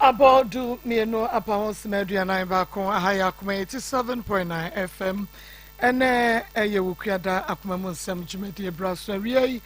Abodu mieno apahos meduana bakon ahaya Akoma 87.9 FM ene eye wukuada Akoma munsam jumedi braso awie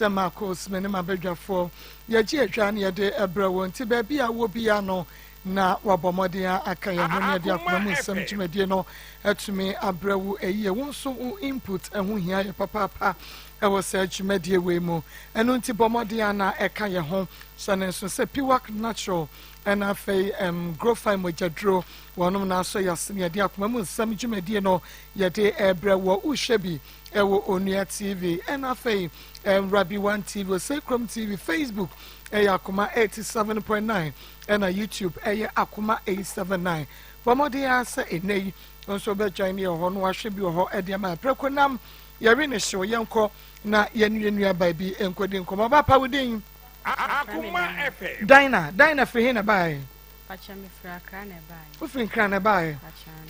Maa Akos mene mabedwafo yaji adwan ye de ebrawo nti ba bia wo bia no na wabomode aka ye hono de Akoma munsam jumedi no atumi abrawo eye wonso input eho hia ye papa ewo se jumedi we mu eno nti bomode na eka ye ho sane so se piwak natural and I fay grow fine with Jadro, one of us so yasini de Akoma munsam jumedi no ye de ebrawo ushebi ewo onia TV and I fay Rabbi One TV Sacrum TV Facebook Akoma 87.9 and YouTube Akoma 879 bomode asa enei onso be join ye ho no ahwe bi ho ediama prekonam yare ne hye yenko na yenua bai bi enkodi nkoma ba pa wodin Akoma efe Dina for hin bai pacha me fra kra na bai wo fin kra na bai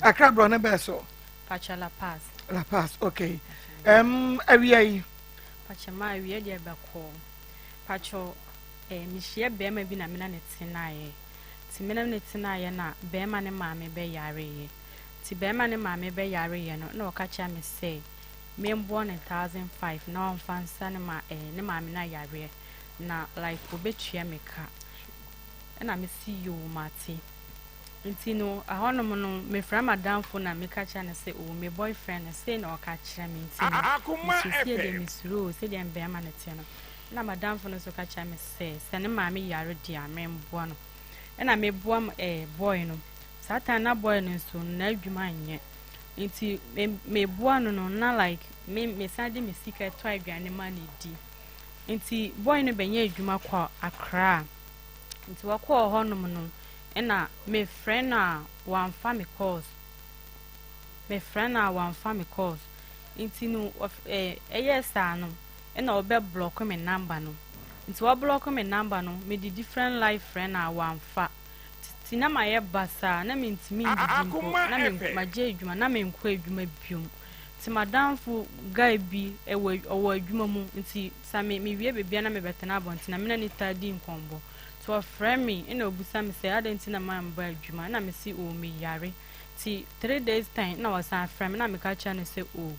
akra bro na be so pacha la pass okay awiai pacha ma awie de be ko pacho mi hye be ma bi na me na ne tenaye ti me na ne tenaye na be ma ne maame be yare ye ti be ma ne maame be yare ye no na okacha me say me mbo 1005 na on fansa ne ma ne maame na yare na like obetua me ka na me see you mate nti no ahonom no me fra madam fo na me ka cha ne say o me boyfriend say na oka kira me nti no see de misuro say de be ma ne tie no na madam fo no so ka cha me say se ne maame yare dia me mbo no na me boam boy no satan na boy no so na adwuma anye nti me boa no na like me sade me sika to adwane ma ne di nti boy no benye adwuma kwa akra nti wakọ honom no na me friend na one family calls nti no sa no na obe block me number no nti wa block me number no me di different life friend na one fa ti na ma ye basa na me ntimi ndi na me maje adwuma na me nkọ adwuma biom ti madam fu guy bi owo adwuma mu nti sa me wie bebia na me betena abonti na me na ni tadi nkombo to friend me ina obusa me say adenti na ma mba adwuma na me si o me yare ti 3 days time na wasa friend me na me ka cha ne say o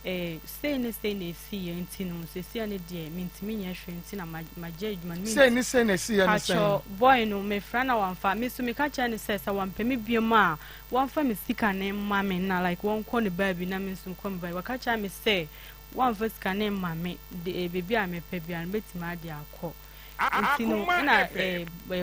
say ne si ye nti no se si ane de me ntimi nya hwe nti na maje adwuma me say ne si ye ne say boy no me friend na wan fa me so me ka cha ne say sa wan pe me biem a wan fa me sika ne ma me na like wan ko ne ba bi na me so ko me ba ka cha me say wan fa sika ne ma me de bebi a me pe bia no betima ade akọ nti no na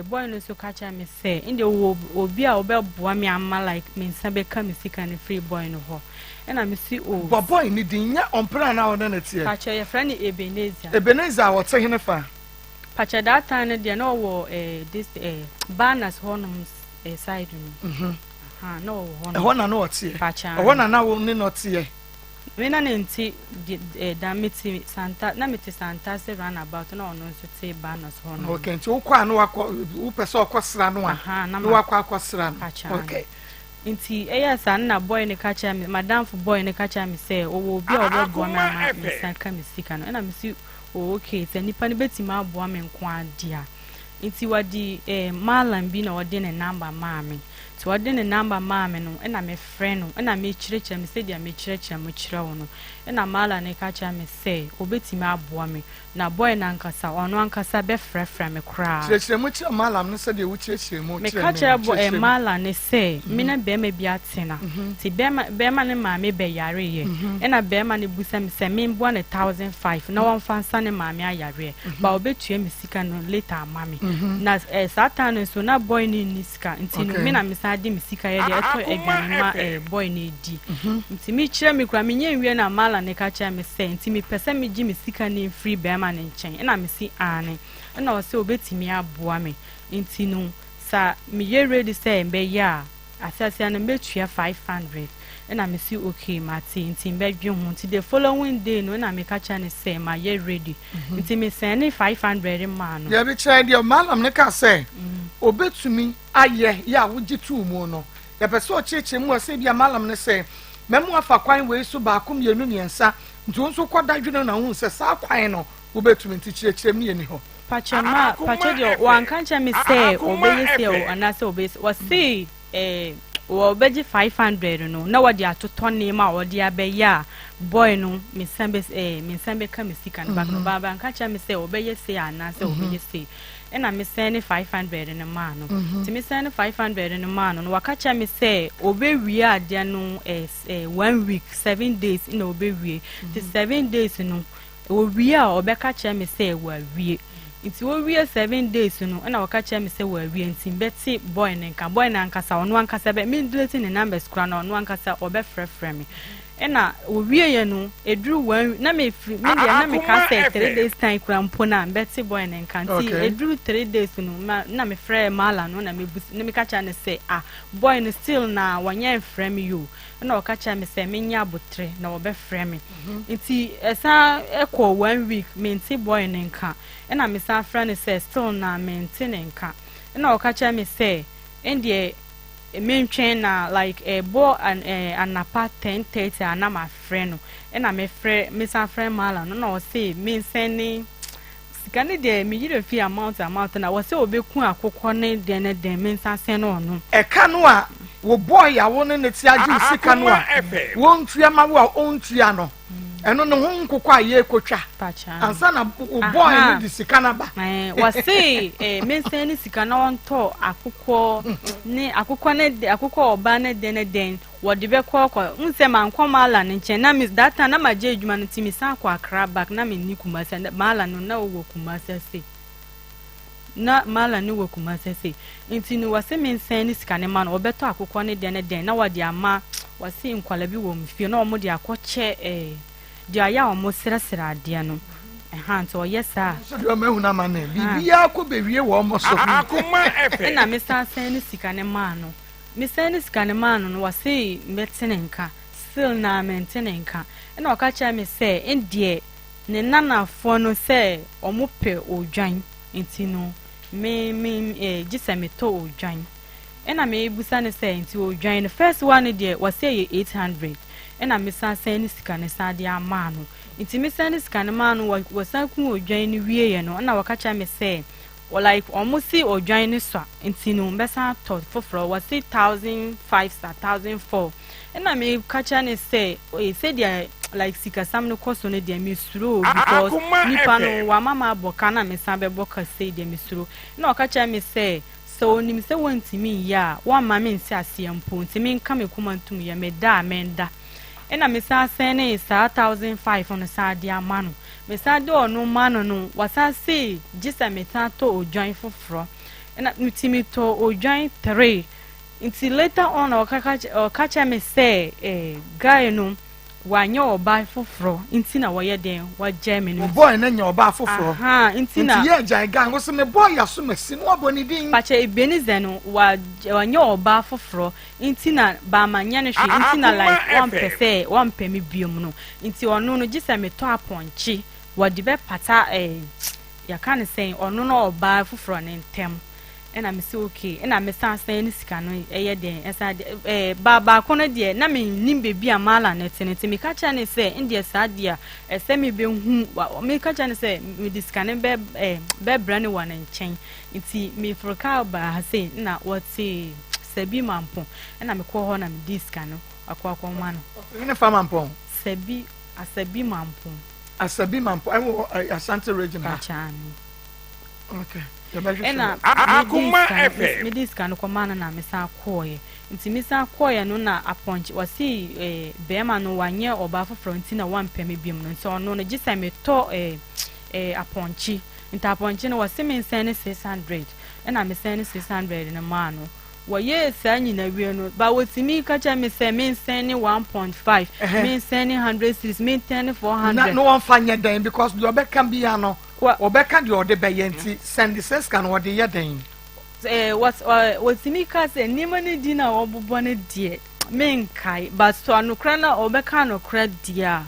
boy no so ka cha me say inde obi a obeboa me ama like me nsa be ka me sika ne free boy no ho na me si o boy ni din nya ompra na woda na tie pacha ye friend Ebenezer what say hene fa pacha that time de na wo this banners honum side no no honum ho na no tie pacha ho na wo ni no tie me na nti da meti santa na meti santa se run about na ono so tie banners honum okay nti wo kwa no akọ wo pese okosra no a no akọ akosra no okay nti sa na boy ne ka cha me madam fu boy ne ka cha me say owo obi a obo ma me saka me sika no na me si okay se nipa ne betima abo me nko adia nti wadi malam bi na wadi ne number maame ti wadi ne number maame no na me friend no na me kirecha me say dia me kirecha mo kire wo no na mala ne ka cha me say obetima abo me na boy na nkasa ono ankasa be frefra me kra kirecha mo kire malam no say dia wo kirecha mo me ka cha mala ne say me na be ma bi atena ti be ma ne maame be yare ye na be ma ne busa me say me mbo na 1005 na won fansa ne maame ayare ba obetua me sika no later amame na satan so na boy ni sika nti no me na me sa di me sika ye de eto edwane ma boy na di nti me kire me kura me nya wie na mala ne ka cha me say nti me pese me gi me sika ni free be ma ne nchen na me si ane na o se obetimi aboa me nti no sa me ye ready say mbe ya asase na metua 500 na me si okay mate nti mbe dwe ho nti the following day no na me ka cha ne say ma ye ready nti me send 500 ma no ya bi cha dia malam ne ka say obetumi aye ya wogi tu mu no ya pese o cheche mu o say bia malam ne say memu afa kwan we so ba akom yenu niensa nti onso koda dwene na hu se sa kwan no wobetumi nti kyerɛkyerɛ me ni ho pachama pachodio wankancha me say obeye say o anase obeye wasi wo obeji 500 no na wodi atoto nema wodi abeya boy no me sembe ka me sika no back no baba nkancha me say obeye say anase obeye say ena me send 500 no ma no ti me send 500 no ma no wakacha me say obewie ade no 1 week 7 days ina obewie ti 7 days no owie a obekacha me say wawie nti wo wie 7 days no na wakacha me say wawie nti beti boy na nkasa ono ankasa be me delete ne numbers kura na ono ankasa obefrefre me ena owie ye no eduru wan na me free me dia na me ka say 3 days time kura mpo na beti boy na nkanti eduru 3 days no na me frɛ mala no na me na me kacha ne say boy no still na wanya frɛ me you na wakacha me say me nya botre na obefrɛ me nti esa ekɔ 1 week me nti boy na nka ena me sa frɛ ne say still na me nti ne nka na wakacha me say endie mentwen na like bo anapa 10:30 ana ma frɛ no ena me frɛ me sa frɛ mala no na o say me sending sikane de me yire fi amount na wo say obeku akokɔ ne de ne de me sa sen no no ɛka no a wo boy ya wo ne ti agi sika no a wo ntua ma wo a ontua no eno ne ho nkokɔ a ye kotwa ansa na wo boy ne di sika na ba wo say me sen ni sika na wonto akokɔ ne oba ne de ne den wo de be kɔ nse man kɔ mala ne nche na miss that time na ma je adwuma no ti mi sa kɔ akra back na me ni kumasa mala no na wo kumasa se na mala ni wo kumasa se nti ni wase me nsen ni sika ne ma no obeto akokɔ ne de ne den na wo de ama wase nkwala bi wo mfie na omo de akɔkye de aya omo srasra ade no nti o yesa so de ma hu na ma na bibia akɔ bewie wo omo so Akoma FM na me sa sen ni sika ne ma no me sen ni sika ne ma no wase metene nka still na mentene nka na o ka cha me say endie ne nanafo no say omo pe odwan nti no me gisa me to odwan na me busa ne say nti odwan the first one there was say 800 na me sa sen ni sika ne sa de ama no nti me sen ni sika ne ma no wasan ku odwan ni wie ye no na waka cha me say or like almost see odwan ni so nti no mbesa to foforo was say 1,500 1,400 na me kacha ne say say dia like sika sam no koso ne dia me suro because nipa no wa mama boka na me san be boka say dia me suro na wakacha me say so ni me say wanti me ya wa ma me nsi asiyampo nti me nka me kuma ntum ya me da amenda ena me sa sene sa 1,500 on sa dia mano me sa de onu mano no wasa say gisa me ta to odwan foforo ena mitimi to odwan 3 nti later on okacha me say guy no wanye oba foforo nti na woye den wa Germany no boy na nya oba foforo nti na nti ye jan ga wo se me boy ya so mesi no aboni din pacha ebenize no wanye oba foforo nti na ba manya no hwe nti na like one pe me biom no nti ono no gisa me to aponchi wodi be pata ya kan say ono no oba foforo ne ntem ena me say okay ena me san ni sika no eye den esa ba kono de na me nim bebi amala na tenete me ka cha ne say ndie sa dia ese me be hu me ka cha ne say me diska ne be brand one nchen nti me froka ba ha say na what say sabi mampo ena me ko ho na me diska no akwa ma no ne fa mampo sabi mampo Asante regional okay ena Akoma FM me diska no komana na me sa koye nti me sa koye no na aponchi wasi bema no wanye oba foforo nti na wampe me biem no nti ono no gisa me to aponchi nti aponchi no wasi me send 600 ena me send 600 na ma no woye sa nyina wie no ba wotimi kacha me say me send 1.5 me send 100 cities me 400 no one fanya den because you be can be ano obeka de ode be yenti send the sense can ode ye den wotimi ka say ni mani di na obobo ne die me nkai but so anokra na obeka anokra dia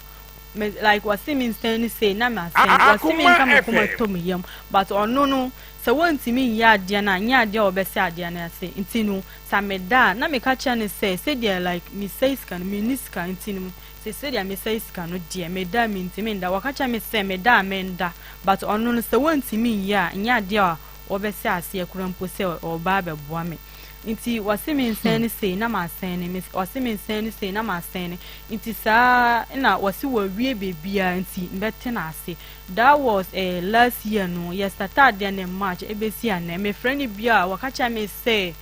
like was me stand say na ma say was me come to me yam but no so want me ya dia na nya dia obese ade na say ntinu sa me da na me ka cha ne say dia like me say scan me niska ntinu say dia me say scan no dia me da me ntimi nda waka me say me da me nda but no so want me ya nya dia obese ase akurampo say oba be boa me nti wase me nsane sei na ma sane me wase me nsane sei na ma sane nti sa na wase wa wie bebia nti mbete na ase that was last year no yesterday in March ebesi ana me friend bia wakacha me say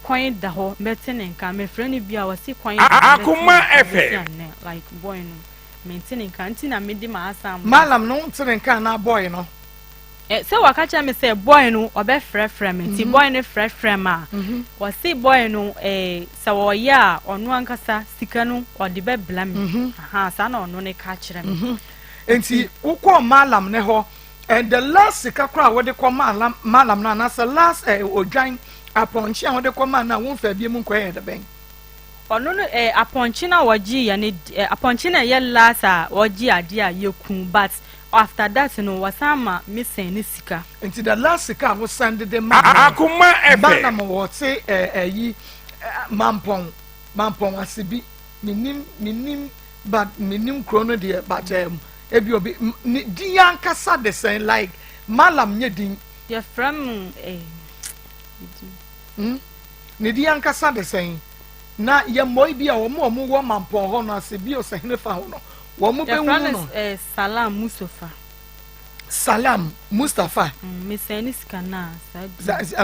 coin da ho mbete ne nka me friend bia wase coin Akoma FM like boy no maintain nka nti na me di ma asam malam no ntene nka na boy no so wakacha me say boy no obe frɛ me ti boy no frɛ ma was say boy no sa wo ya onu ankasa sika no ode be bla me aha sa na onu ne ka kyerɛ me enti ukọ malam ne ho and the last sika kra wo de kọ malam na sa last odwan aponchi a wo de kọ ma na wo fa bie mu nkọ ye de ben onu no aponchi na woji ya ne aponchi na ye last a woji ade a yekun but after that no wasama missing ni sika into the last sika was send the man Akoma FM na mo say yi mampon asibi minim but minim krono de but ebi obi di yankasa the same like malam nye din you from ne di yankasa the same na ye moy bi a wo wo mampon ho no asibi o sene fa ho no womu be wu no Salam Mustafa me senis kana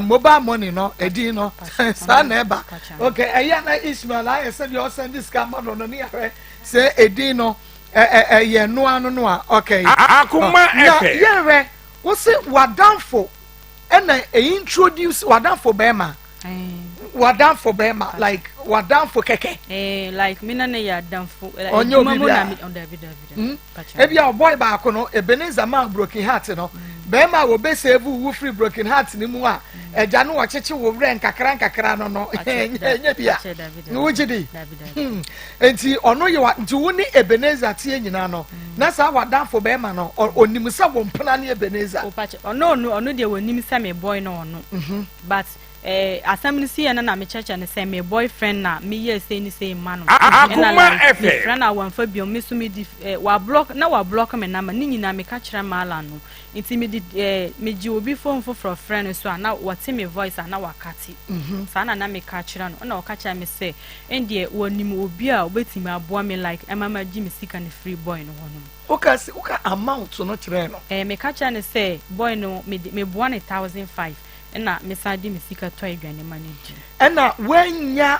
mobile money no edi no sa na eba okay eya na Ismail I said you send this camera no ni are say edi no ye no anu no a okay Akoma FM ye re wo say wadanfo na introduce wadanfo bema wadanfo bema like wadanfo keke like me na ya danfo mamu na me on David ebi a boy ba ko no Ebenezer man broken heart no bema wo be save wo free broken heart ni mu a eja no wo cheche wo wre nkakra no enya bia no wogidi enti ono ye wa nti wo ni Ebenezer tie nyina no na sa wadanfo bema no onim sa wo mpana ne Ebenezer ono de wonim sa me boy no ono but assembly see na me church and say my boyfriend na me yes say ni say man Akoma FM me friend na wan fa bio me so me di wa block me na ma ni nyina me ka kire mala no nti me di me ji obi phone for friend so na what me voice na wakati sa na me ka kire no na o ka kire me say endie wonim obi a obetimi aboa me like mama ji me sika ne free boy no hono uka amount no kire no me ka kire ne say boy no me boa ne 1,500 na mesadi mesika to adwane manage na wanya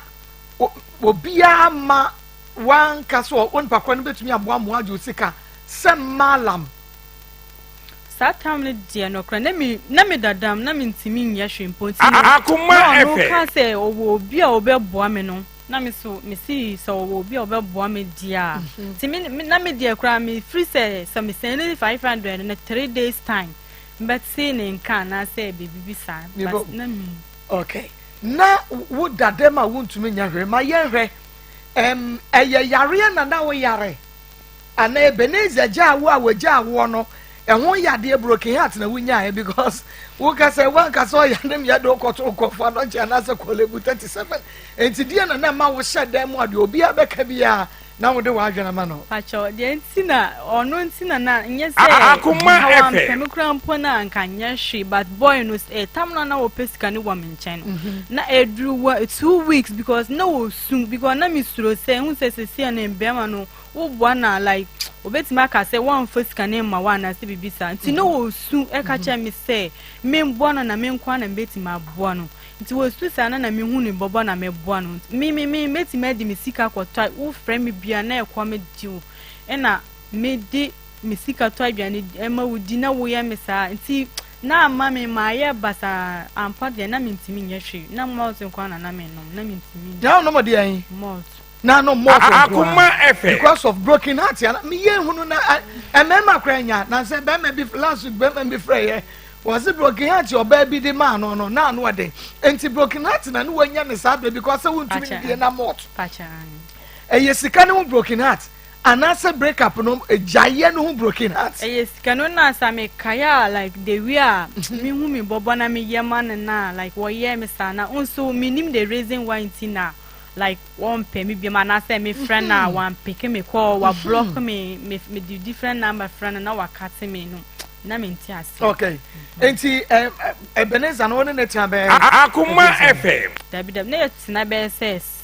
obia ma wan kaso on pakwa no betumi aboa mo ajo sika se malam satam ne die no kra na me dadam na me ntimi nya hwempo ntimi Akoma no ka se obi a obeboa me no na me so me si so obi a obeboa me dia ntimi na me die kra me free say so me send 500 in 3 days time but seeing in can say baby sa but na me okay na wo dadema wontumi nya hwe ma ye hwe yare na wo yare ana Ebenezer jawo a wajawo no ho yade broken heart na wunya because wo ka say wan ka so yanem ya do koto kofa no cha na se kolebu 37 enti die na ma wo hyedam ade obi abeka bia na wo de wa adwana ma no pacho de ntina ono ntina na nye se Akoma FM me kura mpo na nka nya hwe but boy no tam na wo pesika ne wo menchen na edru 2 weeks because no wo soon because na mi suro se hu se se na mbema no wo bua na like obetima ka se one first kan ma wa na se bibisa nti no wo soon e ka cha mi se me mbua na me nkwa na betima bua no nti wo su sa na me hu ni bobo na me bua no me metima di mi sika kwotwa wo frame bia na ekwa me diu e na me di mi sika to aduane e ma wudi na wo ya me sa nti na ama me ma ye basa ampa de na me ntimi nya hwe na mo so nkwa na me no na me ntimi ya no mo de an mo na no more Akoma FM because of broken heart ya me ye hunu na emema kranya na say be me be last week be me be frey was it broken heart your baby the man no na no de enti broken heart na no wanya ne sa because say wontumi die na mort pacha yesika ne broken heart anasa break up no ejaye no broken heart yes kanu na sa me kaya like the we are me hu me bobo na me yema na like wo ye me sana unso minim the reason why ntina like one pay me be na say me friend na one pick me call wa block me do different number friend na wa cut me no na me nti ase okay enti Ebenezer no ne tia be Akoma FM dabi na yetina be says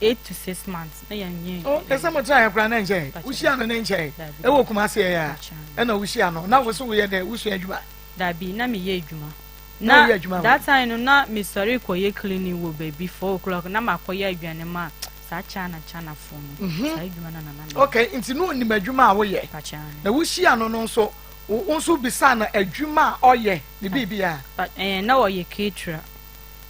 8 to 6 months na yanye oh esa mo try akra na nche wuhia no ne nche e wo kuma se ya e na wuhia no na wo so wo ye de wusu adwuma dabi na me ye adwuma na that time no na me sorry koye cleaning wo baby 4 o'clock na makoye adwane ma sa chana phone sa adwuma na okay nti no ni madwuma a wo ye na wuhia no no so unso bisa na adwuma oye ni bibia but na wo ye caterer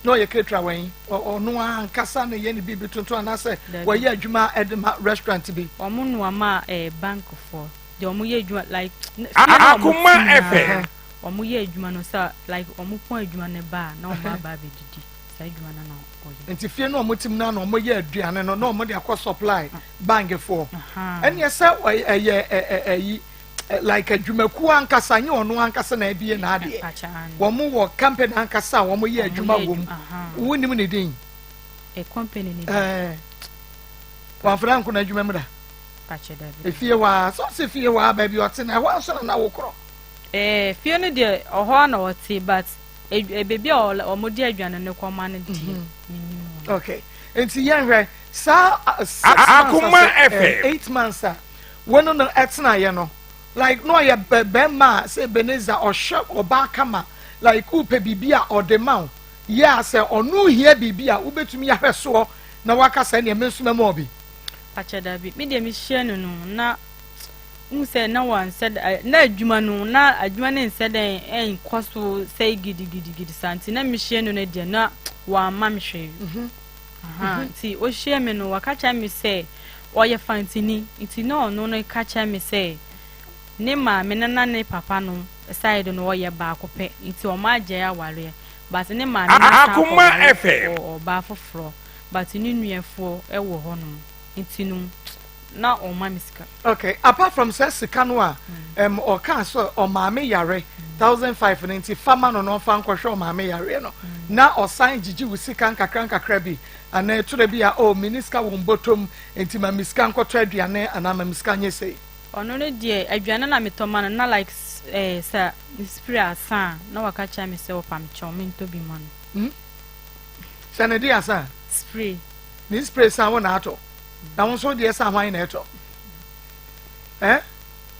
no ye ketra wen ono ankasa na ye ne bibi tonto anase wo ye adwuma edema restaurant bi omo no ama bank for de omo ye adwuma like Akoma FM omo ye adwuma no sa like omo pon adwuma ne ba na omo aba be didi sa adwuma na oye enti fie no omo tim na omo ye aduane no na omo de akọ supply bank for ene se ye like adwumaku ankasa nye ono ankasa na ebie na ade wo mo wo company ankasa wo mo ye adwuma wom wonim ne din company ni wa franco na adwuma mu da pacha da efie wa so se fie wa ba bi ote na wa so na wo kro fie no de oho na wote but bebi o mo di adwane ne kwoma ne di okay enti yenhwe sa Akoma FM 8 months wono no etna ye no like no ya bema say Ebenezer or shop or bakama like upe bibia or the mount yeah say or no here bibia ubetumi ya hweso na waka say ne mensuma mo bi pacha da bi me de me hye no na say na one said na adwuma no na adwuma ne said en kwaso say gidi santi na me hye no na de na wa ma me hwe ti o hye me no waka cha me say oye fantini nti no no ka cha me say ne ma me nana ne papa no side no oye ba akopɛ nti o ma agye aware but ne ma me Akoma FM o ba foforo but ni nuefo e wo ho no nti no na o ma misika okay apart from say sika no a o kan so o ma me yare 1500 nti fama no fa nkɔhwɛ o ma me yare no na o sign gigi wo sika nkakra bi ana ture bi a o miniska wo mbotom nti ma miska nkɔtɔ aduane ana ma miska nyese ono ne die adwane na metoma na like sa spray asa na waka cha me se opam chom nto bi man sanadi asa spray ni spray sa wona ato na won so die sa hwan na eto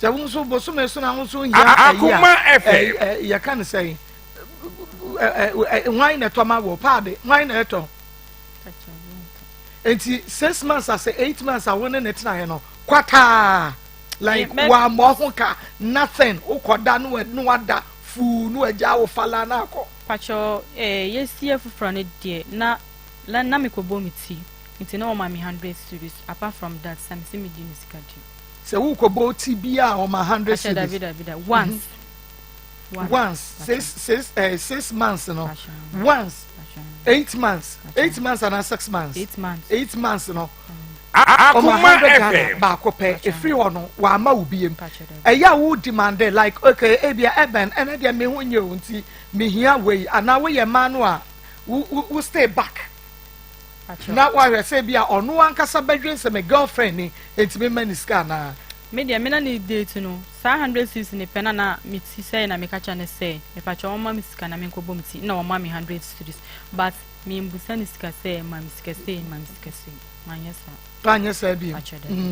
ja won so boso me so na won so hia Akoma FM ya kan say hwan na to ma wo pade hwan na eto enti 6 months as 8 months a won na tena he no kwata like wa mo ho ka nothing ukoda no wada fu no agya wo fala na akọ pacho yesie fufro ne de na me ko bomiti nti na o ma me 100 series apart from that some see me di music adi se wo ko bo ti bia o ma 100 series David once 6 months no once 8 months and 6 months 8 months no Akoma FM ba akopɛ efiri hɔ no wa ama wo biem ɛya wo demand like okay ebia eben ene de me ho nye wo nti me hia wei ana wo ye ma no a wo stay back na wa hwɛ sɛ bia ɔno ankasa badwen sɛ me girlfriend ni enti me maniska na me de me na ni date no 100 ne pena na me ti say na me kacha ne say me pa cho ma me sika na me nkobo me ti na o ma me 100 series but me mbusa ni sika say ma me sika say manyesa Panyesa bi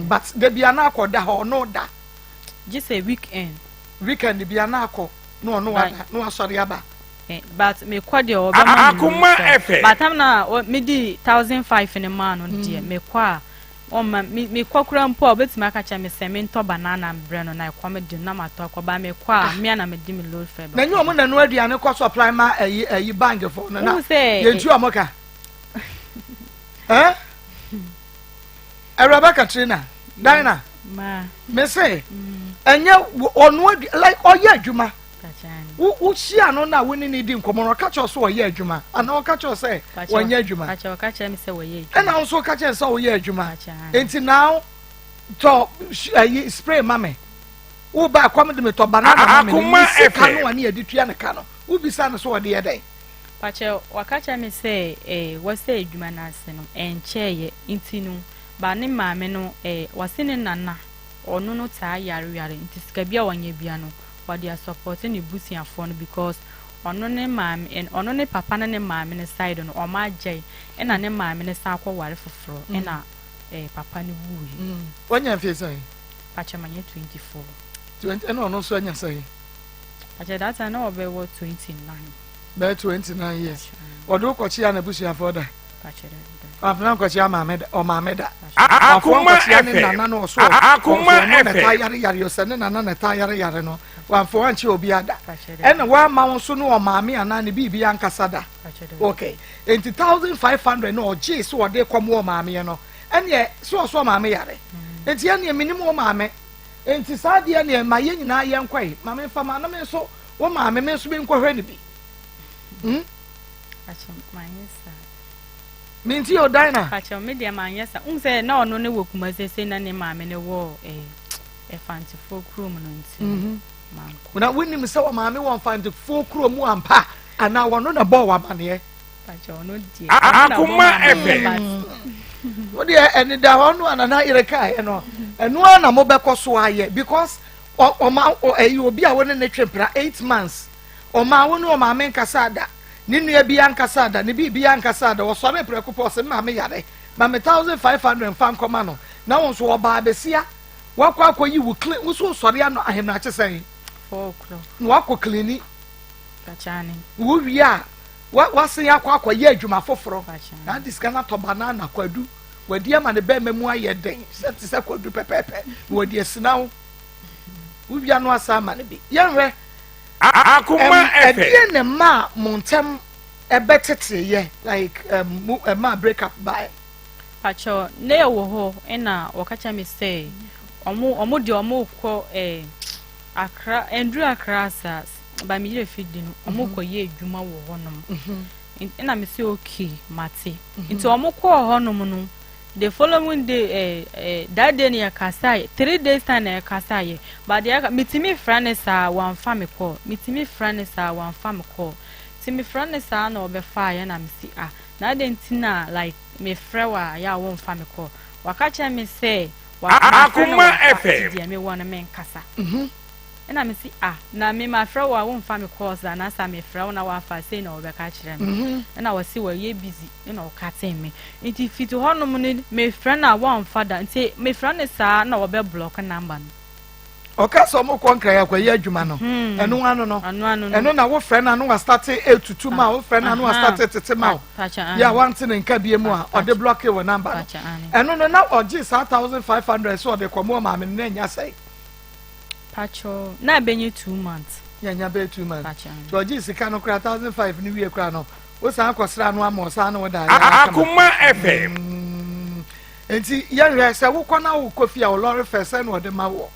but the bia na akoda ho no da just a weekend bia na akọ no wada no asori aba but me kwade o ba ma Akoma FM but am na me di 1500 in a man on die me kwa o ma me kwakura mpo obetima aka cha me se me nto banana mbre no na kwa me di na mato akọba me kwa me na me di me load fare na nyu omo na no aduane kọ supply ma ayi bank for no na ye ntu amoka Araba Katrina Dina ma me say enye onu like oye adwuma wo hia no na woni ni di nkomo no ka cho so oye adwuma ana o ka cho say wonye adwuma ka cho me say oye adwuma na so ka cho say oye adwuma enti now to spray mame wo ba Akoma de me to banana mame Akoma kanu ani edi tua ne ka no wo bisa ne so wo de yedai pache wakacha me say wase adwuma na ase no encheye intinu ba ne maame no wase ne nana onu no taa yare nti sika bia wanya bia no wade support ne busiafo no because ono ne maame en ono ne papa na ne maame ne side no o ma agye na ne maame ne sa akọ ware foforo na papa ne wuyi wanya fie sai pache manye 24 no no so anya sai pache that time na obe wo 29 be 29 years odo kochi ya na busiafo da pache afna kochi ya maame da o maame da Akoma ne nana no so Akoma ne ta yare se ne nana ne ta yare no wanfo anchi obi ada ena wa ma won so no o maame ana ne bibi ankasa da okay 80500 no oje so ode komo o maame no ene so maame yare enti ene minimum o maame enti saade ene ma ye nyina ye nkwai maame fa ma na me so o maame me so bi nkwahwe ne bi pache manyesa minti o dina pache media manyesa unse na ono ne wokuma sese na ne maame ne wo fanti fo room no nti una wini mi se o maame won fanti fo mu ampa ana wono na bo wa bane pache ono die Akoma FM wo de eni da hono anana ireka no enu ana mo bekoso aye because o ma obi a woni ne twempra 8 months o ma woni o maame nkasa da ni nua bi ankasa da ni bi ankasa da wo so me preko po se maame yare maame 1500 fan koma no na won so oba abesia wakwa akoyi wo clean wo so sori ano ahemna chesen 4 o'clock no wakọ klini kachani wo wi a wase akwa ye adwuma foforo na diska na to banana kwadu wadi ama ne be memu aye den se kwadu pepepe wadi asinawo wo wi ano asa ama ne bi yenwe Akoma FM edie ne ma montem ebetete ye like ma break up by pacho ne wo ho na wakacha me say omo de omo ko akra endru akra sa ba mi yire fidi no omo ko ye adwuma wo honom na me say okay mate nti omo ko honom no the following day that day near Kasai 3 days time near Kasai but the mitimi franesa one family call mitimi franesa one family call timi franesa na obefire na me see na den tina like me frewa ya one family call wakacha me say Akoma FM dia me wona me nkasa na me see na me ma frewa one family calls na sa me frewa na wa fa say na obeka kire me na wa see wa ye busy na o katen me nti fit honom ne me friend na one father nti me friend sa na obe block number no oka so mo konkra ya kwa ye adwuma no enu anu no enu na wo friend na no wa start 822 ma wo friend na no wa start 33 ma ya want ne nka bie mu a o de block your number enu no na oji 1500 so de komo ma me na nya sai pacho na benye 2 months ya nya be 2 months to oji sika no kra 1500 ni wie kra no wo san akosra no amo san no da Akoma FM enti ya hwe se wo kona wo kofi a wo lorry first na o de ma wo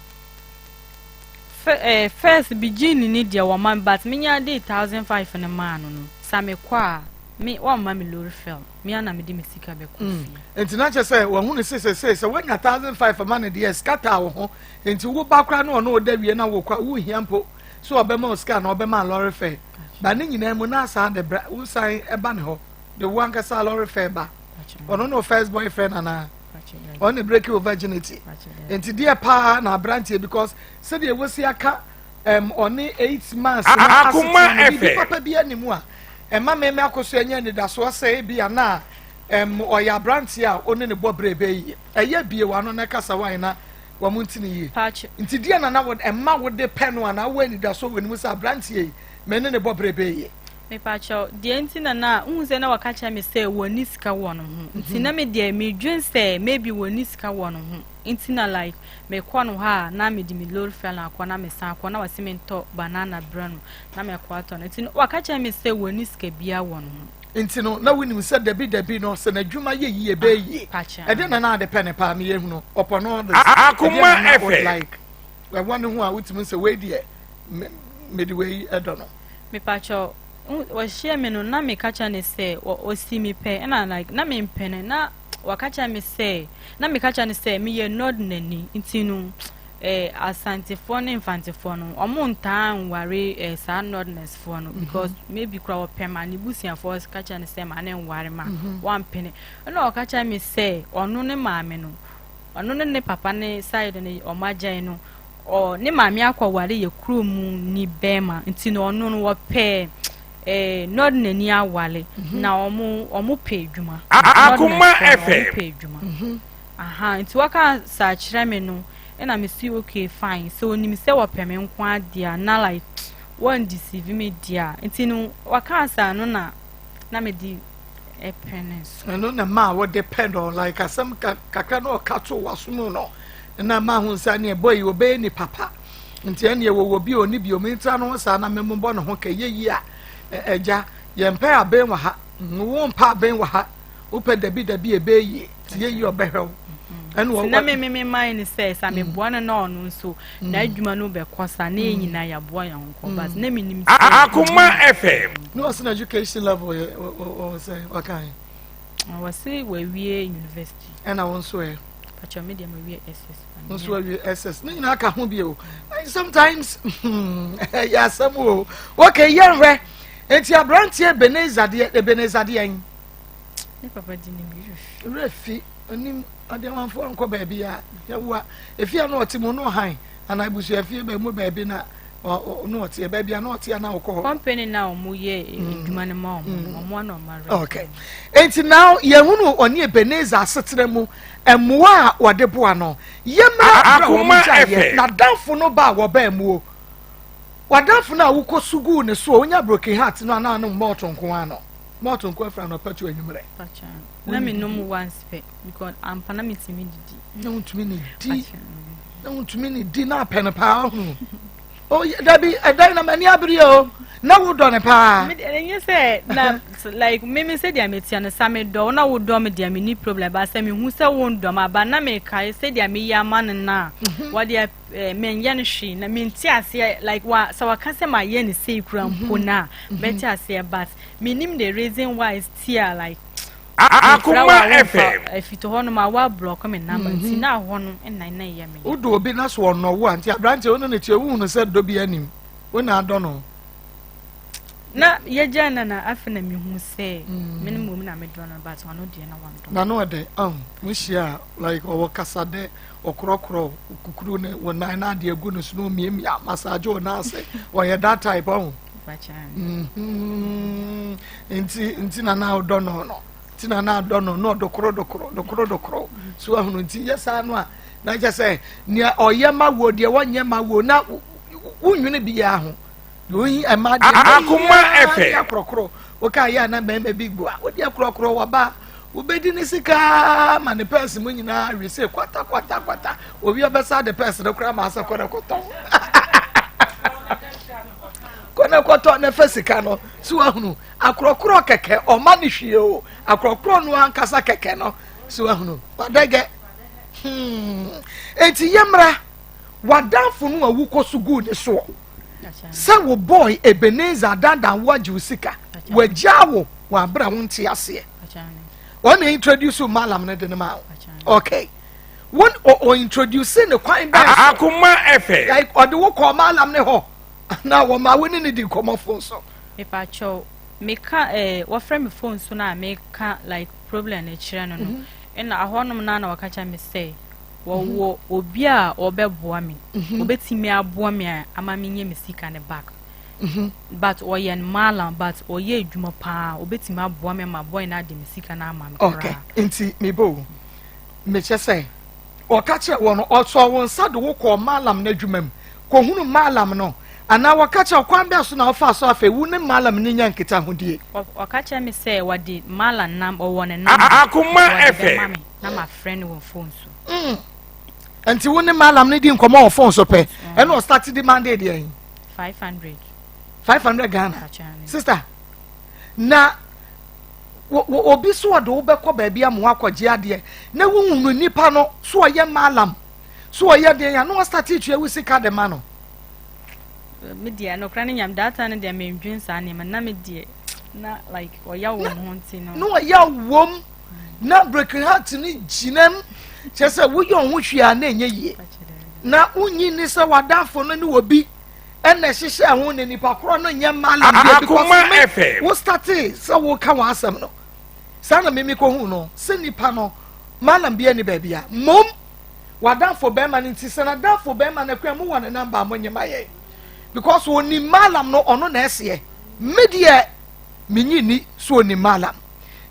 first beginning ni dia wo man but me nya dey 1500 na man no same kwa me one man me lorry fell me ana me di me sika be kofi enti na che se wo hu ne se when 1500 man dey scatter wo ho enti wo bakra na no da wie na wo kwa wo hiampo so obema oscar na obema lorry fell ba ne nyina mu na asa de bra wo sai eba ne ho the one ka sa lorry fell ba ono no first boyfriend ana on the break your virginity enti dia pa na brantie because say dey wo si aka oni 8 months na Akoma FM papa bia ni mu a ema me akoso anya ni da so say bia na oya brantie a oni ne bobre be yi eye bie wa no na kasa wan na wa muntini yi nti dia na wo ema wo de pen wa na wa ni da so woni mu sa brantie yi me ne bobre be yi me pacho die nti na unze na wakacha me say woni sika wono ho nti na me die me dwen say maybe woni sika wono ho nti na like me kwa no ha na me di me lol fell na kwa na me san kwa na wasimento banana brano na me kwa to nti wakacha me say woni sika bia wono ho nti no na woni se debi no se na dwuma ye yi be yi e de na de pen pa me yehu no opono de Akoma FM like we won hu a wutimi se we die me di we e do no me pacho wa share me no na me kacha ne say o si me pe na like na me mpene na wakacha me say na me kacha ne say me ye nod nani ntinu asante for no infante for no omo ntan ware sa nodness for no because maybe kra opema ni busia for kacha ne say ma na nware ma one penny na wakacha me say ono ne maame no ono ne papa ne side ne omajan no o ne maame akwaware ye krumu ni bema ntinu ono no wo pe nod nani awale na omo pe dwuma Akoma FM aha nti waka sa kire me no na me see okay fine so ni me say wo peme nkwa dia na like one deceive me dia nti no waka sa no na me di penance no na ma wo depend on like asem kakra no kato wasomu no na ma hu nsa ne boy obe ni papa nti ene wo bi oni bi o mintra no sa na membo no ho ka yeyi a eja ye mpa aben wa ha wo mpa aben wa ha wo pe dabi ebe yi ti yeyi obehwe na me mind says I'm a boy and on so na adwuma no be kosa na enyina ya boy ya nko but na me nim Akoma FM no what's an education level or say okay I was say we university and I want so pacho media we SS no so we SS na aka ho bi o sometimes ya samu okay yenre enti abrantie Ebenezade en ne papa di nim refi onim ade manfo nko ba bia yawa efia no otimo no han ana ibusu efia ba mu ba bi na no otie ba bia no otie na okọ company na omuye edwuma ne ma omo na omare okay enti now yehunu oni Ebeneza asetre mu emmoa a wode boa no yemra bra wo jaye na danfo no ba wo ba mu o wadanfo na wo kosugu ne so onya broken heart no ana no moto nko ano moto nko afra no patu anyumre pacha na me no mu once pe because am pana me timi didi na untumi ni di na pen pa hu o dabi edan na mani abri o na wo do ne pa me enye say na like me say dia metia no same do na wo do me dia me ni problem ba say me hu say wo do ma ba na me kai say dia me ya man na what dia men ye no hwi na me nti ase like wa so wa kase ma ye ni say kura mpo na better ase but me nim the reason why is here like Akoma FM if it hono ma wa block me number nti na hono na ye me wo do obi na so no wo anti abrante ono ne tie wu no say do bi anim wo na ado no na ye jana na afena me hu say minimum na me do no but ono de na wando na no de mushia like o kasade okrokro kukuru ne wo na de egu no so mi massage o na say o ye that type bacha nti na do no tina na do no dokro so ahunu nti yesa no a na je say ne oyema wo de wonyema wo na unwene bi ya ho yoyi ema de Akoma FM akrokro o ka ya na meme big bo a wo de akrokro wa ba wo bedi ni sika ma ne person mu nyina we say kwata obi obesa de person kra ma asa kona koto kona koto na fasika no so ahunu akrokro keke o ma ni hwie o akrokro no ankasa keke no so ahunu wadege enti yemra wadanfo no awukoso good so say wo boy Ebeneza dandan waji usika wajawo wa bra wonte ase won introduce malam ne de ma okay won o introduce ne kwan ba Akoma FM like ode wo ko malam ne ho na wo ma woni ne di komo phone so me pa cho me ka wo frame phone so na me ka like problem na kire no no na ahonom na wakacha me say wo obi a obeboa me obetimi aboa me ama me nye me sika ne back but oyen malam but oye adwuma pa obetimi aboa me ma boy na de me sika na ama me okay enti me bo me che say o ka che wo no o so won sa de wo ko malam na adwuma m ko hunu malam no ana wo ka che kwan be so na ofa so afa wu ne malam ni nya nkita hodie o ka che me say wadi malam nam o won nam Akoma FM na my friend won phone so anti woni malam ne di nkomo o phone so pe e no start demand e dey 500 Ghana sister na obi so do be ko ba bia mo akwaje ade na wununu nipa no so ye malam so ye de ya no start tue wusika de ma no media no kra ne nyam data ne de me ndwen sa ne na media na like oya wo ho nti no no oya wom na breaking heart ni jinam chese wo yo ho hwia na enye yie na unyi ni se wadafo no ni obi ena hyehyɛ ho ne nipa koro no nya malam bi because wo start so wo ka wa asem no sana mimi ko hu no se nipa no malam bi ani ba bia mom wadafo be ma nti se na dafo be ma na kwa mu wona number amonye maye because oni malam no ono na ese media minyi ni so oni malam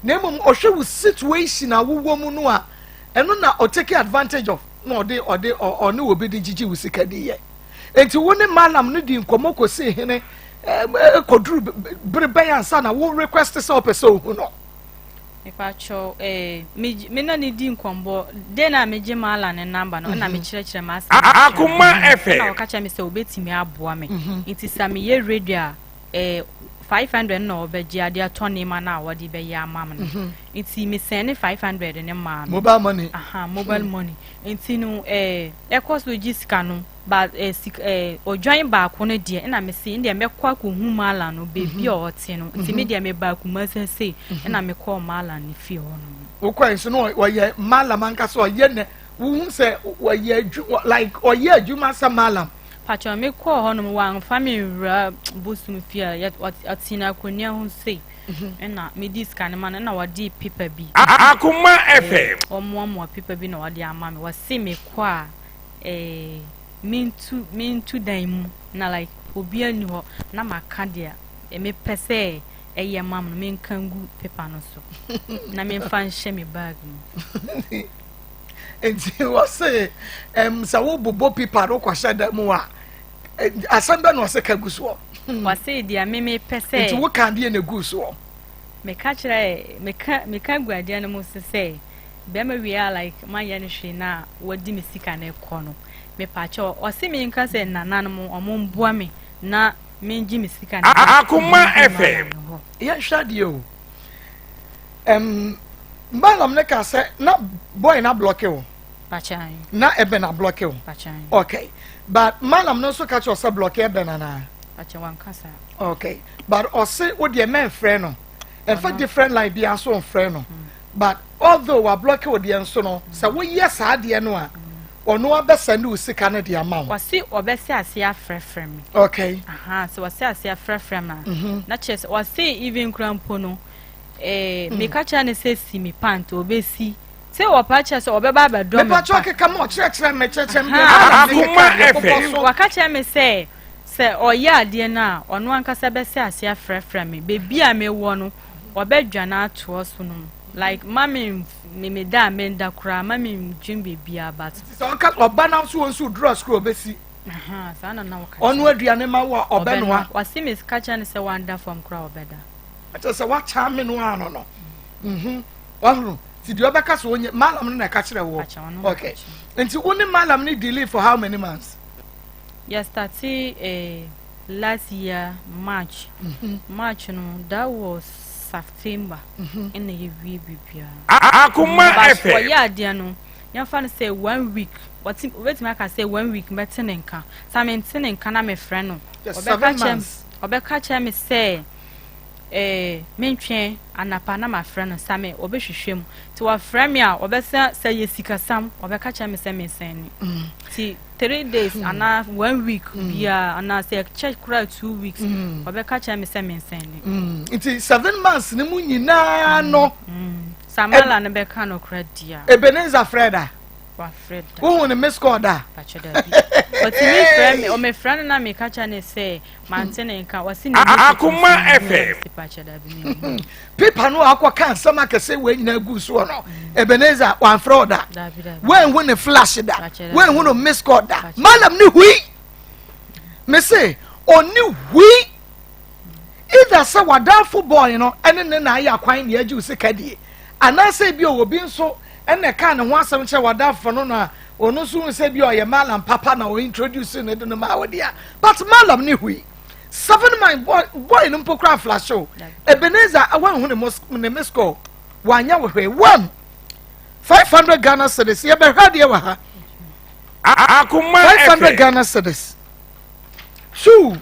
na mom ohwe wo situation a wo wo mu no a eno na o take advantage of no ode oni obi di gigi wo sikadi ye enti wo ne malam no di nkomo ko se hene koduru brebe yansa na wo request se opese ohu no Ipacho me na ni di nkombo de na meje mala ne number no na me kire ma asa Akoma FM na waka me se obetimi aboa me nti sa me ye radio 500 na obeji ade atoni ma na wodi be ya mam no nti me send 500 ne ma mobile money mobile money nti no cost logistica no but ojoin ba ko no de na me se inde me kwa ko hu mala no bebi o te no nti me de me ba ko ma se na me call mala ne fi ho no wo kwa nso no wo ye mala manka so ye ne wo hu se wo ye like o ye adwuma sa malam Pacho me call ho no wan family bosum fi a atina konia ho sei na me di scan man na wadi paper bi Akoma FM omo paper bi na wadi ama me wase me kwa mintu dan mu na like obi ani ho na maka dia me pese eye mam no me nkangu paper no so na me fan hye me bag mu enti wase sa wo bobo paper ro kwahye da mu a asamba no se ka guso wase dia me pese enti wo kan dia na guso me ka kire me ka guadia no mu se be ma we like man ya no hwe na wadi me sika na ekono me pacho o se me nka se nanan mo omboa me na me ngi me sika na Akoma FM ya hwade o malam ne ka se na boy na block o pachan na ebe na block o pachan okay but malam no so catch yourself block ebe na pachan wan kasa okay but o se wo de men frɛ no and for different line bi aso frɛ no but although we block wo de nso no se wo yes ade no a ono abesande usika ne de ama wo wasi obese ase afrefrem okay so wasi ase afrefrem na chese wasi even krampo no me ka cha ne se si mi pant obesi se wo pa cha se obeba ba do me pa cha ke kama chire me Akoma FM waka cha me se oye ade na ono ankasa bese ase afrefrem bebi a me wo no obedwa na ato so no like mami me da menda kura mami jimbe bia but so on ka oba na so won so draw screw obesi sana na waka onu aduane ma wo obe no a wasi me skacha ne se wanda from kura obeda acha se wa cha me no ano no wahuru ti di obeka so onye malam na ka kire wo okay nti woni malam ni delay for how many months yes started last year March no that was September in the year bibia Akoma FM for ya dia no ya fa say 1 week what me can say 1 week better nka sa me nka na me friend no obeka chem me say mentwe anapa na my friend no sa me obehwehwem ti wa friend me a obesa say yesikasam obeka chem me say me sen ti 3 days ana 1 week bia ana say check kura 2 weeks obeka chem me say me sen nti 7 months ne mu nyina no samala ne beka no kura dia Ebenezer Freda wa Freda wo ne miss call da pachoda bi but me friend me o me friend na me catch na say mantene nka wasi ne Akoma FM pachoda bi me people no akwa kan sama kese we nyina gu so no Ebenezer wan Freda when who ne flash da when who no miss call da malam ni hui me say oni hui either say wadanfo boy no ene ne na ya kwan ne agi usika die anase bi obi nso ene ka ne ho asem che wadanfo no na ono so se bi oye malam papa na o introduce ne de no ma wodia but malam ni hui 7 my boy no pokra flash show Ebenezer awan hu ne misko wanya we 1 500 Ghana cedis ye be hwade wa ha Akoma 500 Ghana cedis 2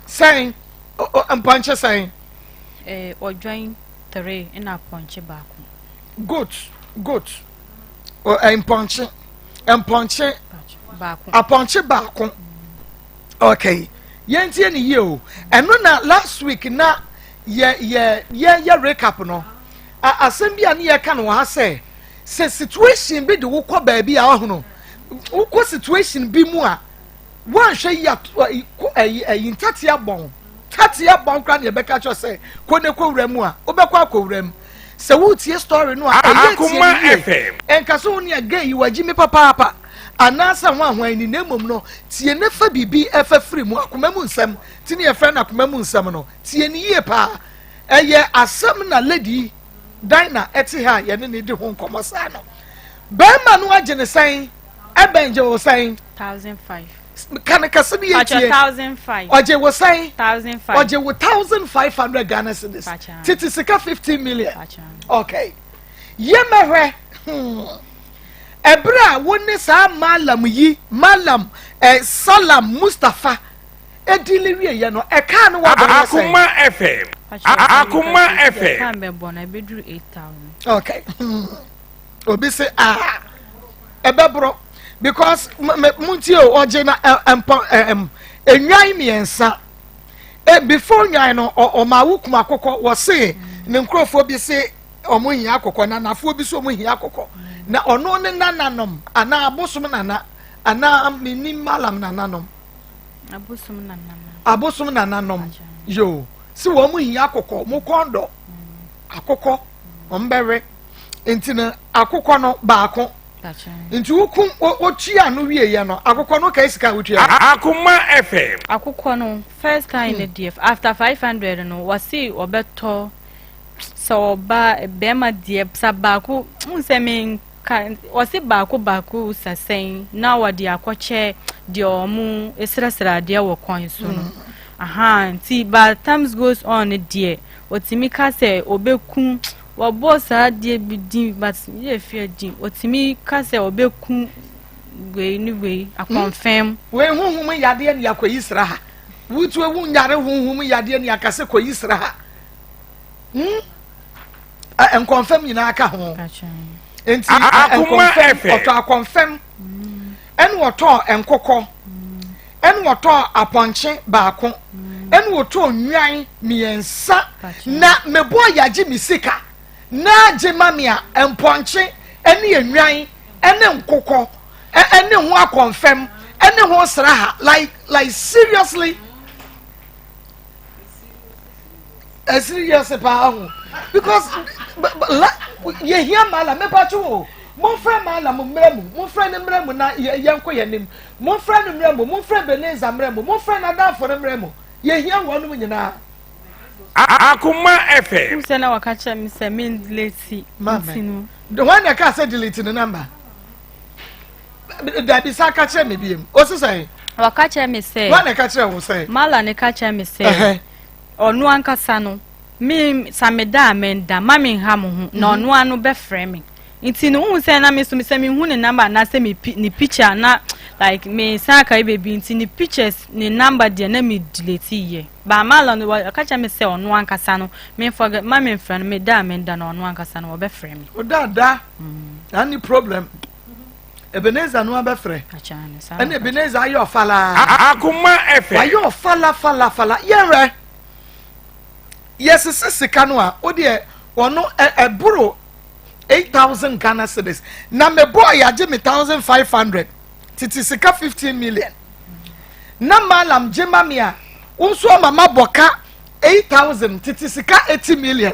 saying ampanche saying o join 3 ina ponche baako goat o emponche aponche baako okay yentie ni ye o eno na last week na ye recap no asem bia na ye ka no ha say situation bi de wo kɔ baabi a ɔhono wo kɔ situation bi mu a wan hwɛ ya intatia bon kra na ye bɛka kyɔ sɛ kɔ ne kɔ wura mu a wo bɛkɔ akɔ wura mu sɛ wo tie story no a Akoma FM enka so ne aga yi wagi me papa anasa ho ahwan ni nemom no tie ne fa bibi efa firi mu akoma mu nsɛm ti ne ye frɛ na akoma mu nsɛm no tie ne yie pa ɛyɛ asɛm na lady Dina eti ha ye ne di ho nkomo sa no bema no agye ne san ebenje wo san 1005 kan ka se bi etie 1005 oje wo san 1005 oje wo 1500 Ghana cedis titi sika 15 million okay ye mehwe ebra woni sa malam Salam Mustafa edili wie ye no e ka no wa bo say Akoma FM Akoma FM kan be bona be duru 8000 okay obi say ebebro because munti o oje na enwan miensa before nwan no o ma wukum akokɔ wo say ne nkrofo bi say omo hia akokɔ na nafo bi so omo hia akokɔ na ono ne nananom ana abosom nana ana mini malam nananom abosom nananom yo si wo mu hia akokɔ mu kondo akokɔ ombere entina akokɔ no baako nti wukun otua no wie ye no akokɔ no kai sika wotua Akoma FM akokɔ no first time in the DF after 500 no wasi obeto so ba bema DF sabaku unsemin wasi baako sasen na wadi akɔche de omu esrasra de wo kwan so no aha nti but times goes on there otimi ka se obeku wo boss ade bi din but ye fear din otimi ka se obeku we akonfirm we huhum yade ne yakoyi sra ha wutu ewu nyare huhum yade ne yakase koyi sra ha en confirm nyina aka ho enti Akoma FM oto akonfirm en woto enkokɔ en woto aponche baako en woto nwan miensa na mebo yagye misika na jemamia emponche ene enwan ene nkokɔ ene ho akonfirm ene ho sraha like seriously serious pa ho because ye hear mala me pa chu mon frère mala mo mremu mon frère ne mremu na yenko yenim mon frère ne mremu mon frère beneza mremu mon frère na da for mremu ye hear wonu mu nyina Akoma FM Usa na wakacha mi se min delete ntinu the one that can say delete the number that be sa kacha me biem o se say wakacha mi se one that kacha wo say mala ne kacha mi se onu ankasa no mi sameda amenda mami ha mo hu na onu anu be frame nti no hu se na mi so mi se mi hu ne number na se mi ni picture na like me sa kai baby nti ni pictures ni number de na mi delete ye ba mala no wakacha mi se onu ankasa no me forget mami friend me da amenda na onu ankasa no be frame o da any problem Ebenezer no abefre achane sa and Ebenezer ayo fala Akoma FM ayo fala yenre yes sika no a o de ono eburo 8,000 Ghana cedis na me boy age me 1,500 titi sika 15 million na malam jema me a unso mama boka 8,000 titi sika 80 million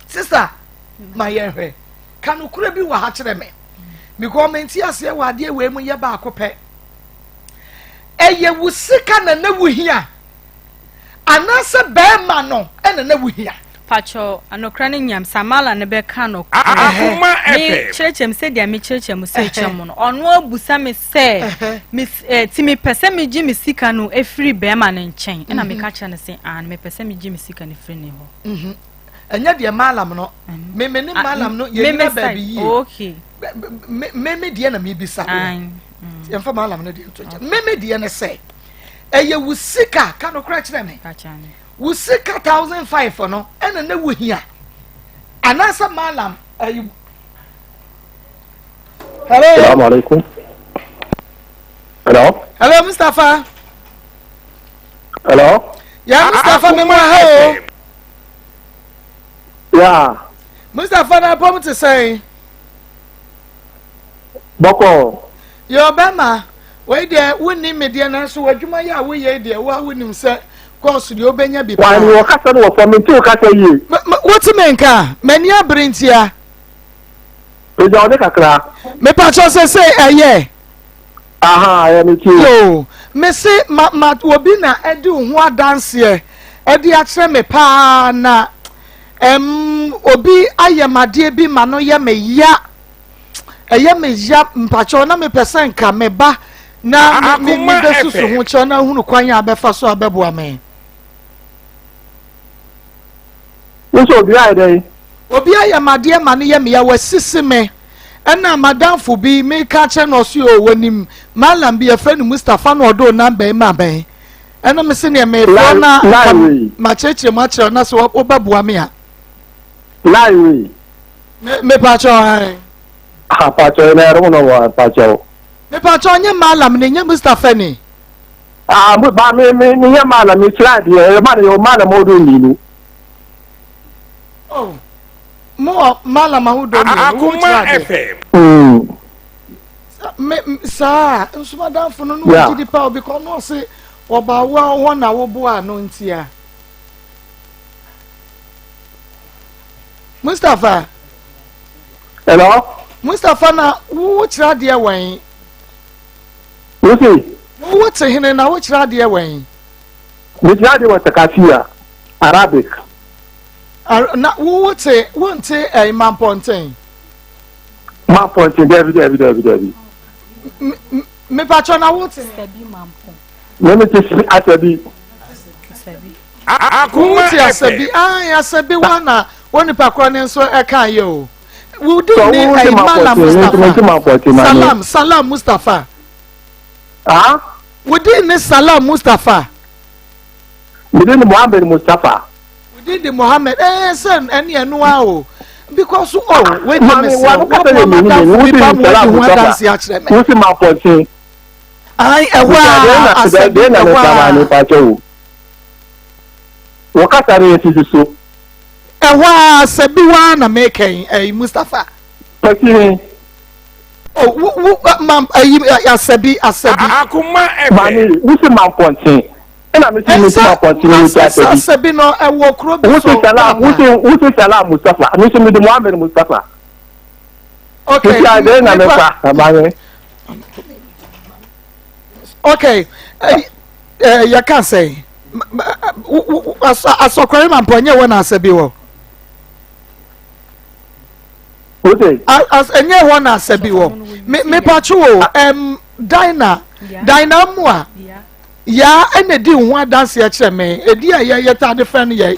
sister my yenre kanu kura bi wa ha kire me comment ase wa de we mu ye ba akopɛ eye wu sika na wu hia anase bema no ena na wu hia pacho anokra ne nyam samala ne be ka no Akoma FM chrechem se dia me chrechem se chem no ono abusa me se me ti me pese me gi me sika no efiri bema ne nchen ena me ka kire ne se an me pese me gi me sika ne firi ne ho enya de malam no me ne malam no ye na baby yi okay me de na me bisa ye fa malam no de to me de na se eye wu sika ka no kra kire me ka chane wu sika 1,500 no ena na wu hia anasa malam hello Assalamu alaikum. hello Mustafa Hello. ya Mustafa me mo ha Yeah. Mustafa na pom te say Boko. yo bema we de woni media na so wadwuma ya wo ye de wo wonim se course de obenya bi Why you kasa no for me too kasa yi. what menka mani abrentia E ja ode kakra. me pa cho se eye Aha, I am too. yo me se ma obi na edi ho adanse edi akere me pa na obi ayamade bi ma no ye me ya eye me ya mpacho na me pese nka me ba na me besusu ho cho na hunu kwan ya befa so abebo ame Nso obi ai dey. obi ayamade ma no ye me ya wasisi me ena madam fu bi me ka che no so o wanim malam bi afre ni Mustafa no odo na be ma ben ena me se ne me fo na ma cheche ma che na so obabo ame a Lai. me pacho hai Ah, pacho na ro no wa pacho. me pacho nye malam ne nye Mustafa ni Ah, mu ba me ni ya mala mi try de. E ma de o mala mo do ni ni. oh mo malam ahudo ni Akoma FM. me sa nso madam fu no no gidi pa obi ko no se oba wo na wo bo ano ntia Mustafa Hello. Mustafa na wo kira de wen Wusi. wo te hene na wo kira de wen Mi try de wa takafia. Arabic. na wo te wonte Imam Ponten Ma point David. me pacho na wo te Sabi mampo. Me me ti asabi. Sabi. Akoma ti asabi FM. asabi wana woni pakro ne nso e kan ye o wo di So ni wo Malam Mustafa salam Mustafa Ah? wo di ni salam Mustafa Bidin Muhammad Mustafa. wo di di Muhammad sen eni enu a o because we dey Mami, miss wa wo ko mo madam wo bi di pa mo salam di ho Mustafa. dance ya kire me Wusi ma point. ai asabi de na sama ni pacho. Wo kasa re sisi so. asabi wa na me kan Mustafa Pati oh wo mam asabi Akoma FM. mami, wusi ma point. Ina mi si wusi ma point ni wusi asabi. asabi no ewo kro bi so Wusi salam Mustafa. Mi si mi di Muhammad Mustafa. okay Wusi ade na me pa, mami. okay ya can say asokore man ponye wona asabi wo Wusi. as enye wona asabi wo me pacho wo dina mu a Yeah. ya ene di ho adanse ya kire me edi a ye ta de friend ya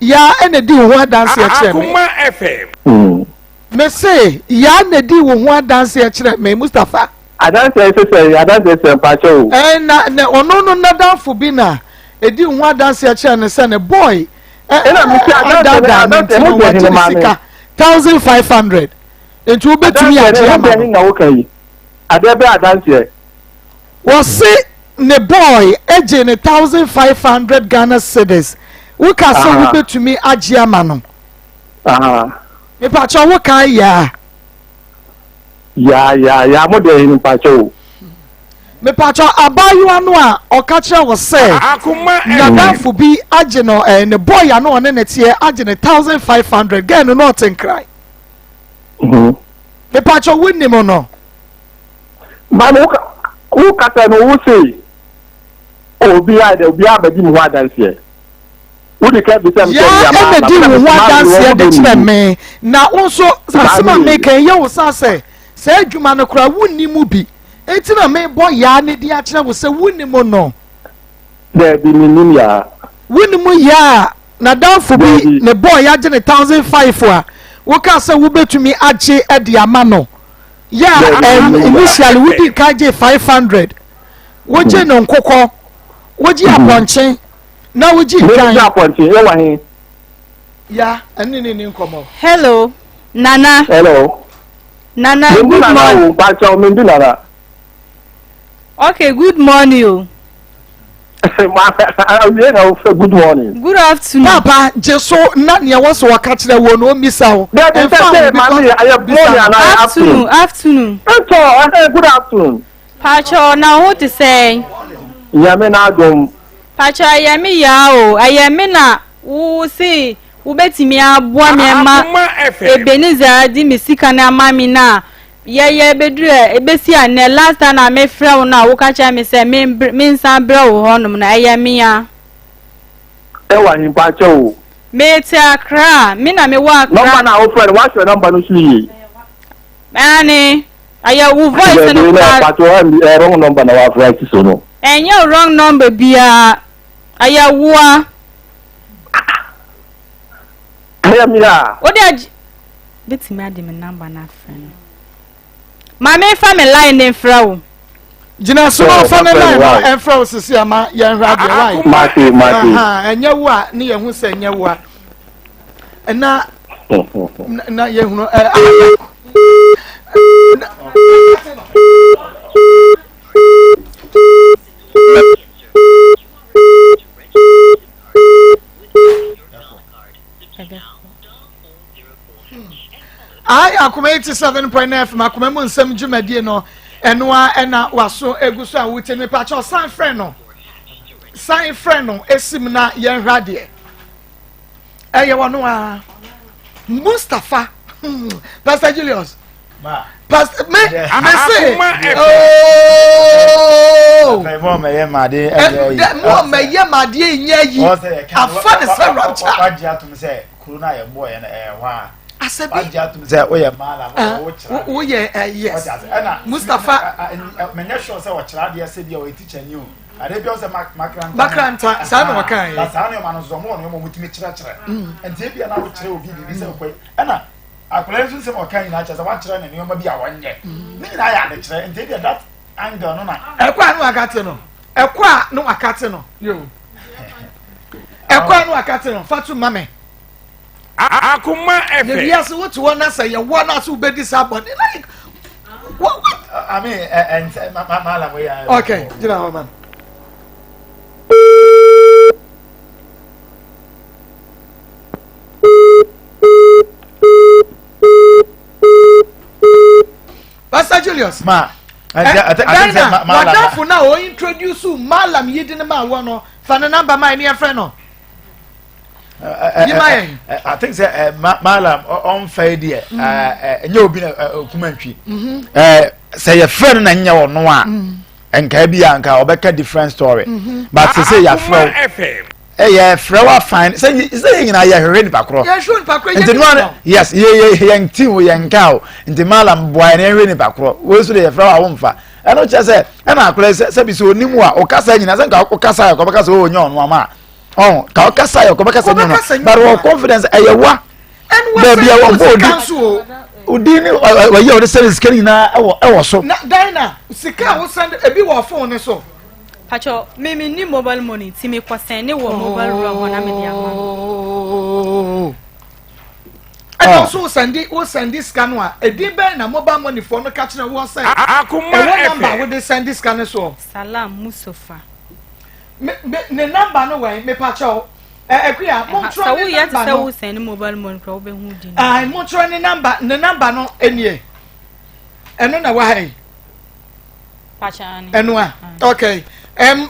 ya ene di ho adanse ya kire me Akoma FM. me say ya ene di ho adanse ya kire me Mustafa Adanse se pacho. na ono no nadanfo bi na edi ho adanse ya kire ne se ne boy Ena mi si adanse mo de ni mami. 1500 entu obetumi aje ama Adanse na wo kan. Adebe adanse. wo se ne boy eje ne 1500 Ghana cedis wo ka so wo betumi aje ama no Aha. me pa cho wo kan ya Ya mo de ni pacho. me pa cho abayu no a oka kire wo se Akoma FM. nadanfo bi aje no ne boy ya no one ne tie aje ne 1500 Ghana no not cry me pa cho winni mo no Mami, who kata no wusi. Obi abedi mu adanse. Wo de ka bi sem ya ene di wo ho adanse de kire me na wo so asema me kan ye wo sa se adwuma no kura wonni mu bi enti na me boy ya ne di a kire wo se wonni mo no De bi ni ya. wonni mu ya na danfo bi ne boy ya je ne 1500 a wo ka se wo betumi age e di ama no ya initially we did ka je 500 wo je no nkokọ wo je aponche na wo je Ni kan ja ponti, e wa hin. ya eni ni nkomo. Hello Nana. Hello. Nana, good morning. Okay, good morning. Good morning. Good afternoon. Papa, just so not near what's what catch the one no miss out. Afternoon. Good afternoon. Pacho, now what to say? Yamina dum. Pacho, I am yao. I am na. Who see? Who bet me a boy me ma? Ebenezer di misika na mami na. Yeah, bedre. Ebesi ane last time I me friend na. Who catch me say me san bro honum na. I am ya. Ewa ni pacho. Me te akra. Me na me wa akra. Number na o friend. What's your number no see? Mani. Aya wo voice no pacho wrong number na wa friend so no. Enye wrong number bia. Aya wo Mira. What did you me adi me number na friend? Mama fa me line in frau. Jina so fa me line na frau sisi ama ye hwa de why. Mati. Enye wo a ne ye hu se enye wo a. Na ye hu Akoma 87.9 FM Akoma mu nsem dwumadie no enoa ena waso eguso a wutie me pa cho sign friend no esim na ye hwa de eye wono a Mustafa Pastor Julius Pastor me say oh mo me ye made nya yi afa ne se rapture waji atum say corona ye boy na wa asabi waji atum say oye mala wo ye yes Mustafa me nya sure say wo kira de ase dia o teacher ni o ade bi o say makranta sa no wakan ye sa no ma no zomo no mo mutimi kira enti e bia na wo kira obi bi say kwai ana akwai sun say wakan na cha say wa kira na ni o ma bi a wanye ni na ya de kira enti bia that angle no na ekwa no akate no yo ekwa no akate no fatu mame Akoma FM. The yes what you want say you want us to be disappointed like what I mean and mala we okay you know man Pastor Julius ma I think Madam for now introduce you Malam yidin ma wono fa na number my near friend no I think say Malam on fair there enye obi na kumantwi say your friend na nya wono a enka bia nka obeka different story but say your friend yeah frewa fine say nyina ya hwere ni pakro ya hwere ni pakro yes ye ntin wo yenka o nti Malam boy na hwere ni pakro we so dey frewa wo mfa eno che say na akure say bi so onimu a o kasa nyina say nka o kasa ya ko beka so o nya onu ama oh ka o kasa ya ko beka so nyina but wo confidence eyewa baby ya wo bodi udini wa ye o de service keri na ewo so na dina sika wo send ebi wo phone so Pacho, me ni mobile money, ti me kwasene ne wo mobile run na me dia ma. I also send this scan wa. E di be na mobile money for no catch na wo say. Akoma number we dey send this scan so. Salam Mustafa. Me number no way me pacho. Ekuya mo try the number. So we send mobile money pro be hu di. Mo try the number no enie. Eno na wa hai. Pachani. Eno okay.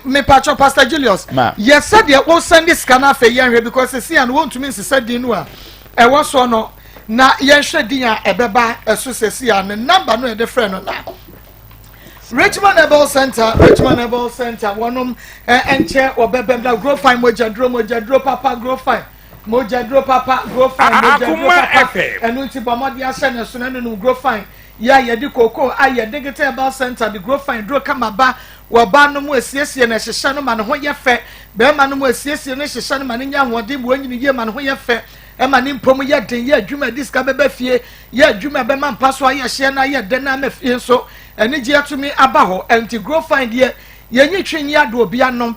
Me pacho Pastor Julius. Yes, said you will send this scanner for here because you see and want to mean said dinua. E was so no na yen shedin a ebeba eso sesi a ne number no e de friend no na. Richmond Able Center wonom enche obebem da grow fine moja dro papa grow fine enu ti bomodi ase ne so na no grow fine ya ye di koko aye digital Able Center the grow fine dro kama ba wo ba no mu asiesie na hyehye no ma ne ho ye fe be ma no mu asiesie no hyehye no ma ne nya hode bu anyini ye ma ne ho ye fe e ma ne mpom ye den ye adwuma diska beba fie ye adwuma be ma mpaso aye hye na ye den na ma fie so eni je atumi aba ho anti grow find ye nyi twen ya do obi anom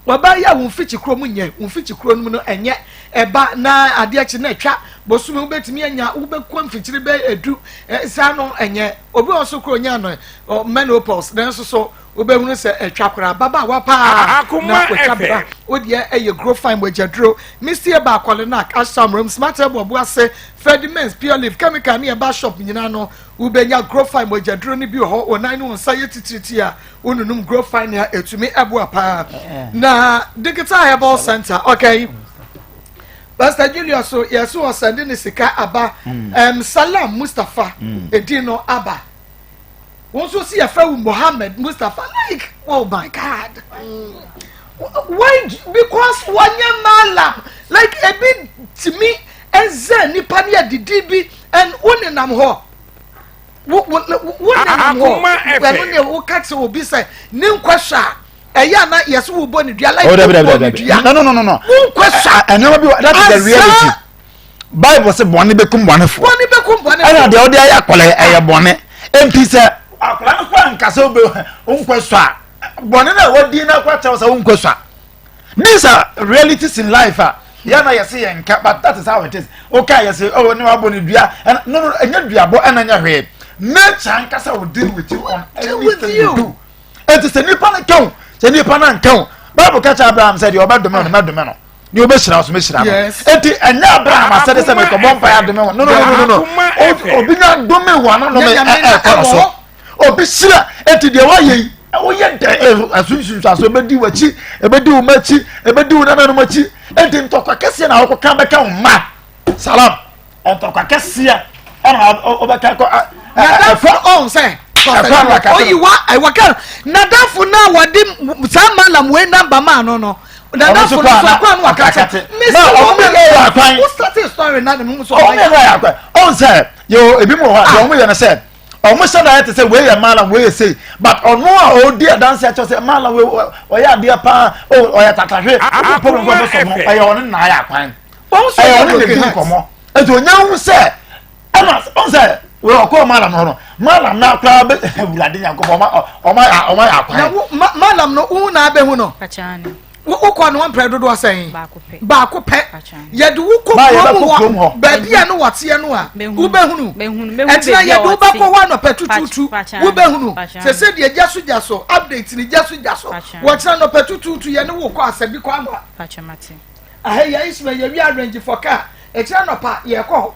waba ya wo fichi kro mu nye wo fichi kro mu no enye eba na ade achi na atwa bosume ubetimi anya ubekwa mfichiri be edu sa no enye obi oso kro nya no menopause then so ubehunu se atwa kra baba wa pa na otwa odi eye grow fine wejadro Mr. Ba Kwalenak Ashamrom smart ebo ase Fedimens pure leaf chemical na eba shop nyina no ubenya grow fine wejadro ni bi ho onan no nsa yetitiriti a ununum grow fine ya etumi ebo pa na digital herbal center okay Pastor Julius so yes was sending the sika aba Salam Mustafa edino aba won so see afa Muhammad Mustafa like oh my god why because wanya malam like a bit to me eze nipa ne adidi bi and wonenam ho wonenam ho wenu ne wo ka te obi say ne nkwahwa eya na yeso wo bo ne dua like no that is the reality Bible say bone bekum bone fo ana de odi aya kole eye bone empi say akla kwa nkasa obe nkwahwa bone na wodi na kwa chawo say nkwahwa these are realities in life yana yesi yenka but that is how it is okay yesi oh ne wa bone dua no enya dua bo ana nya hwe nature nkasa will deal with you on everything you do it is a nipa na count se nipa na count Bible catch Abraham said you obey no ni obeshira so meshira enti enya Abraham said say me ko bompa ya dome no obi na dome wa no me so obi shira enti de wa ye oye de asunsun so ebedi wachi ebedi wo machi ebedi wo na no machi enti ntokwa kese na wo kan beka wo ma salam ntokwa kese ana obeka ko na for on say oyiwa aiwaka na dafu na wadi sa malam we number man no na dafu so kwa no wakate who started story na dem so on say yo ebi mo ha yo mo ye na say omo say that say we ye malam we say but ono a o dia dance at say malam we o ya dia pa o ya tatahwe o problem go so mo aye on na ya kwan aye on le bi komo eto nya hu say ana on say we ko malam no malam na kwa be bulade yankobo o ma akwan malam no u na be hu no pachani wo ko no mpre dodo asan ba ko pe ye de wo ko mo ba bia no wate no a wo be hunu etina ye de wo ba ko wa no petututu wo be hunu se de jaso update ni jaso wo tena no petututu ye ne wo ko asabi ko ama pachamati ahe ya isme ye wi arrange for car etina no pa ye ko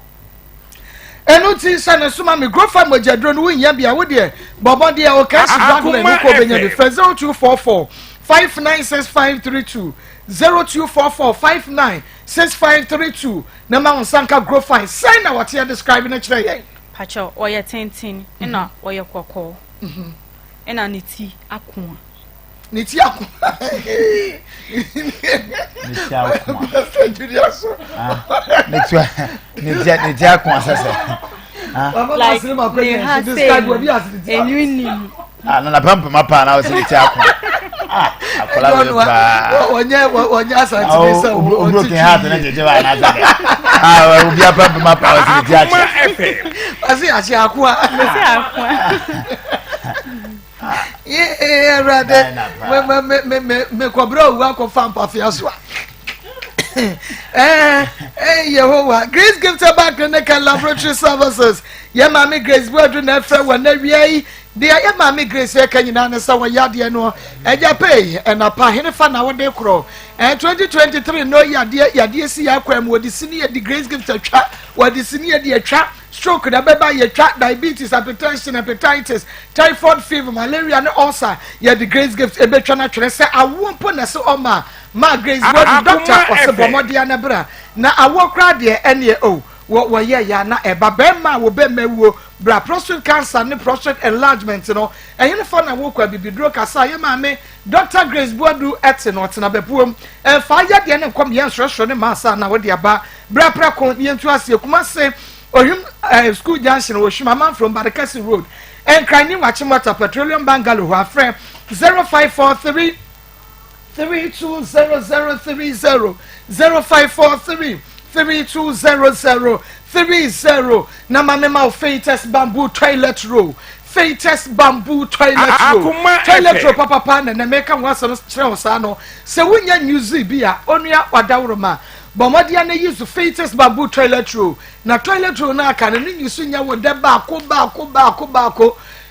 enu ti sane suma me grow farm ojadro no nya bia wo de bobo de o ka si gwadle ni ko benya be 0244 596532 0244596532 na ma unsanka grow fine sign na what you describing na kire yen pacho oye tentin na oye kokko na niti akuma niti akuma niti akuma sasa like describe what you as na pampa mapa na o se niti akuma akola onye asanti so broken heart na jeje ba na za obi apampa mapa o se niti akuma asi akua brother me kobro wa ko fam pa fiaswa Yehovah Grace gift back clinical laboratory services ye mama Grace bodu na fra wa na wiai de ye mama Grace e kanyina na sa wa yade no eja pay na pa hene fa na wo de kro 2023 no yade si yakwa mu odi sini ye di Grace gift atwa wodi sini ye di atwa stroke da beba ye twa diabetes hypertension hepatitis typhoid fever malaria and ulcer ye di Grace gift ebetwa na twere se awo mpo na se oma ma Grace bodu doctor osebomodia na bra na awo kra de ene o wo ye ya na eba bema wo be mawuo bra prostate cancer ne prostate enlargement no ehine fa na wo kwa bibidro kasa ye ma me Dr. Grace bodu ete no tena bepuom fa ya de ne kom ye nsrosro ne masa na wo de aba bra pra kon ye ntu ase kuma se ohim school junction wo shima from Badekasi road and krani wachimota petroleum bungalow afre 0543 320030 0543 320030 na mama fetus bamboo toilet roll Faitest bamboo toilet roll papa na make am wasam kyerɛ sa no se wonya newsy bia onua wadawroma bomodia na use Faitest bamboo toilet roll na toilet roll na aka na newsu nya wo de ba ko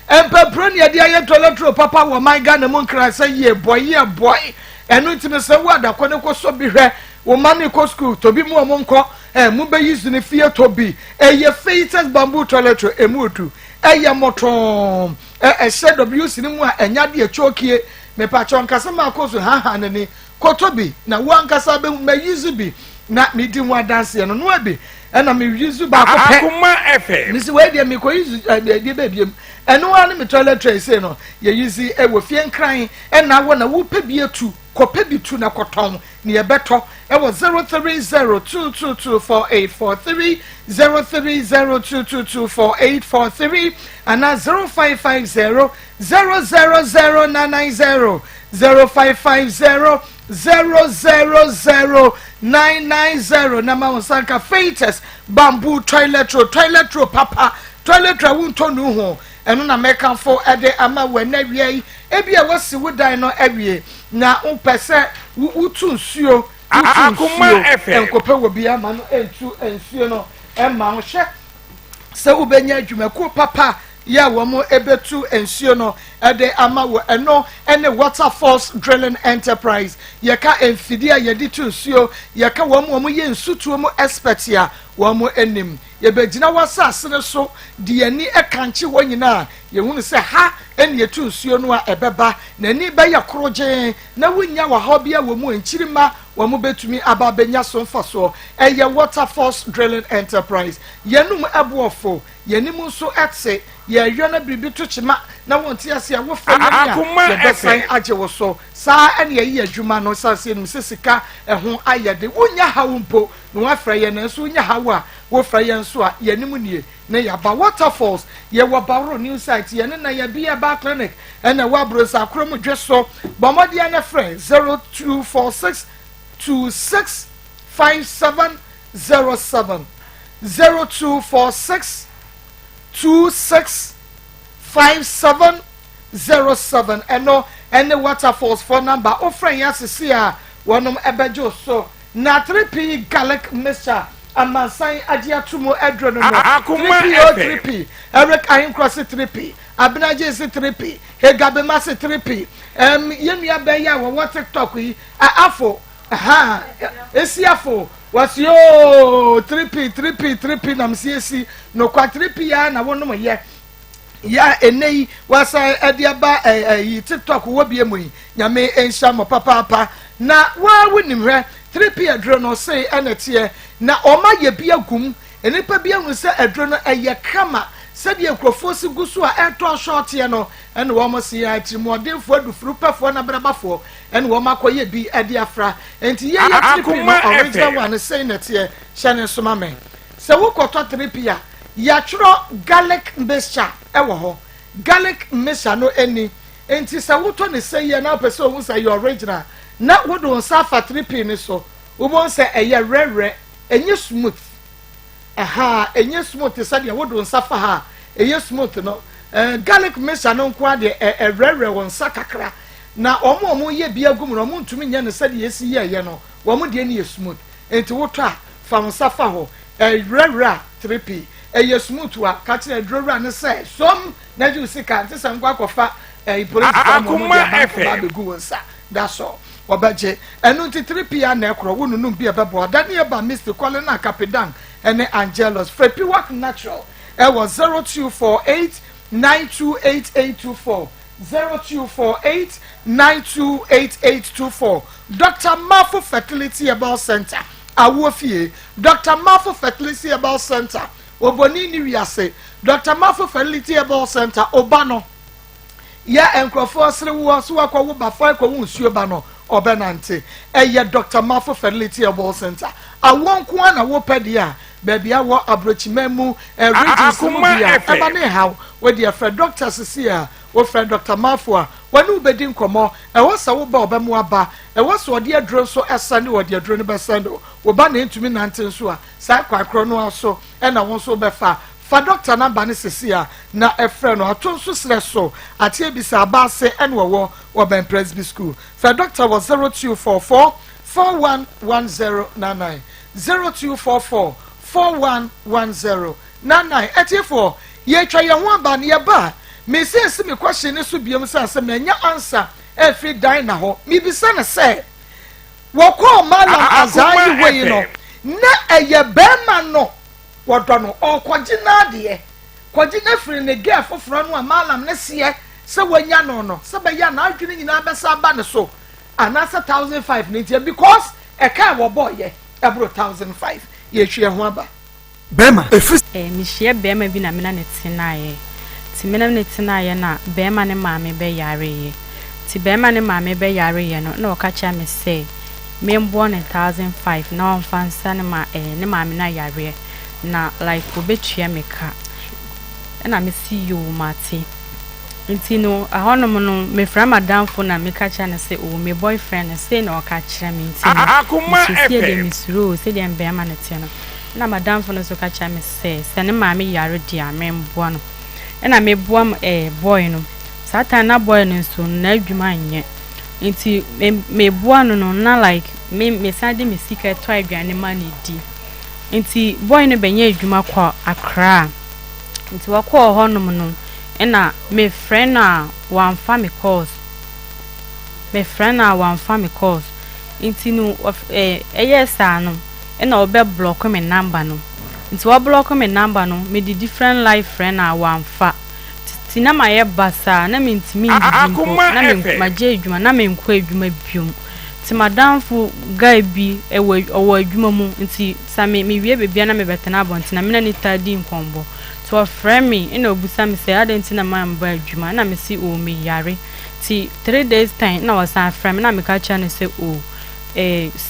empepro ne de aye toilet roll papa wo my Ghana mon kra say ye boy enu ntime se wo adakɔ ne ko so bi hwɛ wo mane ko school to bi mu omonko mu be use ne fie to bi eye Faitest bamboo toilet roll emudu eye moton SWC ni mu a enya de achokie me pa chonkasa Maa Akos ha nani kotobi na wankasa be me use bi na me di mu adanse no no abi na me use ba ko pe Akoma FM me si we de me ko use de ba biem eno wa me toilet tray say no ye use e wo fie nkran na wo na wo pe bi etu kope bi tu na koton ne ye beto e wo 0302224843 0302224843 and 0550000990 0550000990 na ma sanka Faitest bamboo toilet roll papa toilet roll wonto no ho eno na meka fo ede ama we na wie ebia wasi wodan no awie na umpese utu nsuo Akoma FM enkope wo bia ma no entu ensuo no emma ho hye se ubenya adwumako papa ya wo mo ebetu ensuo no ede ama wo eno ene waterfalls drilling enterprise yeka emfidi a yedi tu nsuo yeka wo mo ye nsutuo mo expert ya wo mo enim ye begina wasase ne so de ani ekanche wo nyina ye hunu se ha ene yetu nsuo no a ebeba na ni be ya kroje na wonya wa ha bia wo mo enchirima wo mo betumi aba benya so mfaso eye waterfalls drilling enterprise yenum eboofo yenim nso etse ye hwe bibi to chima na wonti ase a wo fa ya besan age wo so saa ene ye adwuma no sase nim sesika ho ayede wonya hawumpo no afra ye na nso wonya hawa wo fra ye nso a yenim nie na ya ba waterfalls ye wo bawro new site ye na ya bia ba clinic ena wa brosa akrom dweso bomode na frɛ 0246 265707 0246 265707 eno ene waterfalls phone number ofren ya sisi a wonom ebejo so na 3p garlic mixture amansan agiatumo edro no 3p Eric Ahin cross 3p Abinaje is 3p Hegabema se 3p yenua be ya wo TikTok yi afo aha esi afo was yo 3p na msiesi no kwa 3p ya na wonom ye ya enei wasa ediaba yi TikTok wo bie mu yi nyame enhya mo papa na wa wonim hwe 3p adro no say enetie na oma ye bia gum enipa bia hu se adro no eye kama sabi ekrofo si gusu a eto short ye no ene wo mo si ya trimodefo adufuru pefo na brabafo ene wo makoye bi ede afra enti ye ya 3p no original one say netie hyane soma men se wo koto 3p a ya chro garlic mixture ewo ho garlic mixture no eni enti se wo to ne say ye na pese wo say your original na wo do safa 3p ni so wo bon say eye rere enye smooth aha enye smooth say de wo do safa ha enye smooth no garlic mixture no kwa de rere won sakakra na omo ye bia gum no omo ntumi nya ne say de yesi ye no wo mo de ne smooth enti wo to a fa safa ho rere 3p eye smooth wa ka kire drora ne say som na ju sika nti se ngwa kofa police Akoma FM be gu wonsa that's all obaje enu nti 3p na ekro wo nunum bia bebo dani eba Mr. Colin na Capedan ene Angelos Frepi Work Natural was 0248928824 0248928824 Dr. Mafo Fertility About Center awofie Dr. Mafo Fertility About Center oboni ni wiase Dr. Mafo Fertility About Center obano ya enkrofo asre wo so akwa wo ba fa akwa wo nsuo ba no obenante eye Dr. Mafo Fertility About Center awonko na wo pede a baby awo abrochimemu region eba ne how we dey friend doctor sisi a wo friend Dr. Mafo a wani ubedi nkomo e wo sa wo ba obemu aba e wo so de adro so esane wo de adro ne besando wo ba na ntumi nante nso a sa kwakro no aso e na won so befa fa doctor number ne sisi na efre no ato so sre so atie bi sa abase en wo Ben Presby School fa doctor was 0244 411099 0244 411099 etifo ye twa ye ho aba ne ye ba me sense me question ne so biam say me nya answer every dine na ho me bi say na say wo ko malam azai we no na eye bema no wodo no okogina de kogina free ne ge afoforo no malam ne se se wanya no se be ya na adwene nyina be sa ba ne so anasa 1500 ne because e ka wo boy ye ebro 1500 ye hwe ho aba bema mi hye bema bi na mena ne tenaye ti mena ne tenaye na bema ne maame be yare ye ti bema ne maame be yare ye no na okacha me say me mbo ne 1500 na on fansa ne ma ne maame na yare na like obetua me ka na me see you mate ntino ahonom no me fra madam fo na me ka cha ne say o me boyfriend say na okacha me ntino Akoma FM de misro say de bema ne te no na madam fo no so ka cha me say se ne maame yare dia me mbo no na me boam boy no satan na boy no so na adwuma anye nti me boa no na like me sade me sika to adwane ma ne di nti boy no benye adwuma kwa Accra nti wakọ honom no na me friend na one family course nti no yes no na obe block me number no nti wa block me number no me di different life friend na one fa tina ma ye basa na me ntimi ndi na me maje adwuma na me nkọ adwuma biom ti madam fu guy bi owo adwuma mu nti sa me wie bebia na me betena abonti na me na ni tadi nkombo to friend me ina obusa me say adenti na ma mba adwuma na me si o me yare ti 3 days time na was friend me na me ka cha ne say o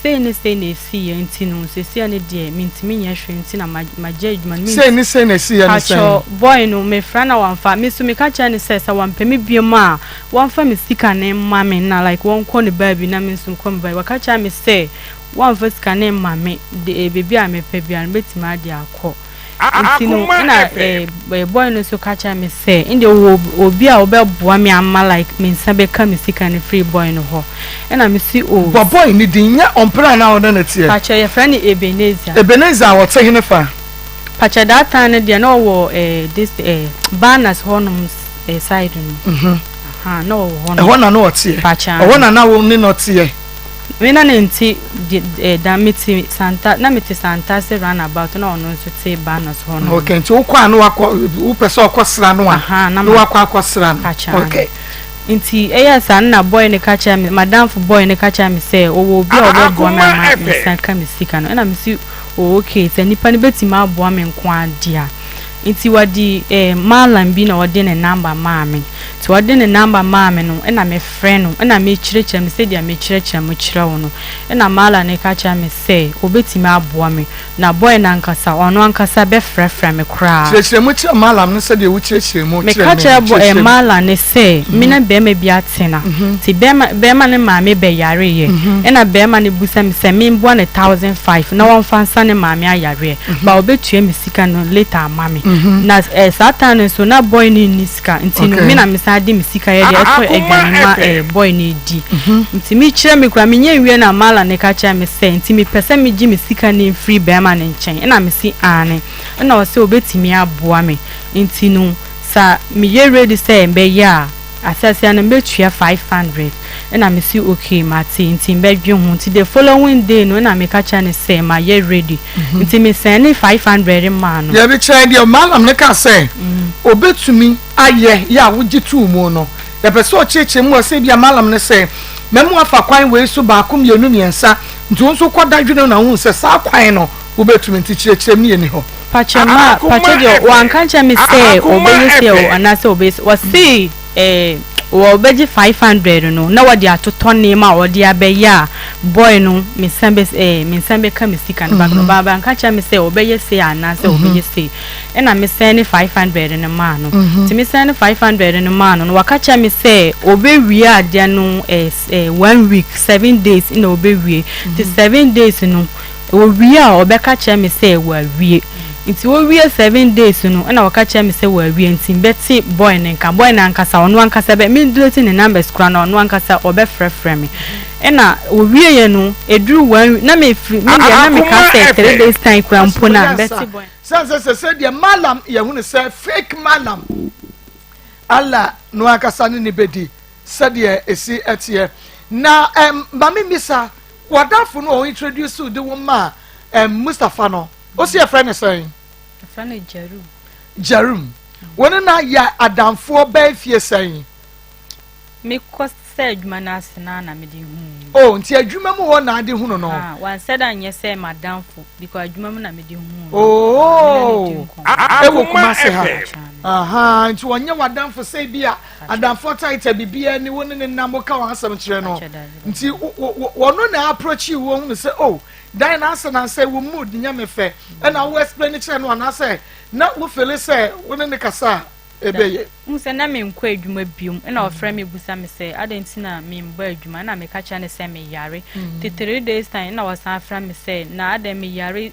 say ne si enti no se ne de me ntimi nya hwe enti na maje adwuma me say ne si ya ne say boy no me friend na wan fa me so me ka cha ne say wan pe me biem a wan fa me sika ne ma me na like won ko ne ba bi na me so ko me ba wa ka cha me say wan fa sika ne ma me de bebi a me pe bia no betima ade akọ ntino na boy no so catch me say inde obi a obeboa me amma like me nsa be ka me sika ne free boy no ho na me si o boy ni dinya ompra na wo na tie pacha ye friend Ebenezer wo te hene fa pacha that time de no wo this banners honum side no no honum ho na no tie pacha ho na wo ni no tie me na nti damiti Santa na meti Santa se run about na ono so te banners ho no okay nti wo kwa no wo pese okosra no a no wakwa akosra no okay nti eyasa na boy ne kacha me madam fu boy ne kacha me say owo obi obebo ma saka me sika no na me si okay se nipa ne betima aboa me nko adia nti wadi malam bi na wadi ne number maame ti wadi ne number maame no na me friend no na me kirecha me say dia me kirecha mo kira wo no na mala ne kacha me say obetima aboa me na boy na nkasa ono ankasa be frefra me kra kirecha mo kira malam no say dia wo kirecha mo me kacha boy mala ne say me na be ma bi atena ti be ma ne maame be yare ye na be ma ne busa me say me mbo na 1500 na won fansa ne maame ayare ba obetua me sika no later mame na satan so na boy ni niska ntino me na misade misika ye de eto egani ma boy ni di ntimi kire me kura me nya wie na mala ne ka kire me se ntimi pese me gi misika ni free be ma ne nchen na me si ane na o se obetimi aboa me ntino sa me ye ready say mbe ya asase na mbe tua 500 na me si okay mate ntimbe dwe ho nti the following day no na me ka cha ne say ma ye ready nti me send 500 ma no ya bi chai dia malam ne ka say obetumi aye ya wogi tu mu no ya pese o cheche mu say bia malam ne say memu afa kwan we so ba akom yenu miensa nti onso koda dwene na hu say sa kwan no obetumi nti chirechire mi eni ho pacha dio wan kan cha me say obeyese o anase obeyese wasi wo beji 500 no na wadi atoto nema wadi abeya boy no misambe ka misika no baba nka cha me say obeye say anase obeye say na me send 500 no ma no ti me send 500 no ma no waka cha me say obewie ade no 1 week 7 days na obewie ti 7 days no owie a obeka cha me say wa wie nti wo wie 7 days no na wakacha me se wa wie nti beti boy nenka boy na ankasa ono ankasa be me delete ne numbers kura na ono ankasa obefrefre me na wo wie ye no eduru wan na me free me dia na me ka say 3 days time kura mpo na beti boy say dia malam ye hu ne say fake malam alla no ankasa ne bedi say dia esi etie na mami misa wadafo no introduce the woman Mustafa no o see a friend saying friend Jarum when na ya adamfo ba fie saying me cost say adwuma na asena na me di hu oh nti adwuma mu wo na ade hu no one said anya say madamfo because adwuma mu na me di hu oh e wo kuma se ha nti wonye wadamfo say bia adamfo title bibia ni woni ne nambo ka wan asem kire no nti wono na approach you wo hu say oh dan na asa na say wo mood nya me fe e na wo explain kire no na say na wo feel say woni ne kasa ebeye nse na me nkwa adwuma biom na ofra me busa me say adenti na me mba adwuma na me ka cha ne say me yare the 3 days time na wasan afra me say na adam me yare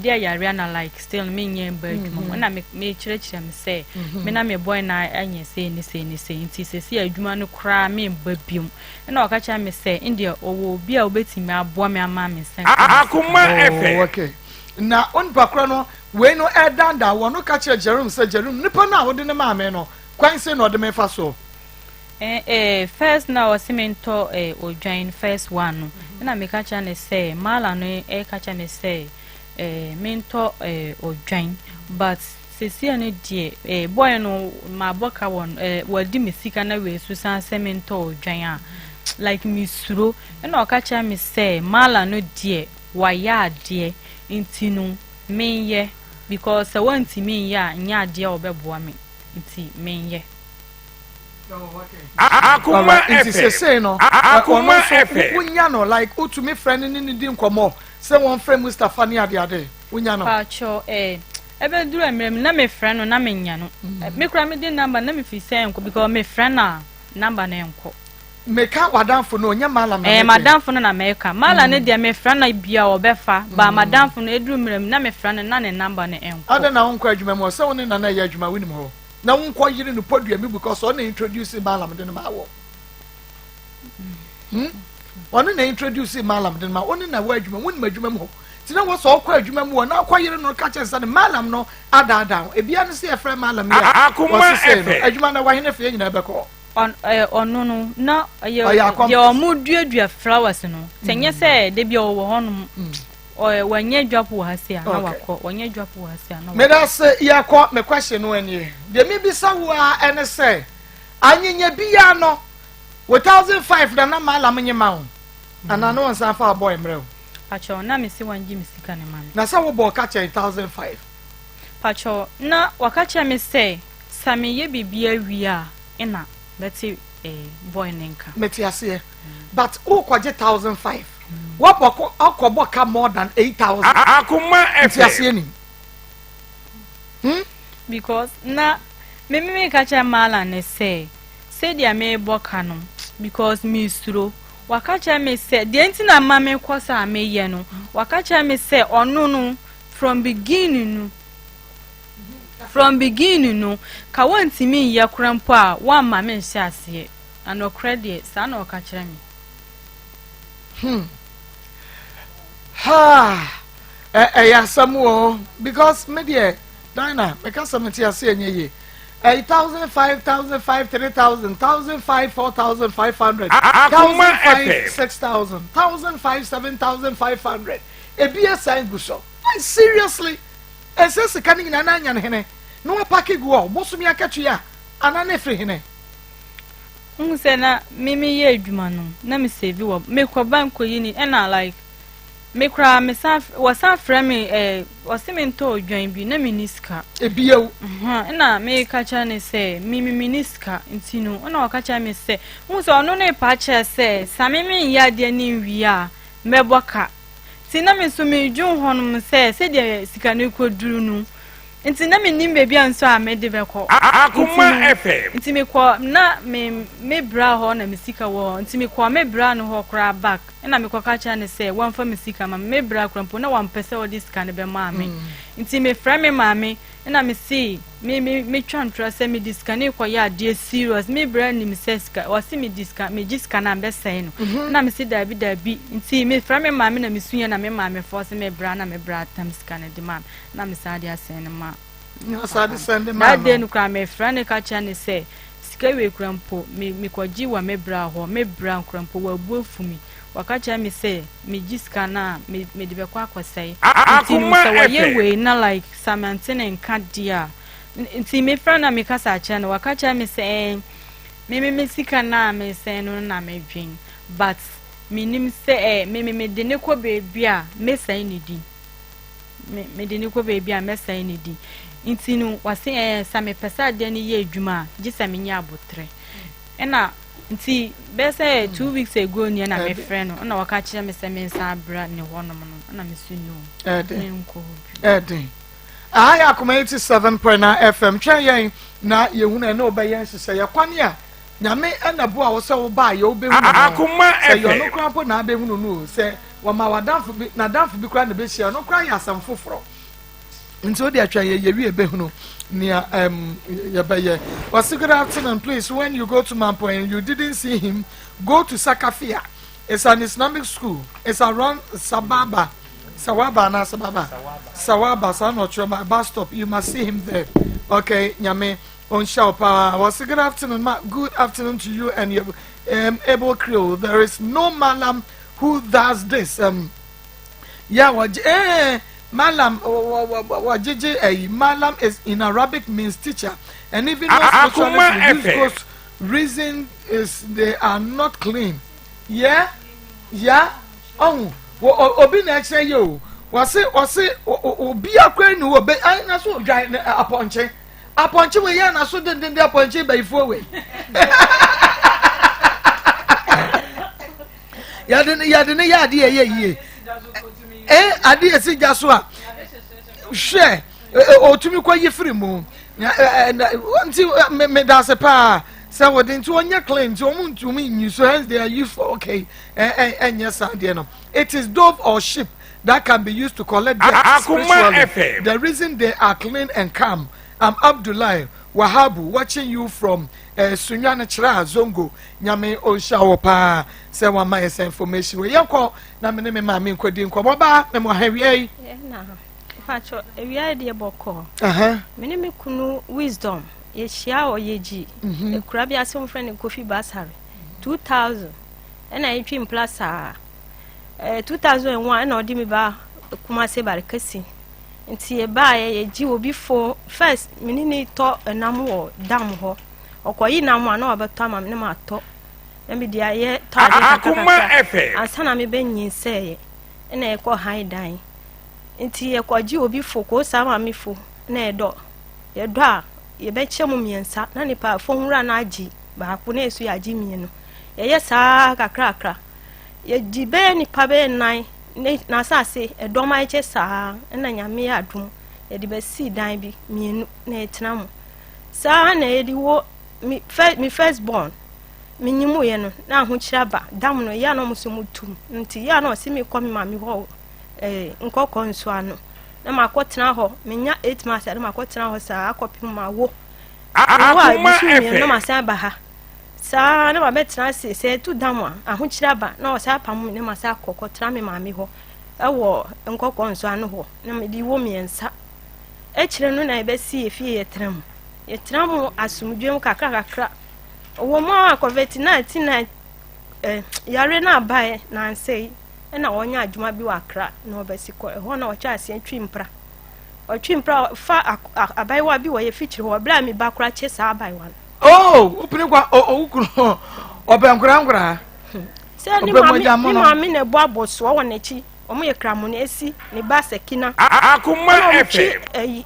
dia yare na like still me nya mba adwuma na me chire me say me na me boy na anya say ni nti se adwuma no kra me mba biom na waka cha me say india owo bia obetimi aboa me ama me say Akoma FM okay na on bakra no we no edanda wono ka kire Jerum say Jerum nipa na wo de ne maame no kwan say no de me fa so first na o cemento odwan first one na me ka kire ne say mala no ka kire me say mento odwan but sesi ane die boy no ma boka won wadi me sika na we susan cemento odwan a like me suro na o ka kire me say mala no die wa ya die intinu menye because I want to mean ya nya dia obeboa me nti menye Akoma FM say no Akoma FM wunya no like otu me friend ni di nkomo say one friend Mustafa ni ade wunya no pacho ebe duru emrem na me friend no na menya no me kura me di number na me fi say enko because me friend na number na enko meka wadanfo no nya mala madamfo no na meka mala ne dia me friend na bia obefa ba madamfo no eduru mrem na me friend na ne number na enko ada na wonko adwuma mo se woni na na ya adwuma winim ho na wonko yire no podua mi because on introduce mala de no ma wo on na introduce mala de no ma on na wa adwuma woni ma adwuma mo tina wo so okọ adwuma mo na akọ yire no ka chensa ne malam no ada ebia ne se e frɛ malam ya Akoma FM adwuma na wa hene fe nyina bɛkɔ ono no na ye omuduadua flowers no tenye se de bia wo honum wanye dwapo hasia na wakọ wanye dwapo hasia na me da se yakọ me question no ani de me bisa wo a ene se anyenya bia no 1005 na mala menye ma wo ana no nsa fa boy mrew pacho na me si wanji misika ne ma na sa wo bo ka che 1005 pacho na wakacha me se same ye bibia wi a ina beti boy nenka metiase but who kwaje 1005 what akoboka more than 8000 Akoma FM because na me kacha mala ne say dia me boka no because me suro wakacha me say de ntina ma me kwasa me ye no wakacha me say onu no from beginning no ka wanti mi ya krampo a wa ma me nhyɛ ase ano credit sa na o ka kyerɛ me ya samuo because me there Dina me ka sameti ase enye ye 1000 5000 3000 1005 4500 1005 6000 1005 7500 ebia sign guso seriously ese ka ni na anya ne hene no wa package go boso mi akatu ya ana na free hene se na mimi ye adwuma no na me save wo me kwa bank yi ni na like me kra me sa wasa frɛ me wase me nto odwan bi na me niska ebiew na me ka cha ne se mimi niska ntino na waka cha me se hu so no ne pa cha se sa mimi ya de ni wi a meboka ti na me so me dwun honum se de sika ne koduru no nti na me nim bebi anso a me de beko Akoma FM nti me kwa na me bra ho na me sika wo nti me kwa me bra no ho kra back na me kwa ka cha ne se wan fa me sika ma me bra krampo na wan pese o disika ne be ma me nti me fra me maame na me see me twantra say me diskane ko ya de serious me bra ni me seska o see me diska na be say no na me see dabi nti me fra me maame na me sunya na me maame force me bra na me bra tam skane de mam na me sa de asen ma na sa de send mam that day no kra me fra ne ka cha ne say sika we krampo me kwaji wa me bra ho me bra krampo wa buafu mi wakacha me say me jiska na me de be kwa akwasai Akoma so FM we na like samantine nka dia nti me fra na me kasa acha na wakacha me say me sika na me say no na me dwen but me nim say me de ne ko beebi a me say ni di me de ne ko beebi a me say ni di nti no wase sa me pesa de ne ye adwuma gisa me nya abotre ena nti be say 2 weeks ago ni na me friend no na wakacha me say me nsa abra ne honom no na me sunu Eden Aya Akoma 87.9 FM twen na yehuna na obayen sese ye kwane a nyame anabo a wo se wo ba ye obehu Akoma FM yo no FM kra po na abehu no se wo ma wadanfo bi na danfo bi kra na be hia no kra ya asam foforo nti o de atwa ye wi ebehu no near Yabaye. Was good afternoon, please. When you go to Mampo and you didn't see him, go to Sakafia. It's an Islamic school. It's around Sawaba, na Sababa. Sawaba, so I'm not sure my bus stop. You must see him there. Okay, Nyame on Shaupa. Was good afternoon, good afternoon to you and your able crew. There is no malam who does this. Malam Malam is in Arabic means teacher, and even those specialists use reason is they are not clean. Yeah. Oh, obi na say yo. Wase obi akwa ni obi na so dry aponche we ya na so den aponche by fo we. Ya de ade esi jaso a hwe otumi kwa yefiri mu nti me da se pa se wodi nti onya claim nti omuntumi nyi so hence they are used for okay yes no it is dove or sheep that can be used to collect debt spiritually. The reason they are clean and calm. I'm Abdullah Wahabu watching you from Sunyana Chira Zongo Nyame Oshawo pa say one my information we yanko na me ma me kwadi nko boba me mo hawie na facho ewia de boko me me kunu wisdom ye hia o yeji e kura bi asem friend Kofi Basari 2000 na etwi plus 2001 na odi me ba kuma se barkasi nti e ba ye ji obi fo first menini to enam wo dam ho okoyi nam ana obeto ama me ma to na me dia ye to ade Akoma FM asana me benyin seye na e ko han dan nti ye ko ji obi fo ko sa ma me fo na e do ye do a ye be chem miensa na nipa fo nwura na agi ba ko na esu ya agi mienu ye sa kakra ye ji be nipa be nan na sase edoma eche saa na nyame adum ye de be si dan bi mienu na etena mo saa na ye di wo mi first born mi nyimu ye no na ho kiraba dam no ya no mutum nti ya no si mi kom ma mi ho nkoko nso ano na makotena ho menya 8 months na makotena ho saa akopim ma wo Akoma FM na masa ba ha saa na ba betena se tu dam a ho kiraba na o saa pam ne masa akoko tra me ma mi ho ewo nkoko nso ano ho na me di wo miensa kire no na be si efie yetram asumdwem kakra wo ma akọveti 99 yare na abae na ansei na wonya adwuma bi wakra na obesi ko ho na ocha ase atwimpra fa abae wa bi wo ye fichiri ho bra mi ba kra che sa abae wa upini kwa okuru obenkura se ni mami na bo aboso wo na chi omo ye kramo na esi ni ba sekina Akoma FM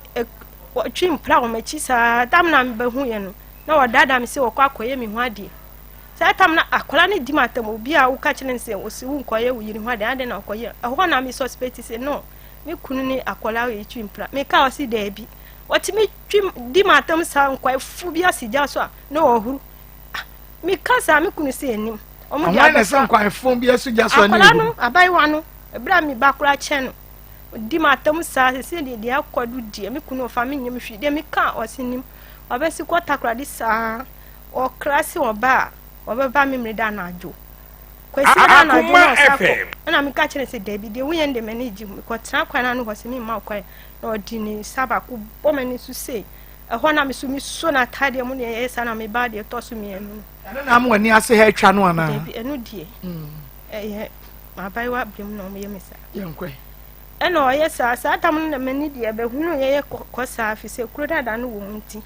twimpra wo machi sa dam na me behu ye no na wadada me se wokọ akoye mi ho ade sa tam na akola ne di matam obi a wo ka chine se wo si wo nkoye wo yiri ho ade na akoye ho na me suspect se no me kunu ni akola wo twimpra me ka wasi da bi wati me twim di matam sa nkoye fu bi asija so a na ohuru me ka sa me kunu se enim omo di na se nkoye fu bi asija so na akola no abai wa no ebra mi ba kura che no di matam sa se de akwadu die me kunu fa me nyem hwi de me ka osinim obesi kwata krade sa o krase oba obeba me mreda na adwo kwesi na na adwo na sako na me ka kire se de bi de wo yende manage me ko tra kwana no hose me ma kwa na odi ni sabako bo mani su se ho na me su mi so na tade mu ne yesa na me ba de to so me enu na am wani ase ha twa no ana de bi enu die ma bai wa brim no me yemisa yenkwe eno yesa sa tam na mani de be hunu ye ko sa afise kuro dada no wo munti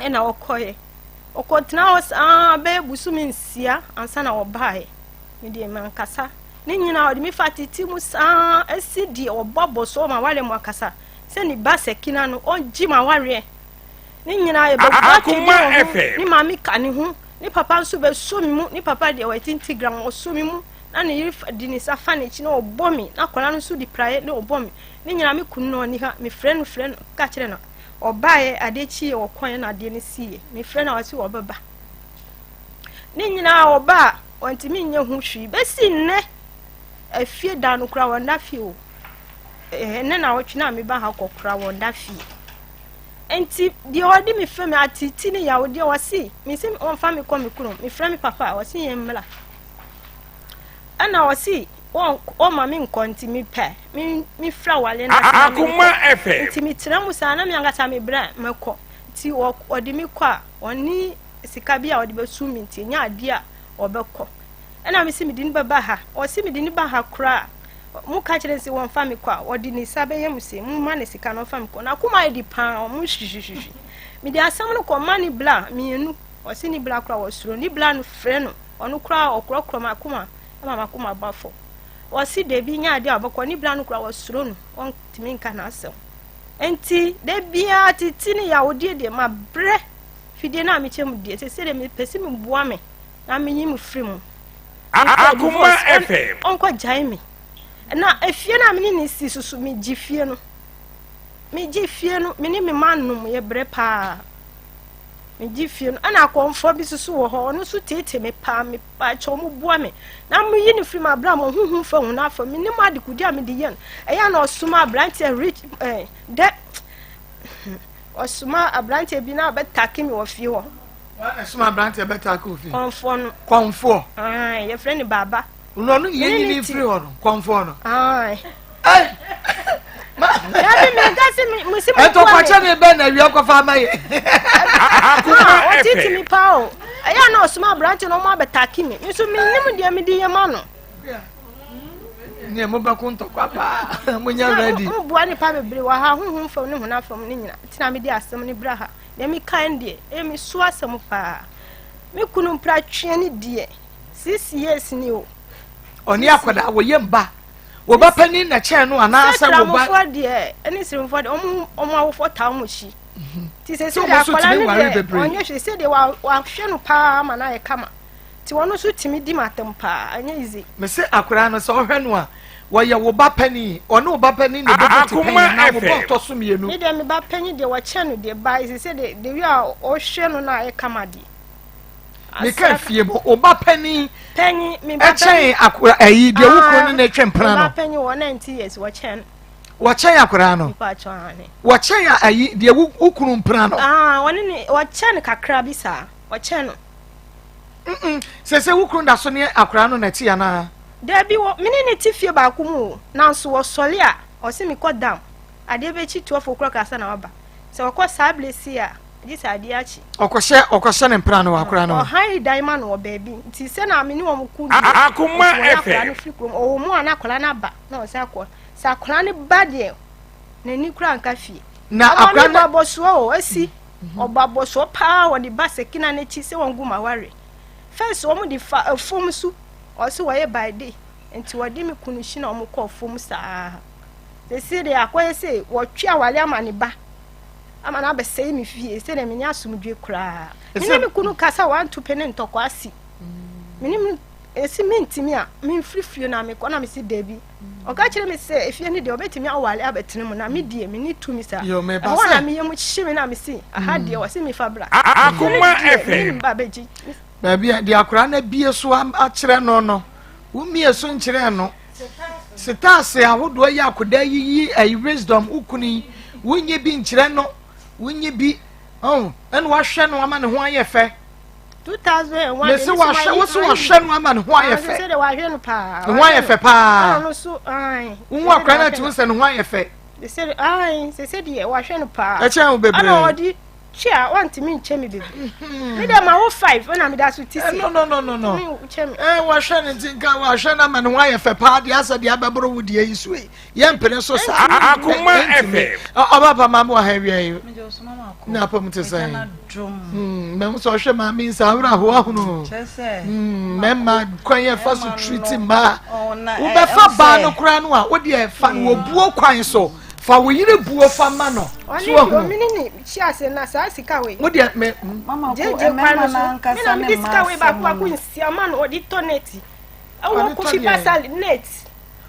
ena okoye okotna os be busumi nsia ansa na obae me de man kasa ni nyina odi mi fatiti mu sa asidi obobo so ma wale mu akasa se ni ba sekina no onji ma ware ni nyina ye be Akoma FM ni mami kani hu ni papa nso be sumi mu ni papa de wetinti gram osumi mu na ni yiri di ni safa ni chi na obomi na kola no so di praye na obomi ni nyina mi kunu no ni ha mi friend ka kire na obae adechi ye wokwan na ade ni sie mi friend na wasi obaba ni nyina oba ontimi nye hu hwi be si nne afie da no kura wonda fie o ene na wotwe na me ba ha kokura wonda fie enti di odi mi femi atiti ni ya odi wasi mi sim on fa mi ko mi kunu mi frɛ mi papa wasi yemla ana wasi o ma mi nkonti mi pɛ mi fra wale na Akoma FM enti mi tira musa na mi angata mi bra mekɔ ti odi mi kɔ a oni sika bia odi be su mi nti nya ade a obekɔ ana mi si mi din baba ha o si mi din ba ha kra mu ka kire si won fa mi kwa odi ni sabe yem se mu ma ne sika no fa mi ko na kuma edi pan mu hwihwihwi mi di asam no ko mani bla mi enu o si ni bla kra wo suro ni bla no frɛ no onu kra okrokro ma kuma ma kuma bafo o si de bi nya ade abakɔ ni bla no kra wo suro no on timi nka na asem enti de bia titi ni ya odi de ma bre fide na mi chem die se de mi pesi mi bua me na mi nyi mu free mu Akoma FM onko jaimi na efie na mini ni si susu mi gifie no mini mi manum ye bre pa mi gifie no ana konfo bi susu wo ho no su tete me pa chomu bua me na mu yi ni free ma bra mo huhu fa hu na fa mini ma de kudi a me de yen eya na osuma branch rich de osuma branch bi na be take mi wo fie ho Suma brante beta ko fi. Konfo. Your friend Baba. No ye ni free ono. Konfo no. Ai. Ma. Ya me gasi musi mu. Eto kwa chane be na wi akwa ma ye. Akoma FM. Titi FM mi pa o. Aya na osuma branch no mo abetaki mi. Nso mi nim de mi di ye ma no. Ne mo ba ko nto kwa pa. Mo nya ready. Mo bua ni pa bebre wa ha hunhun fam ni huna fam ni nyina. Tina mi di asem ni bra ha. De mi kan de mi so asem pa mi kunu pra twe ni de 6 years ni o Oni akoda wo yemba wo ba pani na che no ana asa wo ba for de any sim for de omo awofo ta mo shi ti se akola ni de onye hwe se de wa hwe no pa ma na ye kama ti wono so timi di matem pa anya easy me se akora no so hwe no a wo ye wo ba pani ono wo ba pani ne be ti pani na wo bo to so mienu ni de me ba pani de wo che no de ba se de wi a o hwe no na ye kama di me ka fie bo o ba pani me ba pani akora ayi de wo ko ni na twe mpra no ba pani wo 90 years wo che wo che akora no pa cho ane wo che ayi de wo kunu mpra no woni ni wo che ne kakra bi sa wo che no se wo kunu da so ne akora no na ti ya na da bi wo mini ne ti fie ba ku mu na so wo sole a o se mi ko dam ade be chi 12 o'clock asa na oba se wo ko sablesi a di sa ade achi okoshe ne mpra no akora no o hai diamond no baby ti se na mini wo ku Akoma FM o mu ana kola na ba na o se akọ sa kola ne ba de na ni kura nka fie na akora na boso o asi obaboso pa wo di ba sekina ne chi se wongu maware first wo mu di fom su o se wo ye by day enti wo di mi kunu shi na o mu ko fom saa se se de akoye se wo twa awale amane ba amana be sei mi fie se de menya asumdwe kura mini mi kunu kasa 1 2 pene ntokwa asi mini mi esi mintimi a mi frifie na me ko na me si debi o ka kire me se efie ni de obetimi awale abetene mu na me die mini tu mi sa ho na me yemu hye na me si aha de o se mi fabra Akoma FM ba beji ba bia de akora na bie so a kire no no wo mie so nkire no sitase ahodo ya akoda yi wisdom ukuni wonye bi nkyere no wonye bi and wahwe no ama ne ho ayefe 2001 me se wahwe no ama ne ho ayefe se de wahwe no pa ne ho ayefe pa no so ai unwa kwa na ti se ne ho ayefe se ai se de wahwe no pa e chen wo bebre ana odi chia want me nche me bebre me dem ma wo 5 na me da so tisi no wahwe ne tinka wahwe na ama ne ho ayefe pa de asa de ababro wudi yi so ye mpene so sa Akoma FM Obaba mama wa hawie na pa mute sai me so hwe ma mi nsa awra ho ahuno memma kwan fa so treat ma wo be fa ba no kura no a wo de fa no buo kwan so fa wo yire buo fa ma no so ahu ni chia se na sa sika we wo de me mama ko memma na nkasa me sika we ba ko nsia ma no odi toneti awo ko fi pasal net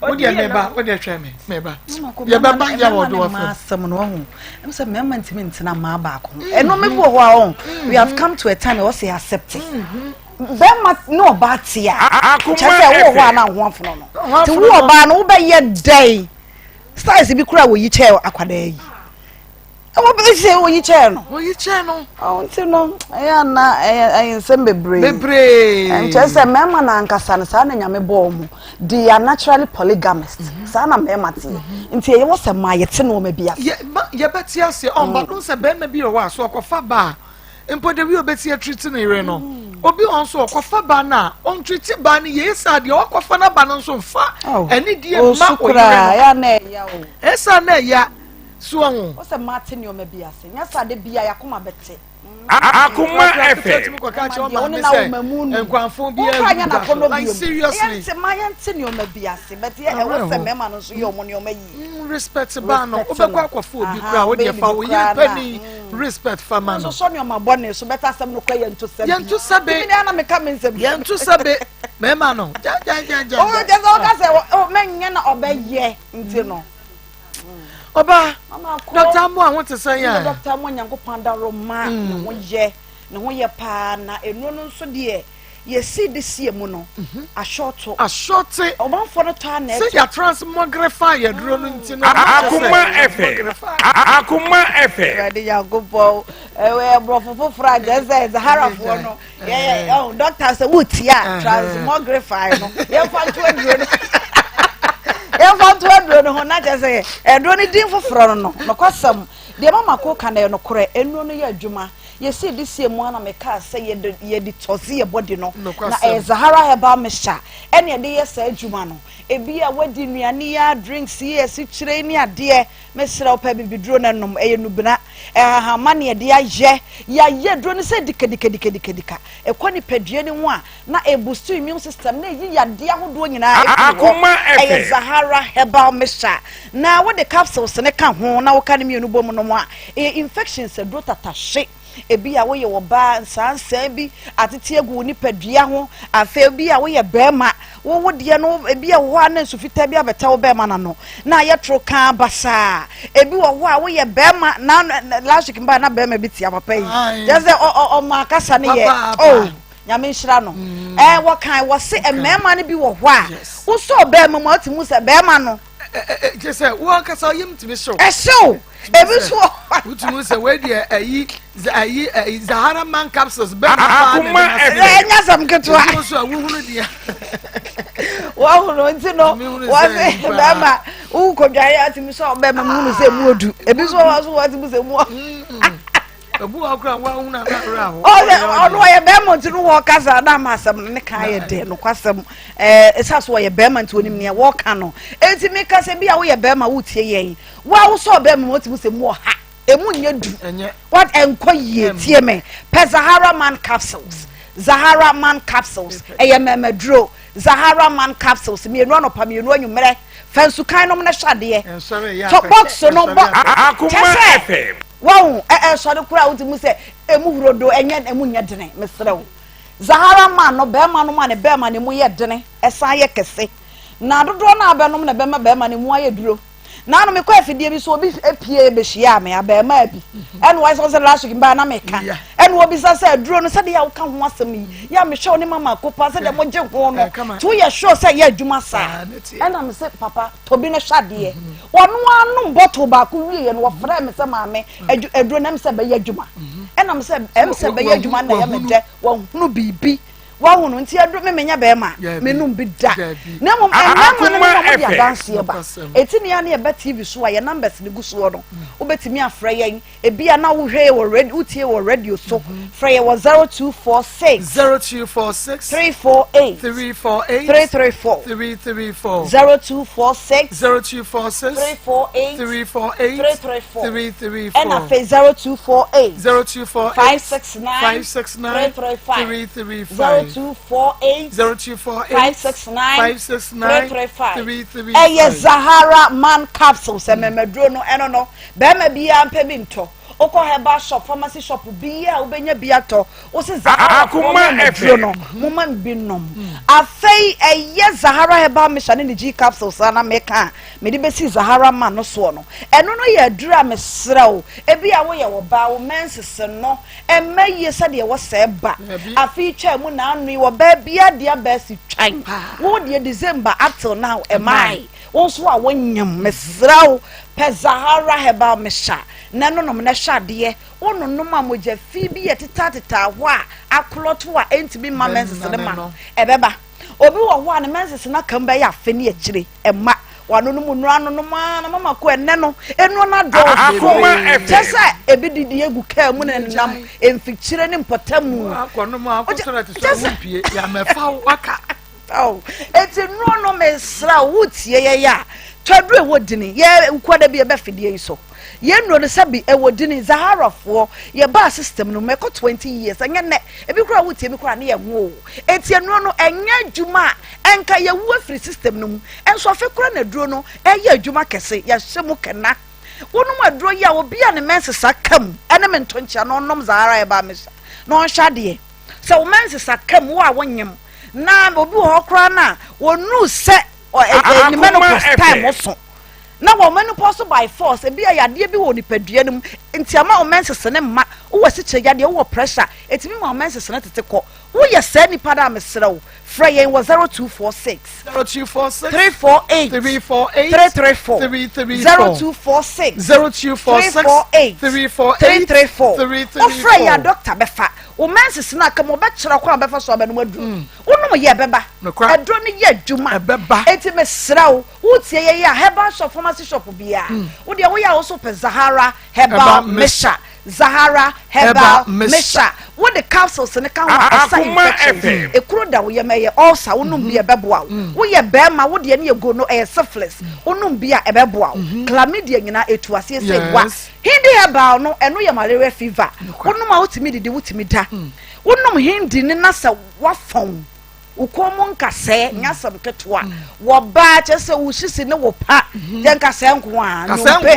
wo de me ba wo de hwe me ba ye ba ba ya wo do wa fa asem no ho em se memma ntimi ntina ma ba ko eno me bo ho a on we have come to a time we say accept Bema no batia chese wo ho ana ho afono no ti wo ba no wo be ye day stars bi kura wo yi chair akwada yi wo be se wo yi chair no nti no ya na ayin sem bebre chese mema na ankasa na sa na nyame bo mu they are naturally polygamist sa na mema ti nti ye wo se ma ye te no ma bia ye betia se on ba no se bema bi o wa so akofa ba empo de wi obetia treat na ire no obi on so akofa ba na on treat ba ni yesa de akofa na ba no so fa eni die ma o ya na ya o esa na ya so on o se martin yo ma bia se nya sa de bia ya koma bete Akoma FM enkwanfo bia like seriously se ma yente ni o ma bia se but ye e wo se mema no so yo mo ni o ma yi respect ba no obekwa akofo obi kura wo de fa wo yi pani respect fama no so ni o ma bone so better sem no kwa yentu sabe ni na me ka me nsem yentu sabe mema no ja o je so ka se o menye na obeye nti no Oba Dr. Mo ahun te san ya Dr. Mo Nyankopon da roma ne ho ye pa na enu no nso de ye see this year mu no a short oban for the time say ya transmogrify ya duro no nti no Akoma FM ready ya go bo we brofo fra je Zahara fo no ye doctor say wutia transmogrify no ye fa to aduro no Efa to adro no ho na je se edro ni din foforo no kwasam de mama ko ka na no kore enu no ye adwuma ye see this year mu ana me ka se ye di tozi ye body no na Zahara heba me sha ene de ye sa adwuma no ebi a wadi nuane ya drinks ye si kire ni ade me sra opa bibidro na nom eye nubina ha ma ne de aye ya ye dro ni se dika ekoni padue ni ho a na e boost immune system na yi ya de ahodo nyina e Zahara heba me sha na wo de capsules ne ka ho na wo ka ne mienu bom no mo a infections e dro tatashe ebi a wo ye wo ba nsansan bi atete egu ni padua ho afa bi a wo ye bema wo de no ebi a wo ana nsufita bi abeta wo bema na no na ye tro kan basa ebi wo ho a wo ye bema na last week mba na bema bi tia papa yi just o ma kasa ne ye nyame nhira no wo kan wo se emema ne bi wo ho a wo so bema mo atimu se bema no je say wo kasa yim timi show show ebi so utumu se we de ayi Zahara man capsules be Akoma enya sam ketwa so awuhuru dia wa hunu ntino wa se bema u ko dware atimi so bema mu se mu odu ebi so wa so atimi se mu abu akra wa hunu na ra ho ono ye bema ntino wo kasa na masam ne ka ye de no kwasam esaso ye bema ntino nim ne wo ka no entimi kasa bi a wo ye bema wo tie yen wa wo so bema mo atimi se mu ha emu nye du what enkoye tie me Zahara man capsules eye memedro Zahara man capsules me enu anopa me enu anwumere fansu kan no na hwade top box no bo Akoma FM wow so de kura utimu se emu hurodo enye emu nye dene mesrew Zahara man no be ma no ma ne be ma ne mu ye dene esan ye kese na dodo na abenom na be ma ne mu aye duro na no me kwa afidie bi so obi epie be hia me abema bi en why so last week ba na me ka en and will be said drone said ya kan ho asem yi ya me hwe ne mama kopa said dem je ho no to ye sure say ya adwuma sa and am say papa to bi na hwade wono anu bottle ba ko wie no wo fra me say maame adro na me say be ya adwuma and am say be ya adwuma na ya me de wo hunu bibi wa hunu nti adro me menya be ma me num bi da na mom na ya dance ye ba etini ya na ye be TV so ya numbers ne guso no wo betimi afra yen e bia na wo hwe wo radio utie wo radio so fra ye wo 0246 348 334 0246 348 and a 0248 569 335 Zahara man capsule se memedro no eno no be ma bia mpemi nto oko heba shop pharmacy shop bia ubenya bia to o se Zahara Akoma FM no mama binom afei Zahara heba mesha ne G capsule sana meka me de besi Zahara man no so no eno no ye dura mesrew e bia wo ye wo ba wo mensese no emaye se de wo se ba afei twa mu na anu wo ba bia de ba si twan wo de December up till now emai won so a wonyam mesrew pe Zahara heba mesha na no no na hwade wono no ma moja fi bi ye teta ho a akloto a entibi ma mensese ne ma ebeba obi wo ho a ne mensese na kan ba ya afe ne akire ema wano no mu nura no ma na mama ko enne no enu na do tese ebi didi egu ka mu na nam emfikire ne mpotamu akono ma akosora te so mpie ya mefa waka eti no mesra wutie ye ya twadru ewodini ye nkwada bi ebefide yi so ye no ne sabi ewodini Zahara fo ye ba system no meko 20 years anya ne ebi kura wutie bi kura ne ye wo eti no enya djuma enka ye wo free system no enso afi kura na duro no eye djuma kese ya hyemu kena wonu aduro ya obi a ne mensesa kam ene mentoncha no nom Zahara ye ba mesa no hwade se o mensesa kam wo a wonyem na obi ho kura na wonu se ni menopause time oso na wo menopause by force e bia yade bi wo nipadua num ntiama o mensese ne ma wo wasiche yade wo pressure etimi ma o mensese ne tete ko wo ye se nipa da mesrew fra yen wo 0246 348 334 0246 334 o fra ya doctor befa o mensese na ka mo be kira kwa befa so be no madu wo no ye beba edro ne ye adwuma eti mesrew wo tie ye ya herbal shop pharmacy shop bia wo de wo ya also pe Zahara herbal mesha Zahara herbal mesha wo the capsules ne kan wa aside ekuro da wo ye meye ulcer wo num bia beboa wo ye bema wo de ne ye go no syphilis wo num bia ebeboa chlamydia nyina etu ase se wa hindi herbal no eno ye malaria fever wo num a wotimi didi wotimi da wo num hindi ne na sa wafon ukomo nkase nyasam ketwa wo ba chese wo hisi ne wo pa je nkase nko a no pe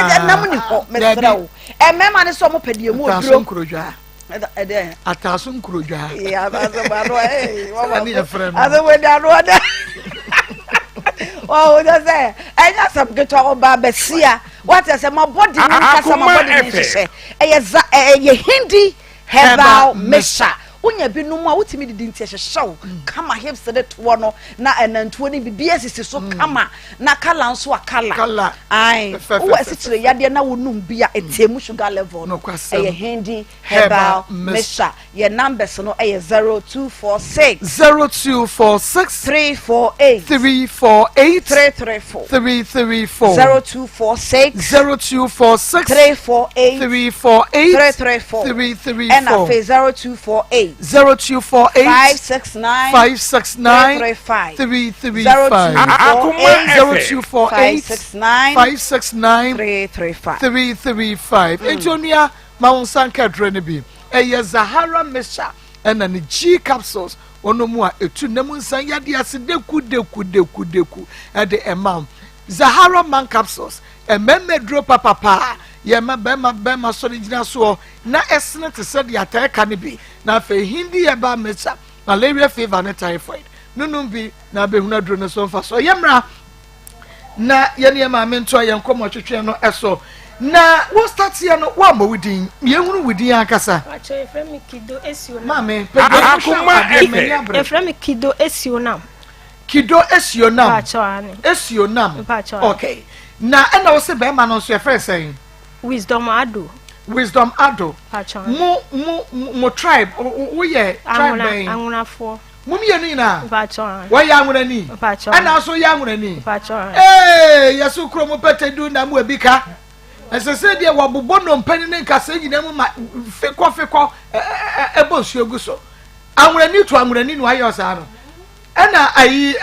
je nam ni ho mesra wo mema ne so mo pedie mu oduro nkrojwa ede ataso nkrojwa ya bazo baro azo we da ro da oh just say nyasam ketwa wo ba besia what say my body nkasa my body nhise ye hindi herbal mesha unya binum a wutimi didi nti hyehyɛw kama hips de to no na enantuo ni bibia sisi so kama na kala nso akala ai wo asikyire yade na wonum bia etemu sugar level no eye handy herbal mesha ye numbers no eye 0246 348 334 0246 348 and a 0248 0248 569 335 335 Enjonia Maunsanka Drenebi Eye Zahara Mesha and an G capsules onomua etu nemunsan yade ase deku at the amount Zahara man capsules ememedro papa yema bema so digina so na esne te said ya taka ne bi na fe hindi ya ba mecha malaria fever ne typhoid nunum bi na behuna dro ne so fa so yemra na yene ma mento yenkomo twetwe no eso na wo start here no wa ma wudin ye hunu wudin akasa acho efrem kido esio na mame Akoma FM efrem kido esio na kido esio nam acho ani esio nam acho okay na na wo se be ma no so e frɛ sɛn wisdom ado acho mo tribe wo ye tribe ben angunafo mum ye ni na acho wo ya anwuna ni ana so ya anwuna ni yesu kro mo petedu na mo abika esese dia wo bobɔ no mpani ne nkasa nyina mu ma fekɔ ebo suogu so anwurani to anwurani no ayo sa no ɛna ayi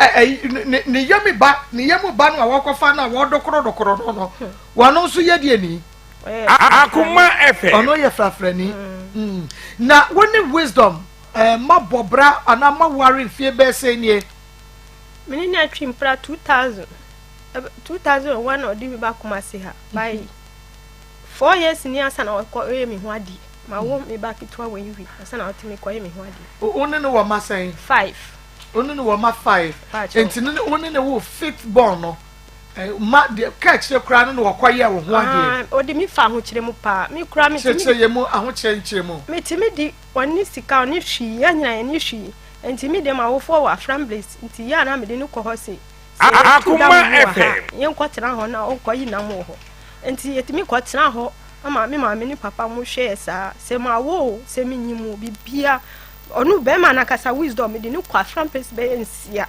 ne yemi ba no awɔkɔfa na wɔdokoro no wɔno so ye die ni Akoma FM ono ye frafrani na woni wisdom mabobra ana maware fie be se nie mini na twimpra 2001 odi bi ba kuma se ha bai 4 years ni asa na ko me ho adi ma wo me ba kitwa wan wi asa na otimi ko me ho adi one no wo ma sen 5 one no wo ma 5 enti no one no wo 5th born no ma de catch the kra no wo koye wo ho adi odi mi fa ho kire mu pa mi kra mi timi ye mu aho kire mu mi timi di wani sika oni hwi ya nyina ye ni hwi enti mi de ma wo fo wa frambles enti ya na me de ni ko ho se Akoma FM yen ko tena ho na o ko yi na mo ho enti yetimi ko tena ho ama me ma me ni papa mo hwe esa se ma wo se mi nyimu bibia onu be ma na kasa wisdom de ni kwa frambles be ensia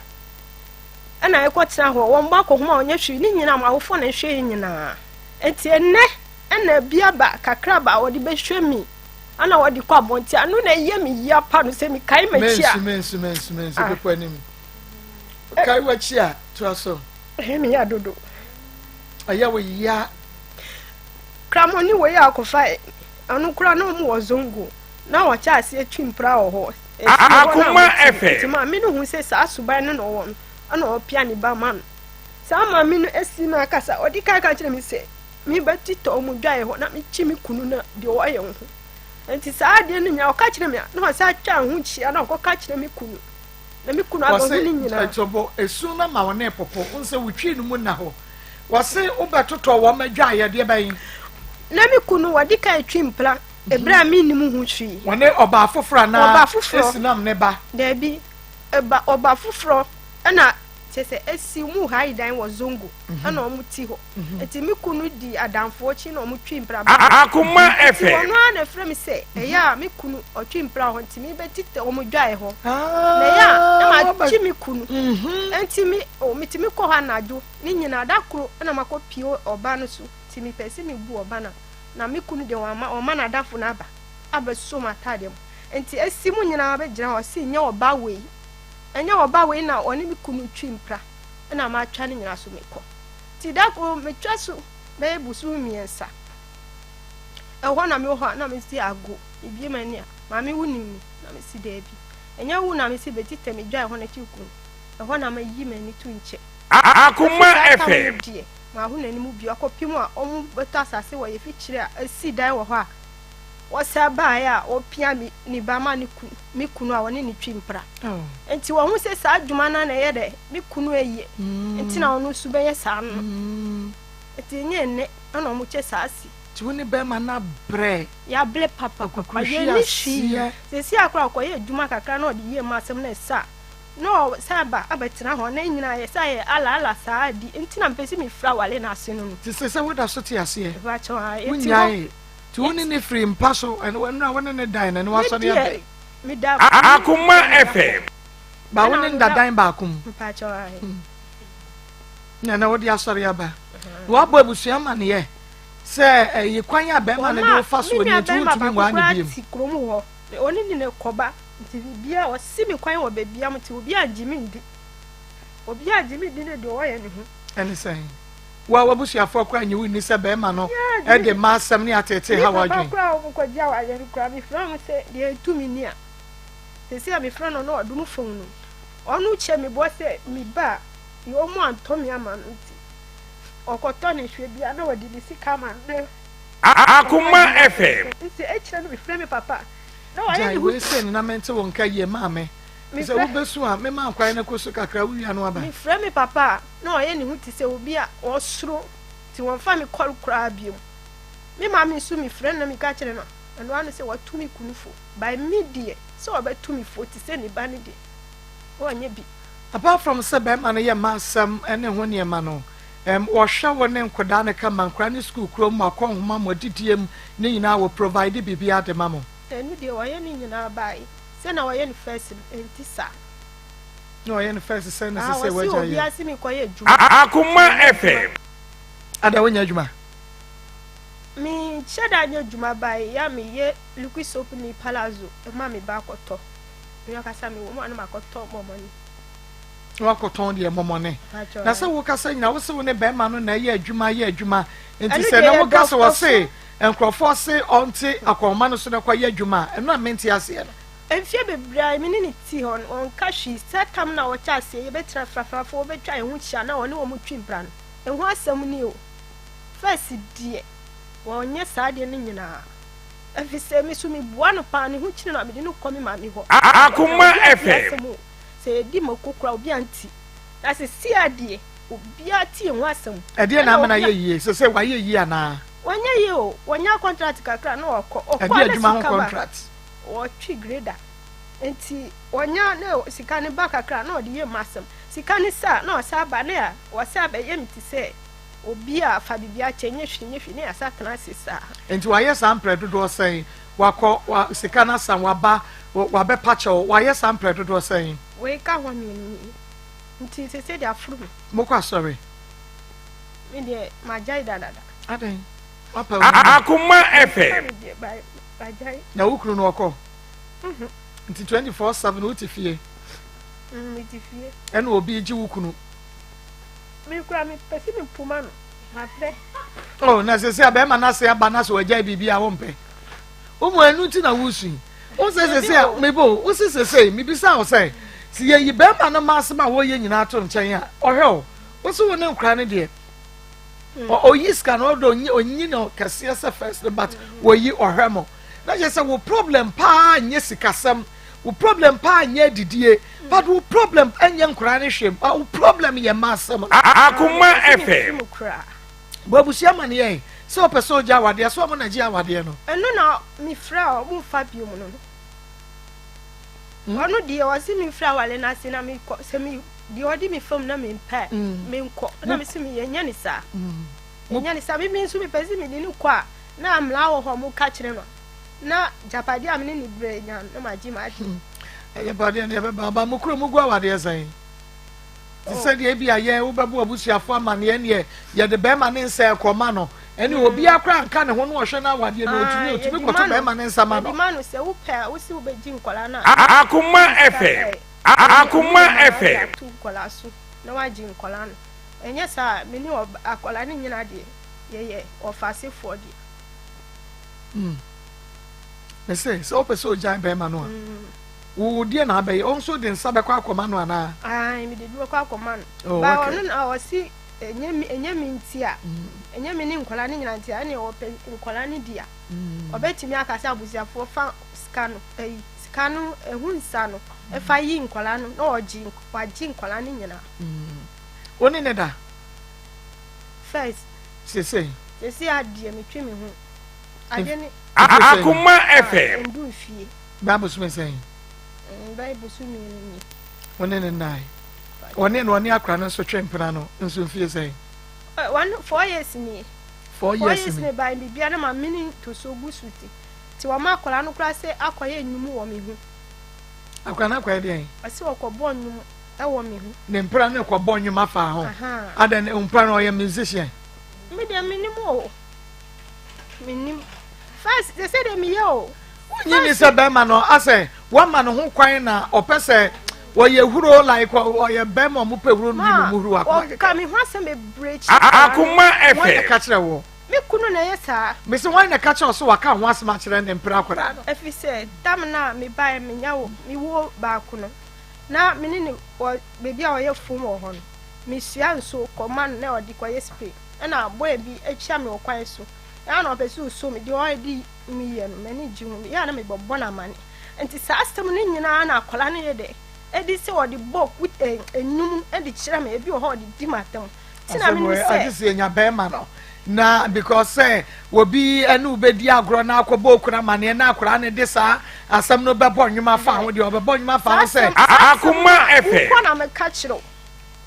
ana e ko tena ho wo mba ko homa onye hwi ni nyina ma wo fo na hwe nyina enti enne ana bia ba kakra ba wo de be hwe mi ana wo de kwa bonti anu na ye mi ya pa no se mi kai ma chia mensu be kwa nim kai wa chia to aso mi ya dodo aya wo ya kramoni wo ya akofa anu kura na mu wozongo na wo cha ase atwimpra wo ho Akoma FM ti ma mi no hu se sa suban no wo no ana o pia ni ba man sa ma mi no esi na kasa odi kai ka kire mi se mi ba tito mu dwae ho na mi chi mi kunu na de wo ye ho enti sa de no nya o ka kire mi na o sa twa hu chi ana o ka kire mi kunu na mi kunu aba hu ni nyina etobo esu na ma wona popo unse wutwi no mu na ho wase ubetoto wo madwa ye de bayin na mi kunu wadi ka twimpla ebra mi ni mu hu hwi wone oba afofra na esinam ne ba da bi eba oba afofro na sese esi mu haidan wo zongo na o mu ti ho eti mi kunu di adamfo chi na o mu twimpla Akoma FM wono na frem se eya mi kunu o twimpla ho enti mi betite o mu dwae ho na ya na ma chi mi kunu enti mi o mi ti mi ko ha najo ni nyina dakro na makopio oba no so ti mi pese mi bu oba na mi kunu de o ma na dafo na aba so matadem enti esi mu nyina ba gira ho si nya oba wei enya oba wei na oni mi kunu twimpra na ma twa ni nyina so me ko ti dakro me twa so be busu miensa ho na me ho na me si ago ibie mani a ma me wuni mi na me si debi enya wu na me si betite me dwa ho na ti kunu ho na ma yi mani tu nche Akoma FM ma hu na ni mu bi akopim a omu beto asase wo ye fi kire a si dan wo ho a wo sa ba ya o pia mi ni ba ma ni kunu mi kunu a woni ni twimpra enti wo hu se sa adwuma na ye de mi kunu eye enti na onu su be ye sa no enti nye ne ana mu che sa asi ti woni be ma na bre ya ble papa ye ni shi se si akra ko ye adwuma kakra na o de ye ma asem na sa no saba abetina ho na nyina ye sa ye ala sa di ntina mpesi mi fra wale na ase no ti se wo da so ti ase e ba cho ha e ti woni ni free mpaso and when na woni ne dan na wa so ne ya mi da Akoma FM ba woni nda dan ba akum ba cho ha na wo di asori aba wo abo abusua ma ne ye se ye kwan ya be ma ne de fa so ni tu mi wa ne biem ti kromu ho oni ni ne koba ti bia o si mi kwan wo be bia mo ti obi agimi ndi ne de o ye ne hu eni sen wa wabusia fo kwa nyi wini se be ma no e de ma asem ni atete ha wadwen kwa o ko dia wa ye kwa mi from se de tu mi ni a se si a mi from no odum fon no onu che mi bo se mi ba yo mu antomi ama no ti okoto ne hwe bia na wadi bi sika ma ne Akoma FM se e che no mi from mi papa no ayi we se na mente won ka ye ma me se wo besu a me ma kwai na koso kakra wi anu aba mi frɛ me papa na ɔyɛ ne hu ti sɛ obi a ɔsoro ti won fa me kɔr kura biem me ma me so me friend na me ka kire no and one say what to me kunufo by media so about to me 40 say ni ba ne de wonye bi apart from say be man ye masam ene ho ne ma no wo hwa wo ne nkoda ne ka mankra ne school krom ma ko homa mo didiem ne nyina wo provide bibia de mamo enu de wo ye ni nyina bai say na wo ye ni first entisa no ye ni first say na say wo ja ye obi asi mi ko ye djuma Akoma FM ada wonya djuma mi cheda nya djuma bai ya mi ye liquid soap ni palazzo e ma mi ba koto mi akasa mi wo mo na makoto momoni wakoton de momone na say wo kasa nyina wo se wo ne be ma no na ye adwuma enti say na wo kasa wo se enkrofo se onti akoma no so na kwa ye adwuma eno amenti ase no enfie bebra mi ni ti hon on kashi satam na wo cha ase ye betra frafrafo wo betwa ehu hia na woni wo mu twimpra no ehu asem ni o first die wonye saade ni nyina afise mi so mi bua no pa ne hu kire na me de no komi ma mi ho Akoma FM se di mokokura obi anti na se si ade obi ati ehu asem ade na amana ye yie se wa ye yie ana wonye ye o wonya contract kakra na okọ ade adwuma contract o twi grader enti wonya na sika ne ba kakra na ode ye masem sika ne sa na o sa ba na ya wo sa ba ye mti se obi a fa bibia chenye hwi ne asa tena sisa enti wa ye sampre dodo sen wakọ wa sika na san wa ba wa be pacho wa ye sampre dodo sen we ka ho ni nti se dia furu mo kwa sorry me de majai dada aden apa Akoma FM majai na wukuru no okọ nti 24/7 uti fie mi ti fie ene obi ji wukunu mi kura mi pesi mi puma no ma pre oh na se abe ma na se aba na so waja bibia wo mpe umu enu ti na wusu o se mebo o se mi bisa o se si ye yi be ma no ma se ma wo ye nyina to nchen a ohwe o so wo ne nkra ne de o yiska no do onyi no kase se first but wo yi ohwe mo na je se wo problem pa nye sikasem wo problem pa nye didie but wo problem anye nkra ne hwem wo problem ye masem Akoma FM babu sia man ye se o person ja wade so mo na ji awade no eno na mi fra o mu fa biom no ono die o si mi fra wale na se na mi ko se mi die odi mi fam na mi mpa mi nko na mi si mi yenya ni sa yenya ni sa mi nso mi pesi mi ni ko a na amla wo ho mu ka kire no na japadi amne ni bre nya na maji ma ati e bade ne be baba mu kuro mu gwa wade san ti se de bia ye wo babu abusuafo amane ne ye de be ma ne nsa ekoma no ene obi akra nka ne ho no hwe na wade no otumi koto be ma ne nsa ma no ma no se wo pe wo si wo be ji nkola na Akoma FM Akoma FM tu nkola so na waji nkola no enye sa me ni akola ne nyina de ye ofase for de me say so person jan be ma no a wo die na be on so de nsa be kwa akoma no ana ai mi de bi kwa akoma no ba onu na o si enye mi ntia enye mi ni nkola ne nyina ntia na o pe nkola ne dia obetimi akasa abusiafo fa skano ehu nsa no e fa yi nkola no na oji nkola ne nyina oni ne da first se adie mi twi mi hu ade ni Akoma FM ndu fie babu sume say bible su mi ni oni ne nai oni no oni akra no so twempena no nso fie say 4 years ni 4 years ni ba bibia na ma mini to so busuti ti wa ma akola no kra se akoye nnum wo mi hu akra na kwa de ase okobọ nnum e wo mi hu ne mpra no ekobọ nnum afa ho ada ne mpra no ye musician me de minimo minim first they say me yo onyi ni se be ma no ase wa ma no ho kwan na opese wo ye huro like wo ye be ma mo pe huro ni mo huro akwa ka mi ho ase me breach Akoma FM FM ka kire wo me kunu na yesa me se wan na ka kire so wa ka ho ase ma kire ne mpra akwa no efi se tam na me ba me nyawo mi wo ba kuno na me ni bebi a wo ye fum wo ho no me sua nso command na odi kwa ye spray na boy bi echia me okwan so ya na opesu so me di already mi ye no me ni ji hu ya na me bobbo na mane enti sa astem ni nyina na akola ne ye de edi se odi book with enum edi kire me ebi ho odi di matem tina me ni se adi se nya be ma no na because say obi enu bedi agro na akobo okura mane na akura ne de saa asam no bebo nwuma fa ho de obebo nwuma fa ho say Akoma FM ko na me ka kiro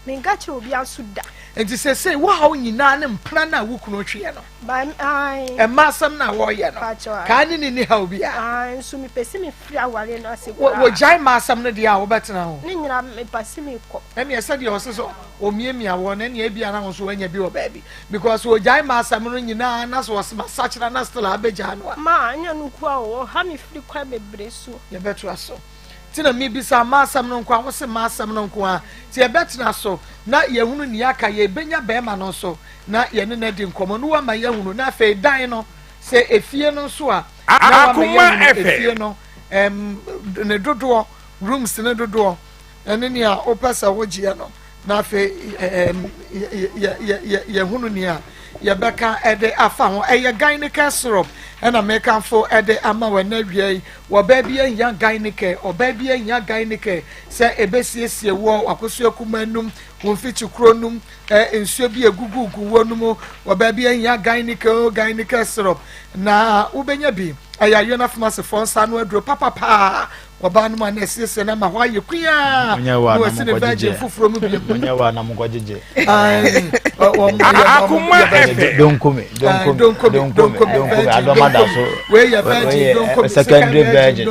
me ga kiro obi asuda enti say wo ha onyina ne mpra na wukunu hwe no ba ai e ma asam na wo ye no ka ni ha obi a ai nso me pese me free aware no ase wo jai ma asam no de a wo betena ho ni nyina me pese me ko ene ese de oseso omiemia wo na ne bia na ho so anya bi wo baabi because wo jai ma asam no nyina na so was sachira na still abeja no ma anya no ku a wo ha me free kwa bebre so ye beto aso tina mi bisa ma asam no nkwa wo se ma asam no nkwa ti e betena so na ye hunu ni aka ye benya be ma no so na ye ne na di nkomo no wa ma ye hunu na fe dan no se efie no so a na wa ma ye efie no ne dodo rooms ne dodo ene ni a opesa wo gie no na fe ye hunu ni a ye beka ede afa ho eye gynecology syrup ena make fo ede ama we na wie wo ba bia nya gynecology oba bia nya gynecology se ebesiesie wo akoso akumanum won fichi kronum ensuo bi egugugu wonum wo ba bia nya gynecology syrup na ubenya bi aya yona pharmacy fon sa no adro papa oba no ma na siesie na ma ho aye kuya no se ne virgin fufuro mu bi onya wa na mugwajeje Akoma FM don't come adoma da so we ya virgin don't come secondary virgin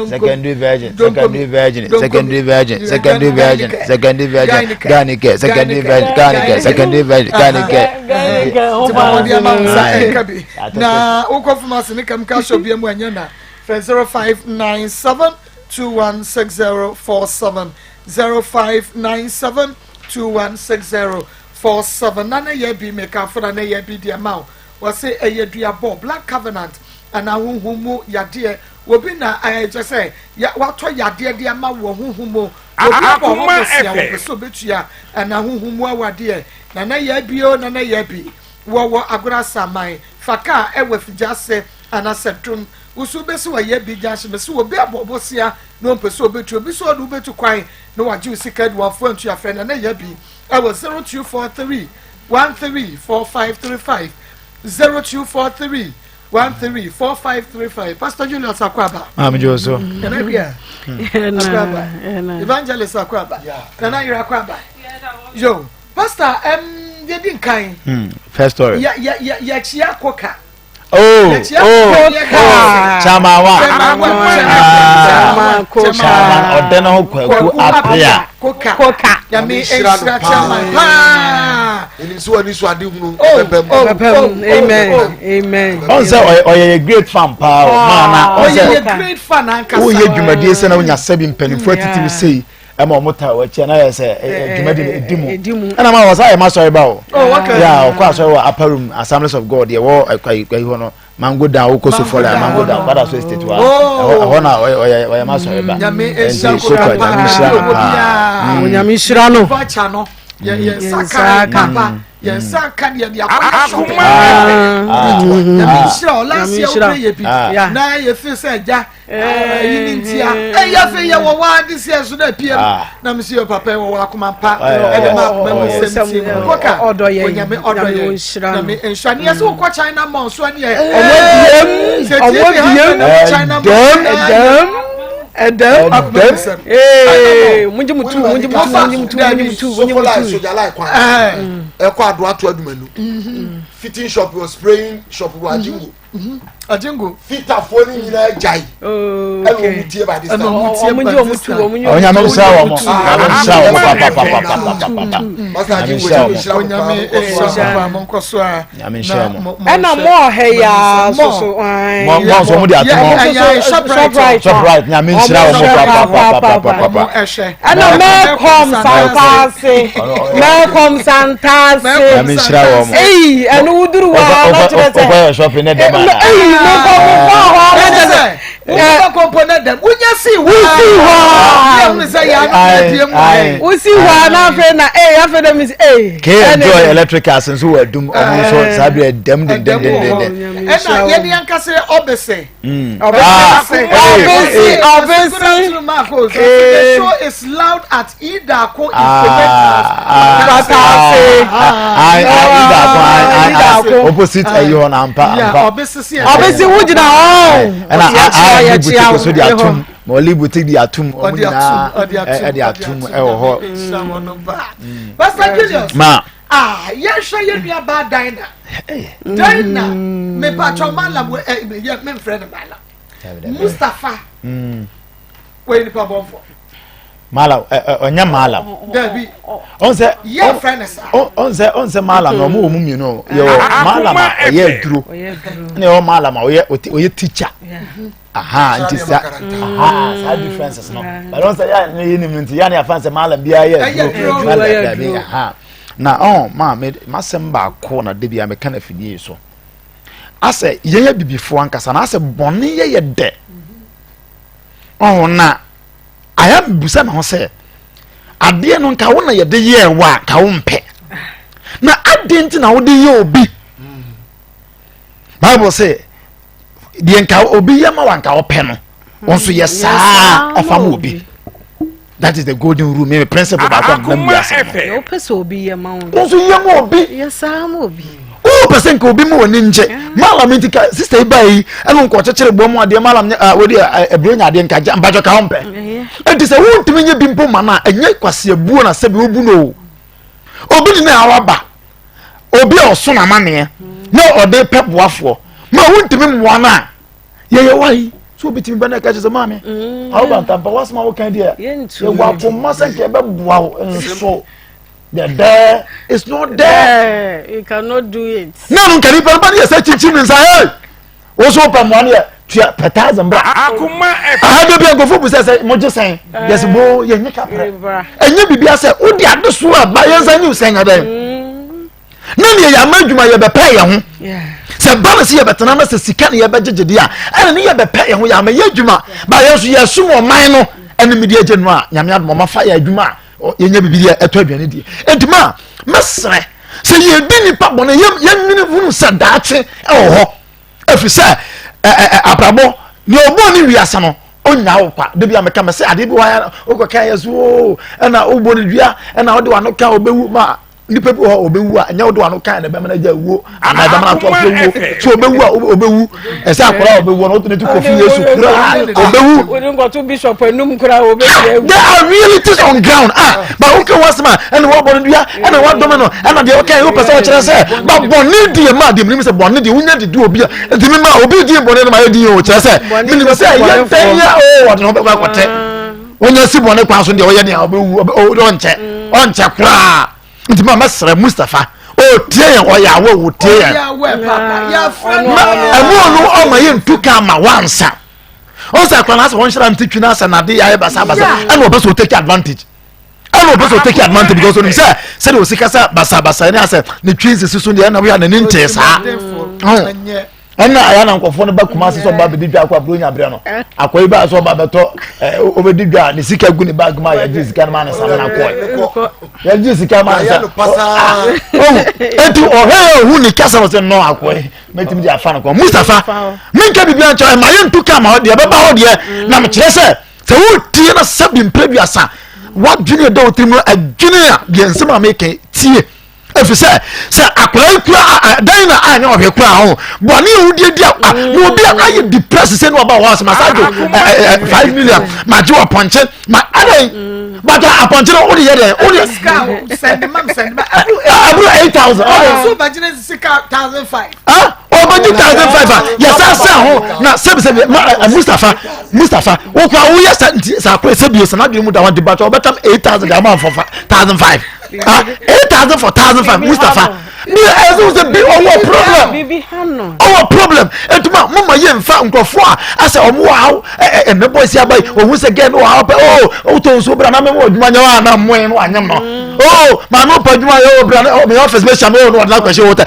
na ukonfirmation ni kam ka so bia mu anya na 0597 216047 0597216047 nana ye bi me ka fura na ye bi dia ma wo se eyedua bo black covenant ana huhumu yade obi na je say ya wato yade dia ma wo huhumu obi bo ho sia wo so betua ana huhumu awade na ye bi o na ye bi wo agora samai faka ewe fijase ana setrum usu besi wa ye bi janse besi wo be abobosia no pese obetu obi so do betu kwan no waju sikad wa fo antu afre na ye bi ewe 0243 134535 0243 134535 Pastor Julius Akwaba Joso na bia Akwaba Evangelist Akwaba na ira Akwaba yo Pastor yedin kan first story ya chia koka Chamawa odena ho kwaku apia koka ya me extra chairman ini so ani so ade hunu amen on say oye great fan pa mana oye great fan anka oye dwumadie se na onya sabi mpanimfo atitiri sei ema omota wachi na ya se dwumadi edimu ana ma wasa ma sorry ba o yeah kwa sorry wa aparum Assemblies of God ye wo akwai ho no mango down ko so for mango down father so state wa ona oya ma sorry ba nyame shira no vacha no ye saka kapa ye saka ye dia Akoma nyame shira last year ye bi na ye fi se ja yini ntia ya fe ye wo wa this year so da piem na me see papa wo akoma pa e de ma me semti koka odoye nyame odoye na me enshani ye so ko China mon so ani China Adam munji mutu soja like kwa e kwa ado ato adumanu fitting shop was spraying shop wa ajingo fita foni nyina jai okay mutie by this time onya me sa wo mo Master ajingo onya me mo nkoso a ena mo he ya so mo so mo di atomo shoprite nya me nshira wo mo ena me kom santase nya me nshira wo mo enu uduru wa na tirese shopping na dem me say ya no we see one after na after them is enjoy electricals and so dum so sabi dem and na ye dey anka say obese the show is loud at Ida ko opposite ayo na ampa obese wo gina and I so dia tum Molly boutique di atum di atum ho Pastor Julius ma ya sure you be bad diner diner me patro malam me me friend malam Mustafa we ni pa bonfo malam onya malam David on say your friend is on say malam no mo mu no yo malam ye duro ne o malam o ye teacher aha nti sa sa differences no but on say ya ni nti ya na fan say malam bia ye aha na ma me masem ba ko na de bia me kana fidie so ase ye bibifo ankasa na ase bonni ye de na aya busa na ho say ade no nka wo na ye de ye wa ka wo mpe na ade nti na wo de ye obi Bible say de nka obi ye ma wa nka wo pe no wonso ye saa afam obi. That is the golden rule, maybe principle about that. You person obi ye ma wo. Wonso ye ma obi. Ye saa ma obi. O person ko obi mo ni nje. Malam ntika sister ibai eno nko chechere bo mo ade malam we de ebronya ade nka ja mbajo ka hompe. Enti se wo ntimi nye bimpo ma na enye kwase abuo na sebe obu no. Obi di na awaba. Obi oso na mane. Na ode peboafo. Ma wo ntimi mo na. Ye wai. So bitimi bana ka chese mame. How about tampa was ma wo kan dia. Ye wa po masanke be boa so. The there is not there. You cannot do it. No, can you put your searching chimney inside? Also, from 1 year to $1,000. Akoma I had to be a go for say, Mojo saying, yes, boy, you nick up. And you be say, oh, the other swap by us and you sang at them. None of your man, you might pay him. Say, balance here, but another says, can you budget the year? And you be pay him, I may yajuma by us, you assume or minor and immediate general, Yamia, Mama Fire Juma. Yenye bibia etwaduane die entima mesre se ye bi nipa bone ye nwini vunu sadache ho afise aprabo ni obo ni wiase no onya wo kwa de bia meka mese ade bi wa okoka yeso na obo ni dua na ode wa no ka obewu ma nipa bi ho obewu a nya ode wa no ka na be mena ja wuo ana be mena to obewu so obewu a obewu ese akora obewu no to ne to kofi yesu kura obewu we don't go to bishop enum kura obewu. There are realities on ground but okay what's man and what born dia and what domino and the okay who person kire say but born dia ma dem ni say born dia unya de do obi enti me ma obi dia born na ma dia o kire say me ni say ye tanya what no be kwakote onya si born kwa so dia o ye dia obewu o nche kura nti ma mesra Mustafa o tie o ya wo tie ya ya friend no o ma ye ntuka ma wansa on say kwa na so won shira ntitwi na na de ya basa and we person take advantage and we person take advantage because when say o sika sa basa na say ne twins so de na we na ni nte sa ana aya na nkofo no ba kuma se so ba bedi dwa kwa bronya bre no akwai ba so ba beto obedi dwa ne sika gu ne bag ma ya ji sika ma na sa na ko ya ji sika ma sa etu o he hu ni kasa no se no akwai metim dia fa na ko Mustafa minka bibia ncho ma ye ntuka ma ho de be ba ho de na me kire se wo tie na sabi mplebiasa wa dwene da otimu adwene a de nsema make tie efise se akwai kura dan na anya ohwe kura ho boni ehudie dia no obi aye depressed se no oba was masajo 5 million ma ji oponche ma aden but aponche no odi yede odi send ma abu 8,000 so budget is 1,500 o budget 1,500 yes asa ho na sebi Mustafa wo kwa wo yes sa kwa sebi so na bi mu da wan debate o betam 8,000 ga ma for 1,500 8,000 for 1,500 Mustafa ni ezo se bi owo problem bibi hano owo problem etuma mama ye mfa nkofo a ase omo wa ne boys ya bai ohu se gen wa o to so bra na me odwuma nya wa na moen no anyam no ma no pa dwuma yo bra na me office be shame no na kwahye wota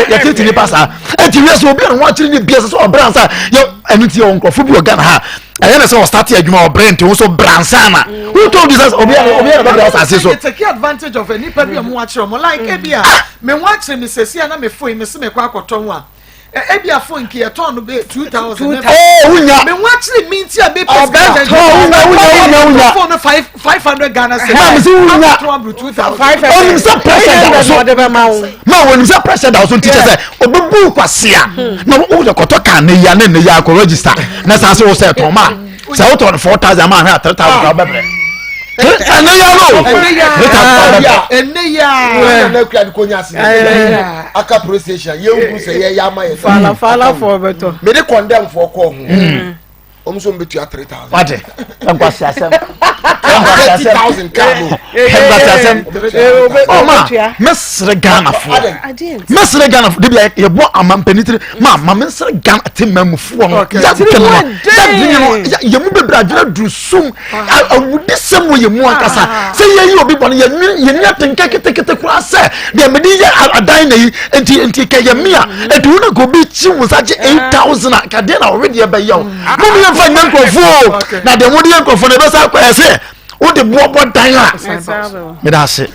ya titi ni pasa enti we so obi no wa chiri ni biase so obra sa yo enu ti o nkofo bi o Ghana ha aye na say o start adwuma o brain te wo so bransana who told you say obi na be asase so take advantage of any people am watch them like ebia me watch me sesi na me phone me se me kwa akoton a ebia phone ki eton no be 2000 unya me watch me nti a be president unya phone 500 Ghana cedis ma me se unya 2000 onim se president so de be ma onim se president so teacher say obebu kwase a na wo de koto kan ne ya ne ya ko register na sa se wo say ton ma say wo ton 4000 ma na 3000 ka bebre aka police station ye wu say ye ya ma ye fala for beto me dey condemn for call omso mbetu 3000 wate enkwasi asem 30,000 kano enkwasi asem mesre Ghana fo mesre Ghana fo de bia ye bo amampanitire ma mesre Ghana temamufu no ya ye mu bebra adwena drusum awudisem wo ye mu akasa se ye obi bone ye ni atenka ketekete kura se de me di ye adan na yi enti ke ye mia edu na go bi chi wo saje 8,000 ka de na already e be yo mo fa nyankofo na de mo de nyankofo na be sa kwa se o de bobo dan a me da se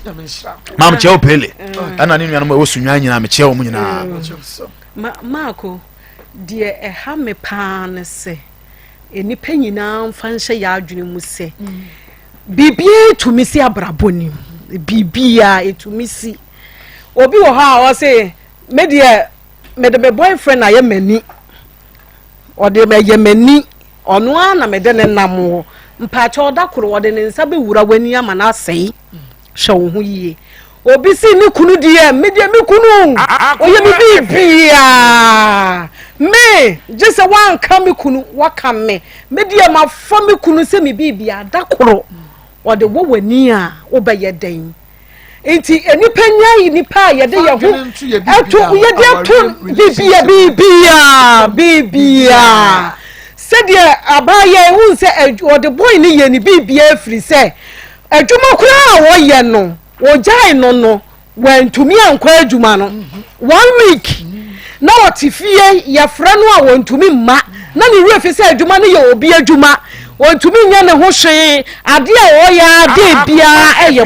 mam che o pele ana ni nuanu ma wo sunwa nyina me che o mu nyina Maako de ha me pa ne se enipa nyina mfa nhye ya adwene mu se bibie tumi si abraboni bibia etumi si obi wo ha o se me de me boyfriend aye mani o de me ye mani ono ana me de ne nam mpa cha odakoro o de ne nsa be wura wani ama na asai hwe wo hu yie obi si ni kunu die me de me kunu oye me bibia me just one come kunu waka me de ma fa me kunu se me bibia dakoro o de wo wani a wo be ye den enti enipa nyai nipa ye de ye ho eto ye de to bibia se de abaye hu se o de boy ni ye ni bibia afri se adwuma kura wo ye no wo jai no wantumi ankwa adwuma no 1 week na otifie ye fra no a wantumi mma na ne refi se adwuma no ye obi adwuma wantumi nya ne ho hwe ade a wo ya de bia eye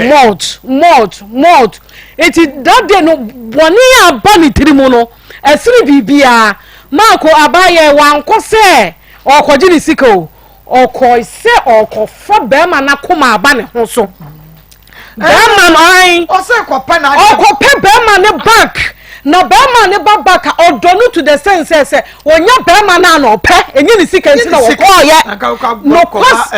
mod eti dade no boni aba ni tirimu no esiri bibia Maako abaye wanko se okoji ni siko oko se okofa be ma na koma aba ne ho so Bema no o se ko pe na o pe bema ne back na bema ne back odonu to the sense say onya bema na no pe enyi ni sika nti na wo ko ye no cost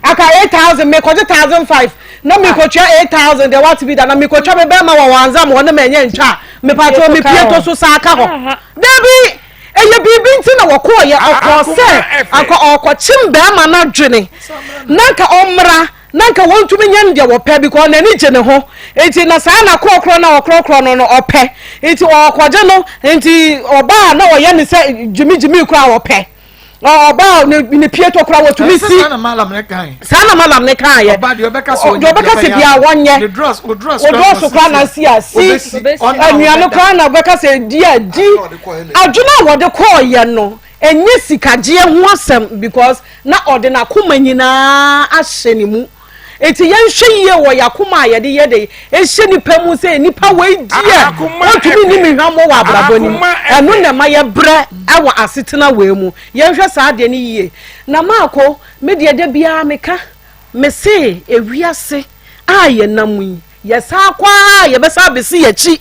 aka 8,000 me ko 1,500 na me ko twa 8,000 they want to be that na me ko twa be bema wa wanza mo na me nye ntwa me pato me pieto so sa aka ho dabi eye bibi nti na wo ko ye akọ se akọ chim bema na dwene nanka omra nanka wontumi nyande wo pɛ because na ni gene ho enti na saa na krokro na okrokro no opɛ enti okoje no enti oba na wo ye ne sɛ jimi kura wo pɛ oba ni pieto kura wo tumi si sana malam ne kan ye oba de obeka se bia wonye the dross kura na si anuano kura na obeka se dia di adwuna wo de call ye no enye sikaje ho asem because na ode na koma nyina ahye ni mu eti yenhwe ye wo yakoma yede ehye nipa mu se nipa we die otumi ni mihwamo wa abraboni enu na ma ye bre awa asetena we mu yenhwe saa de ni yie na Maako me de de bia meka me se ewiase aye namu ye sa kwa ye be sa besi yachi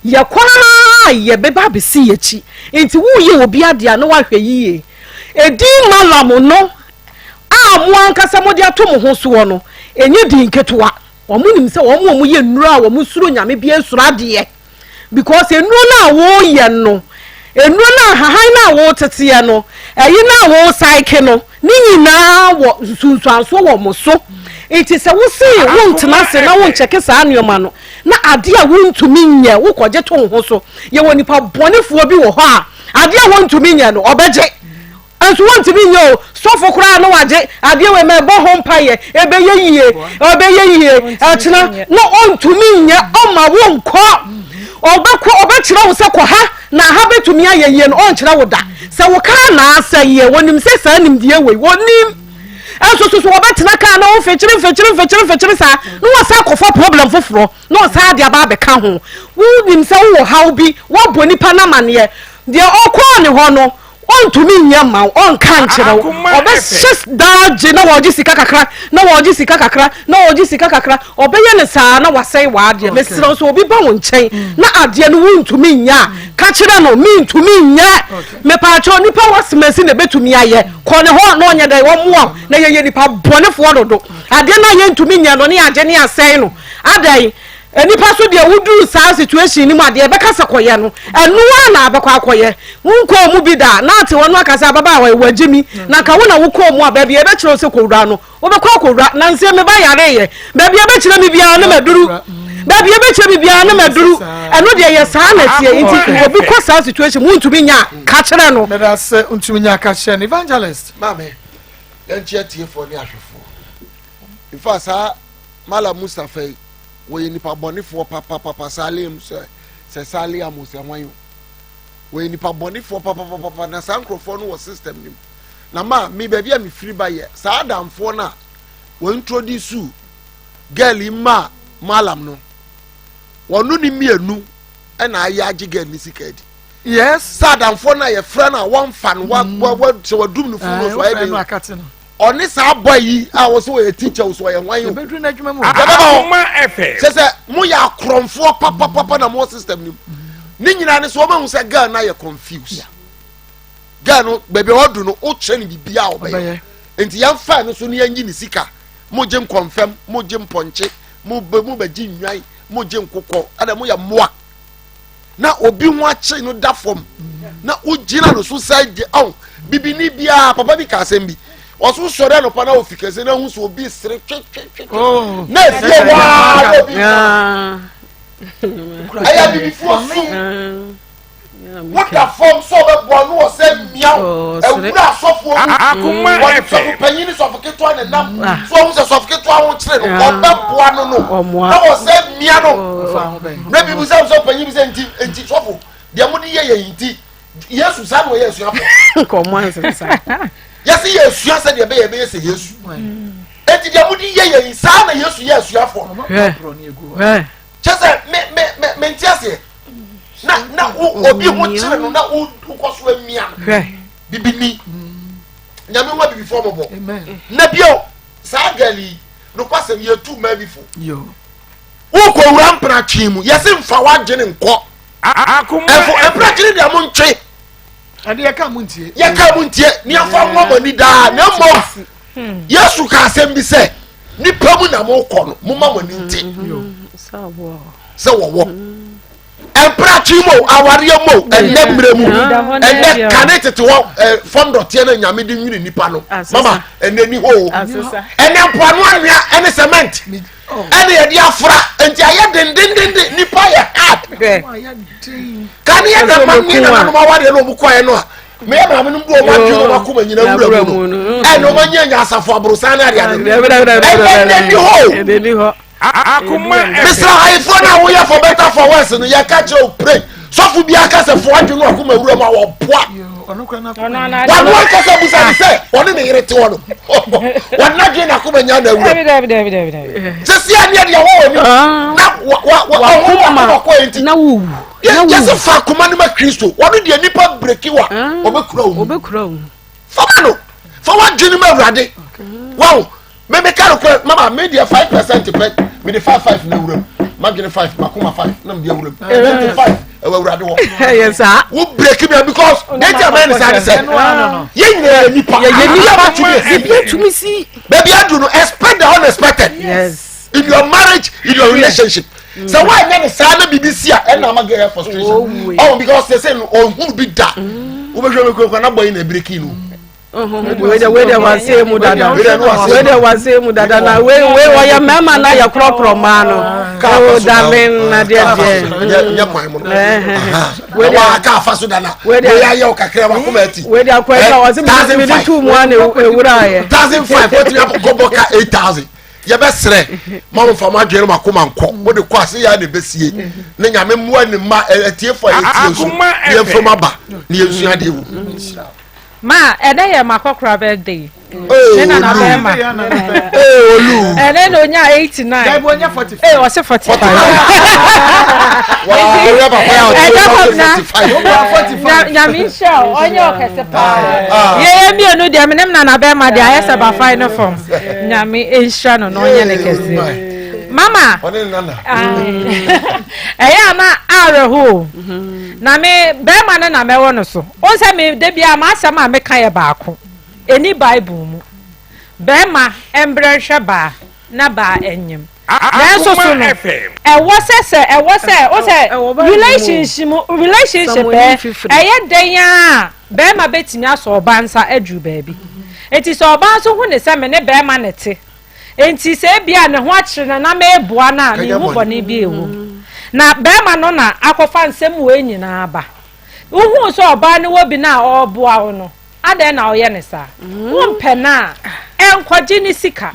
ye kwa ye be ba besi yachi enti wo ye obi ade a no wa hwe yie edi malamu no amu ankasa modi atom ho so no enye din ketewa omunim se omu ye nnura a omu suro nyame bia sura de because ennuro na wo ye no ennuro na hahan na wo tete no eyi na wo saike no ni nyina wo sunsuanso wo mo so enti se wo se wo ntena se na wo ncheke saa nioma no na ade a wo ntumi nye wo koje to ho so ye woni pa bonefuo bi wo ho a ade a wo ntumi nye no obeje anso want to be yo so for kra no waje ade we me bo ho mpaye ebe ye yie achina no on to me nya o ma wo nko obɛkyerɛ wo sɛ kɔ ha na ha betumi ayɛ yie no ɔnkyerɛ wo da sɛ wo kaa na asɛ yie wonim sɛ saa nimdeɛ wei wonim ɛnso so wɔbɛtena kaa na wo fɛkyere saa na wɔsa akɔfa problem foforɔ na wɔsa de aba abɛka ho wonim sɛ wowɔ haw bi wɔbɔ nipa na maneɛ deɛ ɔkɔɔ ne hɔ no ontumi nyɛ ma ɔnka nkyerɛ wo ɔbɛhyɛ daagye na wɔgye sika kakra ɔbɛyɛ ne saa na wasɛe w'adeɛ mesrɛ so obi ba wo nkyɛn na adeɛ no wontumi nyɛ a ka kyerɛ no mentumi nyɛ mepaakyɛ nipa wɔsemasi na ɛbɛtumi ayɛ kɔ ne hɔ na ɔnyɛ dɛ wɔmmoa na yɛyɛ nipa bɔnefoɔ dodo adeɛ no yɛntumi nyɛ no ne agye ne asɛe no adɛn nipa so de wuduru saa situation ni mu ade be kasa koye no enu na abekọ akoye wonko mu bi da na ate wono akasa baba wa wagimi na ka wona wukọ mu aba bi e be kire se kowura no wo be kowura na nse me ba yare ye ba bi e be kire mi bia na maduru ba bi e be kire mi bia na maduru enu de ye saa na tie nti obi kọ saa situation mu ntumi nya ka kire no me da se ntumi nya ka kire evangelist mame yan tie tie fo ni ahwefo ifa sa mala mustafa we nipa bɔnefoɔ papa salim sɛ salia mo sɛ hwan yo we nipa bɔnefoɔ papa na saa nkurɔfoɔ no wɔ system nim na ma me baabi a me firi ba yɛ saa adamfoɔ no a wɔ introduce girl ma malam no wɔno ne mienu ɛna ayɛ agye girl ne sika di yes saa adamfoɔ no a yɛfrɛ no a wɔmfa no sɛ wadum no funu so ayɛ de oni sa boy yi a wo so we teacher wo so ye hwan yo bedru na adwuma mu Akoma FM se mo ya kromfo papa na mo system nim ni nyina ne so o ma hu se girl na ye confused girl no baby odu no o che ni bibia o be enti yan fa no so ne yanyi ni sika mo je confirm mo je ponche mo ba ji nwan mo je nkokɔ ada mo ya moa na obi ho ache no da fom na o gina no so side on bibini bia papa bi ka asem bi osu sore no pa na ofikese na hu so obi sere oh na fie wa obi aya bibi fu osu what the form so be bo no se miaw ewura asofo Akoma FM panyin sofiketo na nam so hu se sofiketo ho kire no obeboa no no na wo se mia no na bibi se so panyin se enti sofo de mo de ye enti yesu sa no yesu afo komo ansa yesi yesu asa de be yesi yesu enti de mudi ye sa na yesu afo chese me ntiase na obi ho kire no na u koso amia bibini nyame wa bibi fo mobo na bio sa gali no kwasem ye tu ma bifo yo wo ko wura mpra twimu yesi mfa wagene nko Akoma e pra kire de mo ntwe ade ya ka muntie ni afa mo ni da na mo yesu ka asem bi se ni pamu na mo kɔ no mo ma mo ni nti se wo empra chimo aware mo enne mre mu enne kanete wo fondo tie na nyame de nwini nipa no mama enne ni ho enne mpoano anwea enne cement enne ye dia afra enti aye dendendende nipa ye hard kan ye na mami na no ma wade no mu koye no a me ya mama no mbo ma twi no makoma nyina wura mu enne o manya nya asafo abrosan na ade enne ni ho Akoma Mr. iPhone na wo ya for better for worse no ya catch you pray so fu bia ka se fo adwe no akoma wura ma wo boa ono kwa na wa no ka se busa se oni me yire te wono wa na dwe na akoma nya na wura se si ania dia wo ni na wa ko enti na wu ya se fa akoma ni ma Kristo wono dia nipa breki wa obekura wo fa no fa wa dwe ni ma wurade wow me carry mama me dey 5% pay me dey 5 na wuram magine 5 makoma 5 na me dey wuram 25 e wa wurade wo yes sir wo break me because they tell me say no ye nyina nipa ye nipa to me see baby adu no expect the unexpected yes in your marriage in your relationship so why na say na BBC a na ma get frustration because they say oh who be da wo be hwe me ko na boy na break no wede wase mu dada na we oya mama na ya kropro ma no o darling na de nya kwan mu wede ka fa so dana wede ya ye o kakra wa kuma ati wede akwa na wase mi di tu mu ana ewura ye 1005 what you go boka 8000 ye be sere ma fa ma dwere ma koma nko wo de kwa se ya de besie ne nyame mmoa ne ma etiefo ye tie so ye from aba ne yesu ade wu ma ede ye makokra birthday nena na bema olu ene no nya 89 dai bo nya 45 eh o se 45 wa ya papa ya o 45 nya mi sha onye okese pa ye mi enu de menem na bema de ayese ba fine no form nya mi ensha no onye ne kese mama one nana eya na areho na me bema na mewo no so o se me de bia ma asema me kan ye baako eni bible mu bema embrehwe ba na ba enyim na so so no e wo se o se relationship eye den a bema betimi aso oba nsa adu baabi enti so oba so hu ne se me ne bema ne te enti se bia ne ho akire na me boa na ne hu bone bi ewo na bema no na akofa nsem we nyina aba uhu so oba ne wo bi na oboa wo no ade na oye ne sa wompe na enkwaji ni sika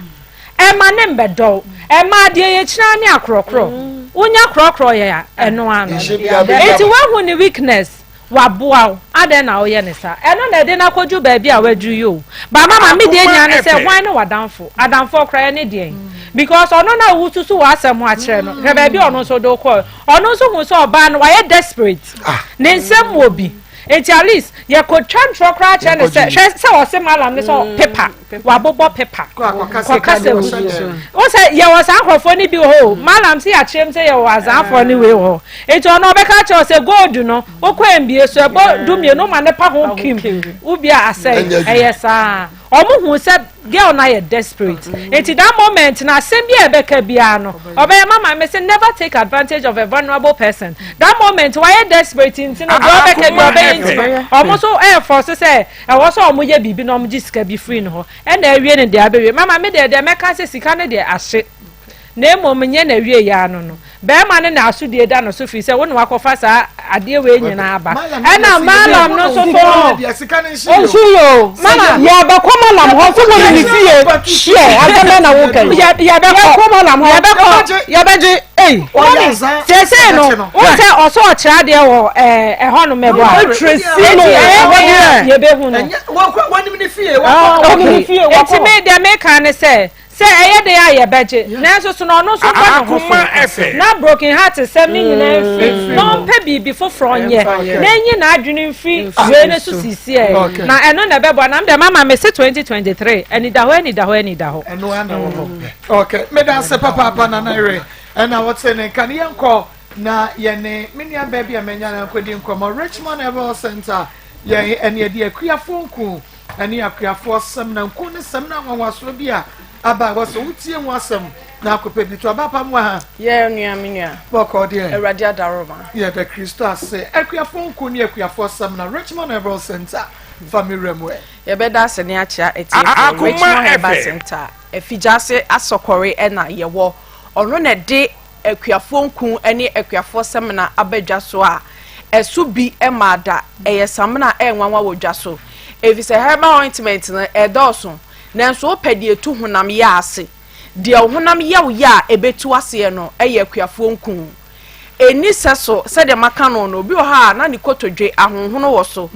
ema ne mbedo ema de ye kira ne akrokro unya krokro ye eno ano enti wahu ni weakness waboa ade na oye ne sa eno na de na koju ba bia wadu yo ba mama me de nya ne se hwan ne wadamfo adamfo kra ne de because ono na wususu wa asem a kire no re ba bia ono so do ko ono so hu so oba no wa ye desperate ne nsem obi at least you could transfer crash and say o se malam ne so paper wa bobo paper o say you was ankrofo ni bi ho malam si a chem say you was anfo ni we ho et ono be ka che say gold no o kwa mbie so ebo dumie no ma ne pa ho kim ubi a say eyesa omo hu say girl na ye desperate enti that moment na asem bi ebeka bia no obey mama me say never take advantage of a vulnerable person that moment why you desperate enti no obeka bi obey enti omo so force say e wo so omo ye bibi no omo gisika bi free no ho e na awie ne de abewe mama me de meka say sika ne de ahye na emo menye na awie ya no be ma ne na asudie da no so fi say wonu akofa sa ade we nyina aba e na malam no so to o suyo mama ya ba ko malam ho so mo ni fie share agama na wo kan ya ba ko malam ho ya ba je se no o se o so o kira de wo ho no mebo a tresi no ye be hu no wo ni mi fie wo enti me de me kan ne se eye de ya beje na so so no so kwa no na broken heart se me nyina mfi no pe bibi foforo nye na nyi na adwene mfi we ne so sisi na eno na bebo na de mama me se 2023 eni da ho eno ana wo okay me da se papa na na ire ena what say ne kan yenko na ye ne menia baby amenya na kwedi nkomo Richmond Ever Center ye ene de akuafo nku ene akuafo sam na nku ne sam na nwanwaso bia aba wo so utie mu asem na akope bi to abapa mu ha ye nua menua boko de Awurade adaroma ye de Kristo ase akuafo nku ne akuafo sam na Richmond Ever Center family mu ye beda ase ne acha etie Richmond Ever Center efijase asokore na ye wo ono na de akuafo nku ene akuafo sam na abadwa so a esu bi emada eyesam na enwanwa wodwa so efise herbal ointment na edoso nanso opedi etu honam ya ase de honam ya wo ya ebetu ase no eye akuafo nku eni seso se de maka no obi o ha na ni kotodwe ahonhono wo so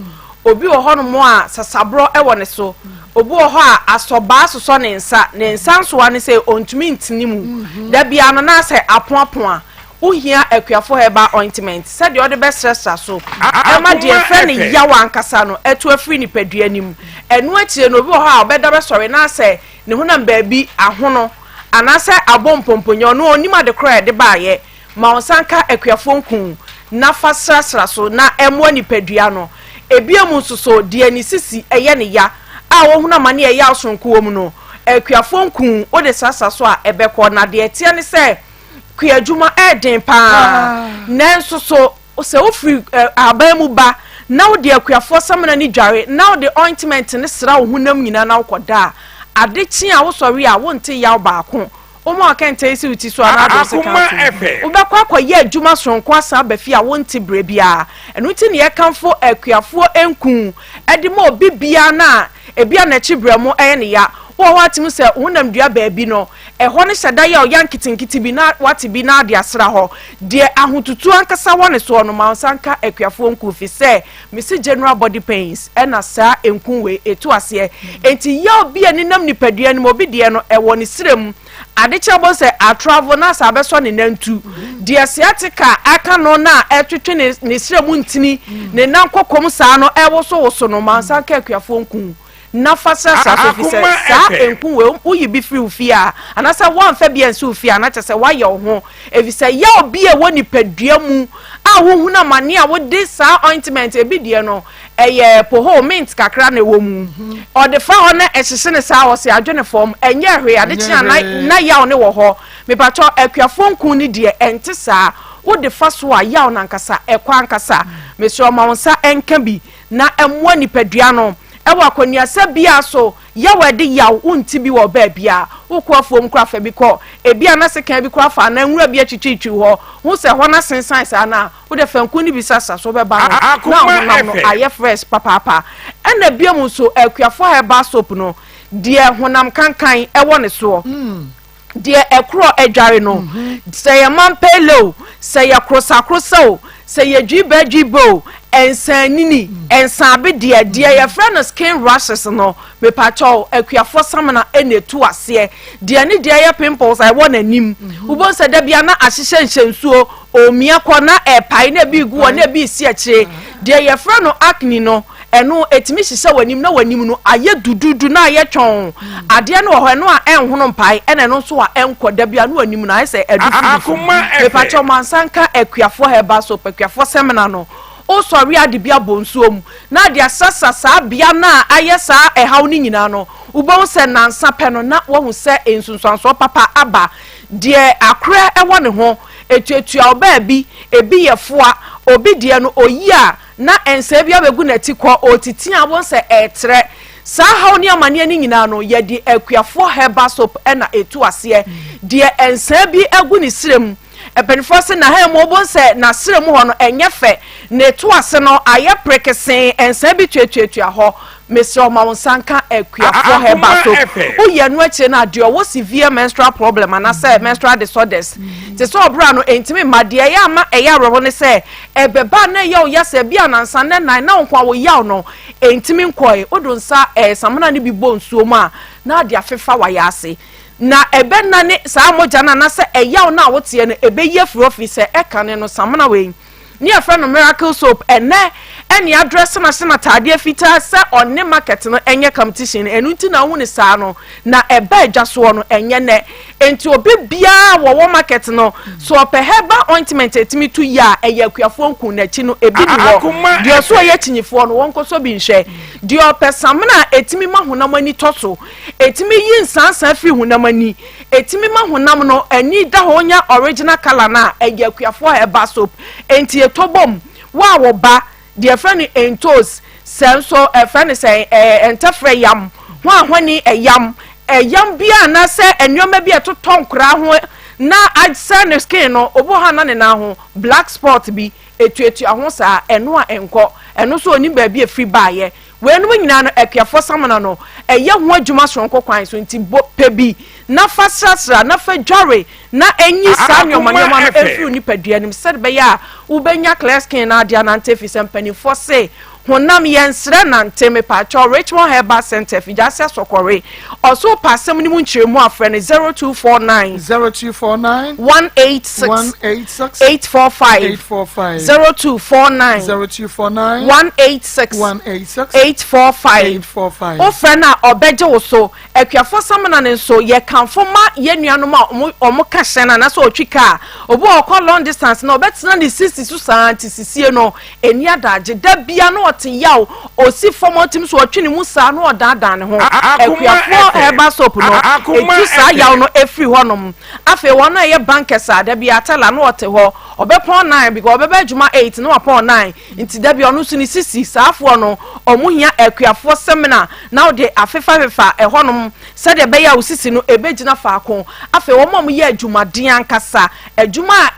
obi o ho no mo a sasabro e wo ne so obi o ho a asoba soso ne nsa nso ane se ontumi ntinimu da bia no na se apoapon uhia akuafo heba ointment se de ode be stressa so e ma de fe ne ya wa ankasa no etu afri ni padua nim enu akire no obi o ha obeda be sori na se ne honam baabi ahono anase abompomponyo no onima de kra de baaye ma onsanka akuafo nku na fasrasra so na emo ni padua no ebiemu nsoso de ani sisi eye ne ya a wo honam ane eye asonko wo mu no akuafo nku o de sasa so a ebekọ na de etie ne se kuyadwuma eden pa nanso so se ofri abamu ba na wo de akuafo samana ni dware na wo de ointment ne sra wo hunam nyina na wokoda ade chi a wo sori a wo nte yaw baako o mo akente isi uti so ana do se kan wo ba kwa ye adwuma sonko asa bafi a wo nte brebia eno ti ne ye kanfo akuafo enku ede mo bibia na ebia na chibremo eye ne ya wo watim se wonam dua baabi no ɛhɔ ne hyɛda ya o yanketenkete bi na wate bi na ade asra hɔ de ahotutu ankasa wone so no ma sanka akuafo nku fi se misi general body pains ɛna saa enkunwe etu ase enti ya obi aninam nipadua no obi de no ɛwɔ ne sirem ade kyabo se a travel na sa beso ne nantu de asiatica aka no na ɛtwetwe ne sirem ntini ne nan kokom saa no ɛwo so no ma sanka akuafo nku na fasa sa so fi se sa enkunwe uyi bi free ufia anasa wan fa bia nsi ufia na kyese wa ye ho efi se ya obi e woni padua mu a wohu na mane a wo de sa ointment e bi de no eye poho mint kakra na wo mu o de fa ho na ehyehye ne sa wo se adwene form enye hwe ade kya na ya ne wo ho me pato akuafo nku ni de ente sa wo de fa so a ya na nkasa ekwa nkasa me so ma wonsa enka bi na emwa ni padua no ewa konua se bia so ya wede ya unti bi wo ba bia ukwa fom kra fa bi ko ebia na se kan bi kra fa na nwura bi atwitwitwi ho hu se ho na sensan sa na wo de fanku ni bi sasa so be ba no aye fresh papa ena bia mu so akuafo heba soap no de honam kankan ewo ne so de ekro edware no se ya mampelo se ya krosa se ya dwibo ensanini ensabe de ya friend skin rashes no me pacho akuafo samana enetu ase de ne de ya pimples I want anim ubon se da bia na ahyehye nhyensuo omia kɔ na epai na bi gu na bi si akire de ya friend no acne no eno etimi hyehyɛ wanim na wanim no aye dududu na aye twon ade no ho eno a enhono mpai ene no so a enkɔ da bia no wanim na aye se adufu me pacho mansanka akuafo heba so akuafo semina no o sorry ade bia bonsuom na de asasa saa bia na aye saa ehaw ni nyina no ubon se nansa pɛ no na wo hu se ensunsuanso papa aba de akra ɛwɔ ne ho etuatua oba bi ebi yefoa obi de no oyi a na ensa bia begu na tikɔ otiti a won se etre saa haw ni amane ni nyina no ye de akuafo heba soap na etu ase de ensa bi egu ni sirem epenfo se na ha mo bon se na sirem ho no enye fe na etu ase no aye prekesen ensa bi tuatuatua ho Mr. Mawansanka akuafo heba soap uye no akire na de wo severe menstrual problem and say menstrual disorders te so obra no entimi made ya ama eya robo ne se ebeba na ya oya se bia nansa ne nan na nkwa wo ya no entimi nkoi odunsa samana ne bi bonsuo ma na de afefa wa ya ase na ebe na ne sa moja na se eya na wote ne ebe ye free office ekane no samana we ni afra no miracle soap ene address na se na tade fita se on market no enye competition enu nti na hu ne saa no na eba adwaso no enye ne enti obi bia wo market no so pe heba ointment etimi tu ya eyakuafo nku na chi no ebi ni wo de so ye chinyifo no wonko so bi nhwe de ope samna etimi mahunam ani toso etimi yi nsansan fi hunam ani etimi mahunam no ani da ho nya original color na eyakuafo heba soap enti etobom wa wo ba de friend entos senso friend say entafre yam ho ahwani eyam bia na se enwoma bia toton kra ho na agsa skin no obo ha na ne na ho black spot bi etuetu aho sa eno a enko eno so oni ba bia free baaye we no nyina no akuafo samana no eye ho adwuma sonko kwan so nti pebi na fasasra na fadware na enyi sa nyoma no efi ni padua nim said be ya ubenya clear skin na dia na ntefi sempani for say honam yensre na nteme pacho Richmond Herbal Center fi jase sokore also pasem ni mu nchiremu afre ne 0249 186 845 0249 186 845 o frena obeje wo so akuafo samana ne so ye kanfo ma ye nuanom a omo ka hyena na so otwika obo okọ long distance na obetena ne 60 so santi sisie no eni adaje da bia no yaw osi fomotim so otwene mu saa no odadan ne ho akuafo heba soap no etu saa yaw no efri honom afi wono ye bankers ada bia tala no ote ho obepon 9 because obeba adwuma 8 no upon 9 nti da bia ono so ni sisi saafo no omuhia akuafo seminar na ode afefa ehonom sade be ya osisi no ebegina faako fe wo mom ye adwumaden ankasa adwuma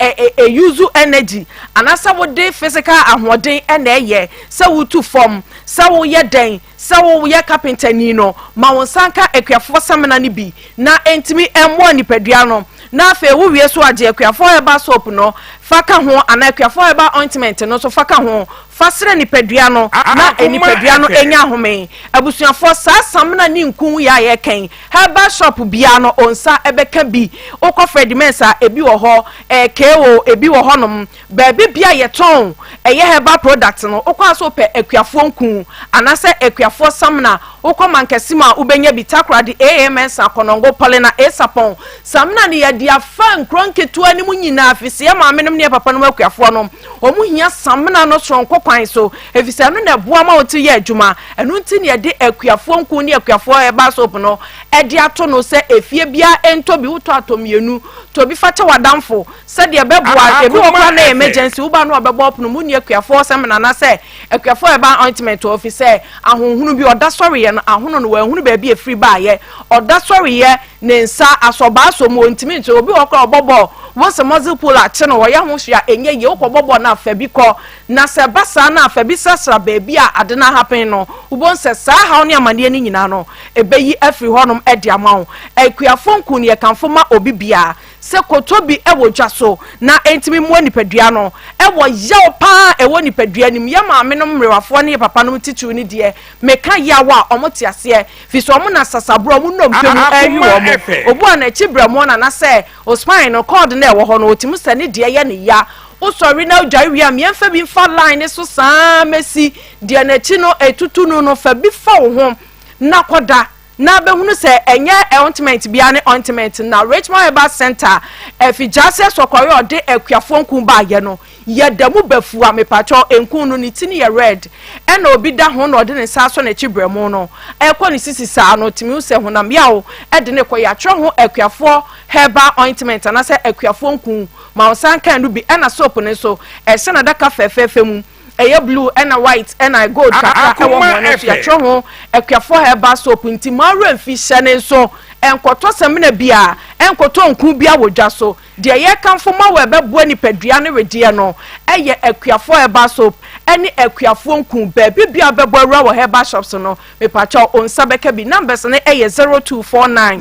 use energy anasa wo de physical ahoden na eye se wo tu form se wo ye den se wo ye carpenter ni no ma won sanka akuafo samena ni bi na entimi emmo nipadua no na fe wo wie so age akuafo eba soap no faka ho ana akuafo eba ointment no so faka ho fasere nipadua no na enipadua no enya home abusuafo sa samena ni nkun ya ye ken heba shop bia no onsa ebeka bi okọ Fredimensa ebi wo ho KO ebi wo honom ba bia ye ton eye heba product no okọ aso pe akuafo nkun anase akuafo samena okọ mankesima ubenya bi takra di AMS akonongo polena esapon samena ni ye dia fan kronketu ani mu nyina afise ya ma menom ne papa no akuafo no omu hia samena no sonko kwan so efise no na boa ma otu ye adwuma enu nti ne de akuafo nkun ne akuafo eba soap no edi ato no se efie bia entobi uto atomienu tobi fata wadamfo se de beboa ebi okwa na emergency uba no obebo op no mu ne akuafo samena na se akuafo eba ointment office ahonhunu bi oda sorry ye no ahono no wahunu ba bi efiri ba ye oda sorry ye ne nsa asoba so mo ntimi nti obi okwa obobo won se muzzle pull a che no wo ya ho hwea enye ye okobobo na afa bi ko na se basa na afa bi sasra ba bi a ade na happen no ubon se sa ha oni amane ni nyina no ebeyi afiri honom edi amawo akuafo nkun ye kanfo ma obi bia se kotobi ewo dwaso na entimi mo nipadua no ewo yaw pa ewo nipadua nim ye ma menom mrewafo ne papa nom titu ni de meka yawa omote ase fi so mo na sasabro mo nom twemu ayi wo mo obu ana chibramo na se ospine no cord na ewo ho no otimu se ne de ye ne ya usori na ujari am yemfa bi fa line so saa mesi de na chi no etutu no fa bi fa wo ho na koda na behunu se enye ointment bia ne ointment na Richmond Herbal Center efijase sokori ode akuafo nkun ba ye no ye damu bafu amepacho enkun no ni tini ye red ena obi da ho no ode ne saso na chibremu no ekọ ni sisi saa no timi use honam yawo ede ne kọ ya tro ho akuafo herbal ointment na se akuafo nkun ma osan kan no bi ena soap ne so ehye na daka fefefe mu eye blue and a white and a gold kakra ewo mo no ya tro ho akuafo herbal soap nti mara mfi hye so enkoto semina bia enkoto nku bia wodwa so de ye kanfo ma we bebo ni padua ne redie no eye akuafo herbal soap eni akuafo nku ba bia bebo awura wo herbal shops no me pacha onsa beka bi numbers ne eye 0249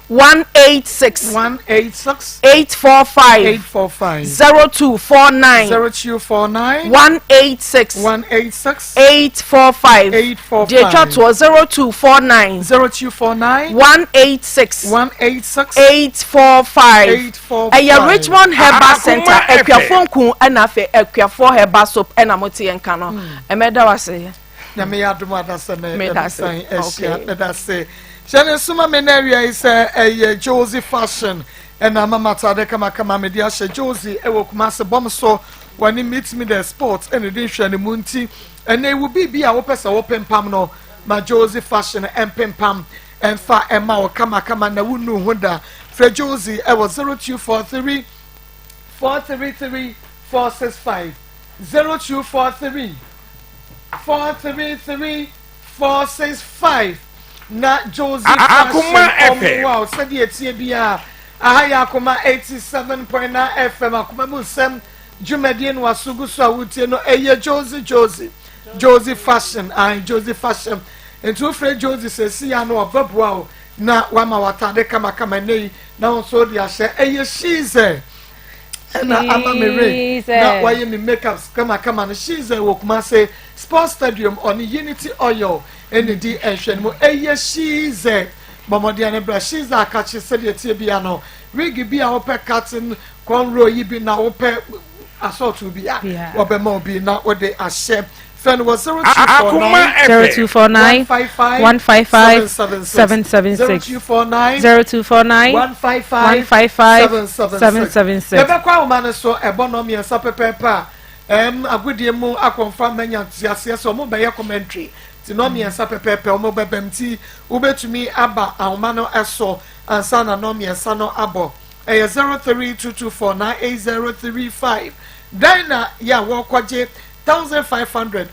186 845 0249 186 845 de chat to 0249 186 845 Aya Richmond Herbal Center akuafo nku ana fe akuafo herbal soap ena moti enka no emeda wase na me adum adasa na esan ehia edase jene suma menaria is Josie fashion ena mama tade kama media she Josie ewo kuma se bom so wani meet me the sports and the hwe ne munti and they will be a wo pesa wo pempam no ma Josie fashion empempam and fa emma o kama na wunu hoda Fre Josie ewo 0243 433 465 0243 433 465 na Josie Akoma FM. Wow, said ye tie bia ahaya Akoma 87.9 FM Akoma musem Jumedien wasugu so awutie no eye Josie fashion Josie fashion entu Fre Josie sesi ya no obabua na wama watade kama nei na onso dia hye eye shize na ama mere na waye mi makeups kama no shize wokuma say sports stadium on Unity Oil ND ehwe no eye shize bomodi ne bra shize akachi se de tie bia no wig bia ope cutting cornrow yi bi na ope assault bi obema obi na ode ahye Fen was 0249 155 776 0249 155 776 Ebe kwa umane so ebono mi ensa pepepa agudie mu akonfa manya tiase so mo be commentary ti no mi ensa pepepa mo bebem ti ubetumi aba ahomano eso ansa na no mi ensa no abo 0322498035 Dina ya wo kwaje 1500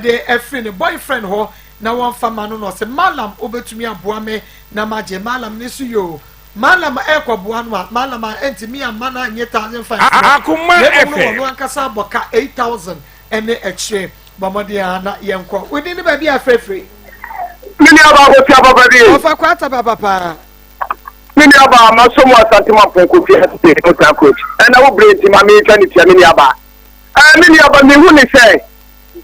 de efri boyfriend ho na one fama no se malam obetumi aboa me na maje malam ne su yo Malama eko buanwa malama enti mi amana nye 1,500 Akoma FM no ankasa boka 8,000 ene extra bamode ana yenko within the baby afrefre mini aba ko ti aba baby ofa kwata baba pa mini aba masomo asantima ponko fi hate no ta coach and I will bring him ma me tani ti mini aba mini aba me hu ni say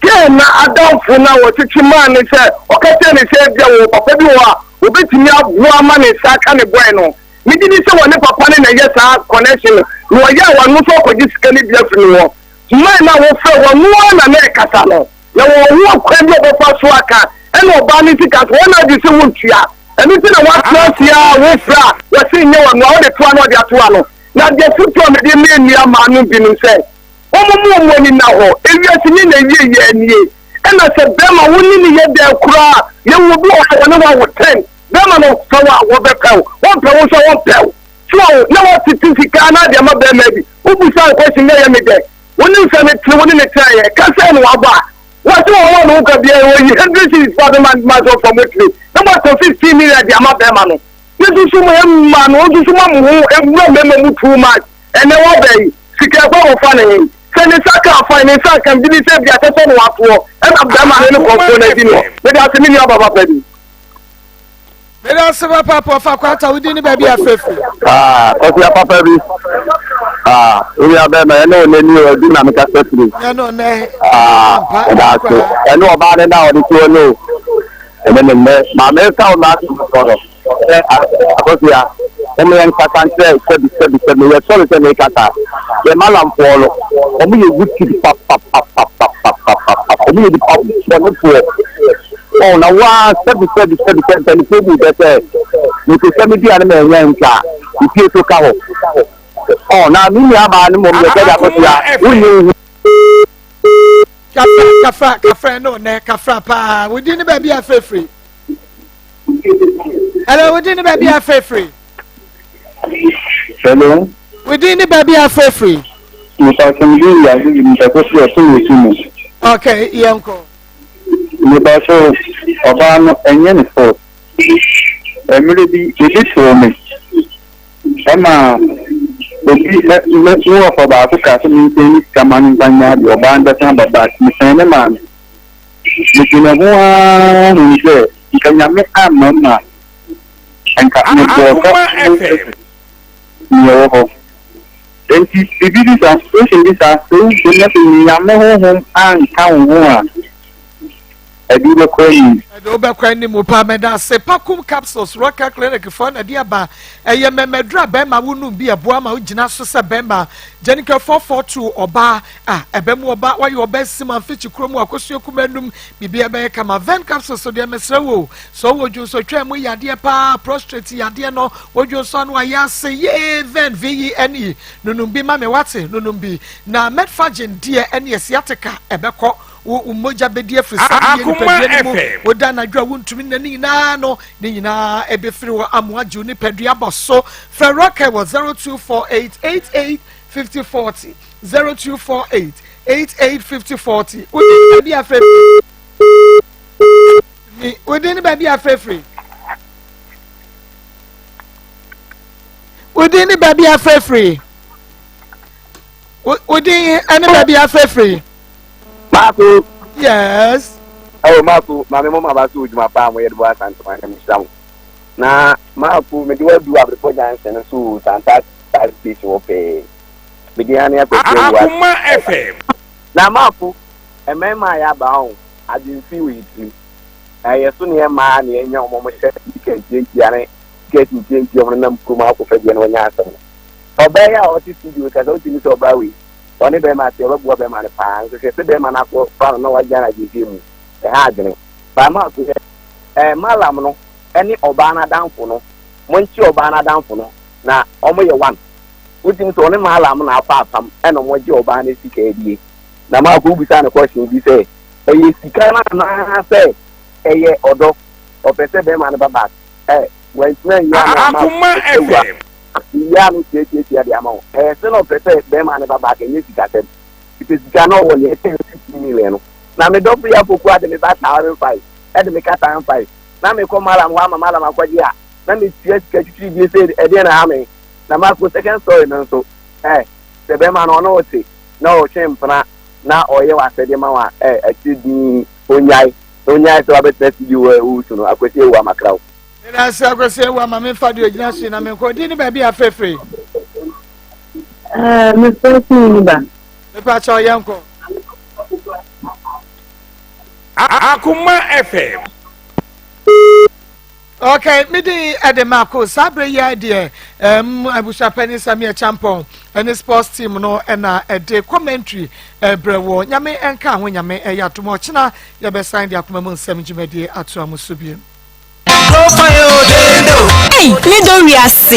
ke na adamfo na wo titi man ni say o ka te ni say bia wo papa bi wo obetimi aboa ma ne saka ne boy no me didi se wo ne papa ne na yesa connection no ya wa no so ko disika ni bia fini wo man na wo fe wo no na na kasa no ya wo kwa bi wo fa so aka e no ba ni tika so na di se wo tua eni ti na wa plus ya wo fra wo se nye wo no wo de toa no de atoa no na de futu me de me nua ma no bi no se o mo ni na ho ewiase ni na ye nie e na se be ma woni ni ye de kura ye wo bi o na wa wo 10 bema no fawa wo be pew won pe wo so won pew so na wo certificate na de ma be ma bi ubu sa question na ye me de woni se me tri woni ne try ye ka se no aba wo so wo no ka bia wo yi 100 cities for the man so from it na mo to 15 million de ma be ma no yesu so mo em ma no odu so ma mo e mo me mu too much ene wo be sika kwa wo fa ne se ne saka fa ne saka bi se bia se so no ato e na be ma ne ko ko na di no me da se mi ni aba ba pa di Mera seba papa fa kwata within the baby afrefre o ti papa bi we are be na no ne ni o di na me ka sefri no ne da so eno oba ne na o di so no ene ne ma me ka o na so ro akosia ene en katantre se me ye so le se me kata ye malam polo o mu ye guti pa o mu ye di pa so oh na wa sabi tani pebu bete ni ko sami dia na me nyanka ipie to ka ho oh na mi aba ni mo me da ko ya wuni kafra no ne kafra pa within the baby afrefre hello within the baby afrefre hello within the baby afrefre ni ta kan bi ya ni ta ko so to mu okay yanko ni ba so oba no enye ni so emire bi ebi so me ema obi le wo for ba ko ka so mi ni kaman banya di oba nda tan baba ni sene ma ni kina ho ni se ikanya me amama enka ni ko ko yo ho enti bibi di sa so ni na me ho an kan wo a edu be kwani edu be kwani mu pa meda se pakum capsules rocker clinic for na dia ba eye memedra be ma wonu bi eboa ma ugina so se be ma jenika 442 oba ebe mu oba wa yo be sima fichi kromu akosu kumanum bibia be kama ven capsules so dia mesrewo so woju so twam yade pa prostrate yade no woju so no ayase ye ven vene nunum bi ma me wate nunum bi na medfagin dia ene asiatica ebeko umoja bedie frisa woda na dwa wontumi na nyina no ne nyina ebefiri wo amwaju ne pedua boso feroke wo 0248885040 0248885040 within baby afrefre within baby afrefre within any baby afrefre Marco. Yes. Oh, Marco, my mama about to my palm where the boy and to my name. Now, Marco, me do have the project and so and that speech will pay. Begin here. Akoma FM. Now, Marco, a man my abound. I didn't feel it. I assume your man and your mama said you can getting change your number from out of a general answer. Obey our TV because I don't think so Barry. Oni be ma te obo be ma ne pa so se be ma na ko fa no wa jana jiji mu e ha adene ba ma ko malam no eni oba na danfo no monchi oba na danfo no na omo ye one utim so oni malam na afa afam e no mo je oba na sika edie na ma ko bisa na question bi se e ye sika na se e ye odo o pese be ma na baba when ya Akoma FM ya no tie de amount se no pese be ma ne baba ke ni sika tem it is gano won ye 50 million na me do ya poku ade me ba 1,500 e de me ka 1,500 na me ko malam wa malam akwaji a na me tia sika bi say e dey na ha me na ma ko second story no so se be ma no no wote na o twempna na oye wa sede ma wa atidi onyai so abetesi di wo so no akwesi ewu amakrawo na se akwesi ewu ama me fa de ogina so na me ko di ni ba bi afefre me fesi ni ba me pa cha yanko Akoma FM. Okay, midi Maa Akos sabre ya de abusa pani Samia Champon and sports team no na de commentary brewo nyame enka ho nyame ya to mo china ya be sign de Akoma mu nsem jimedie ato amusubie. Hey, me don't react.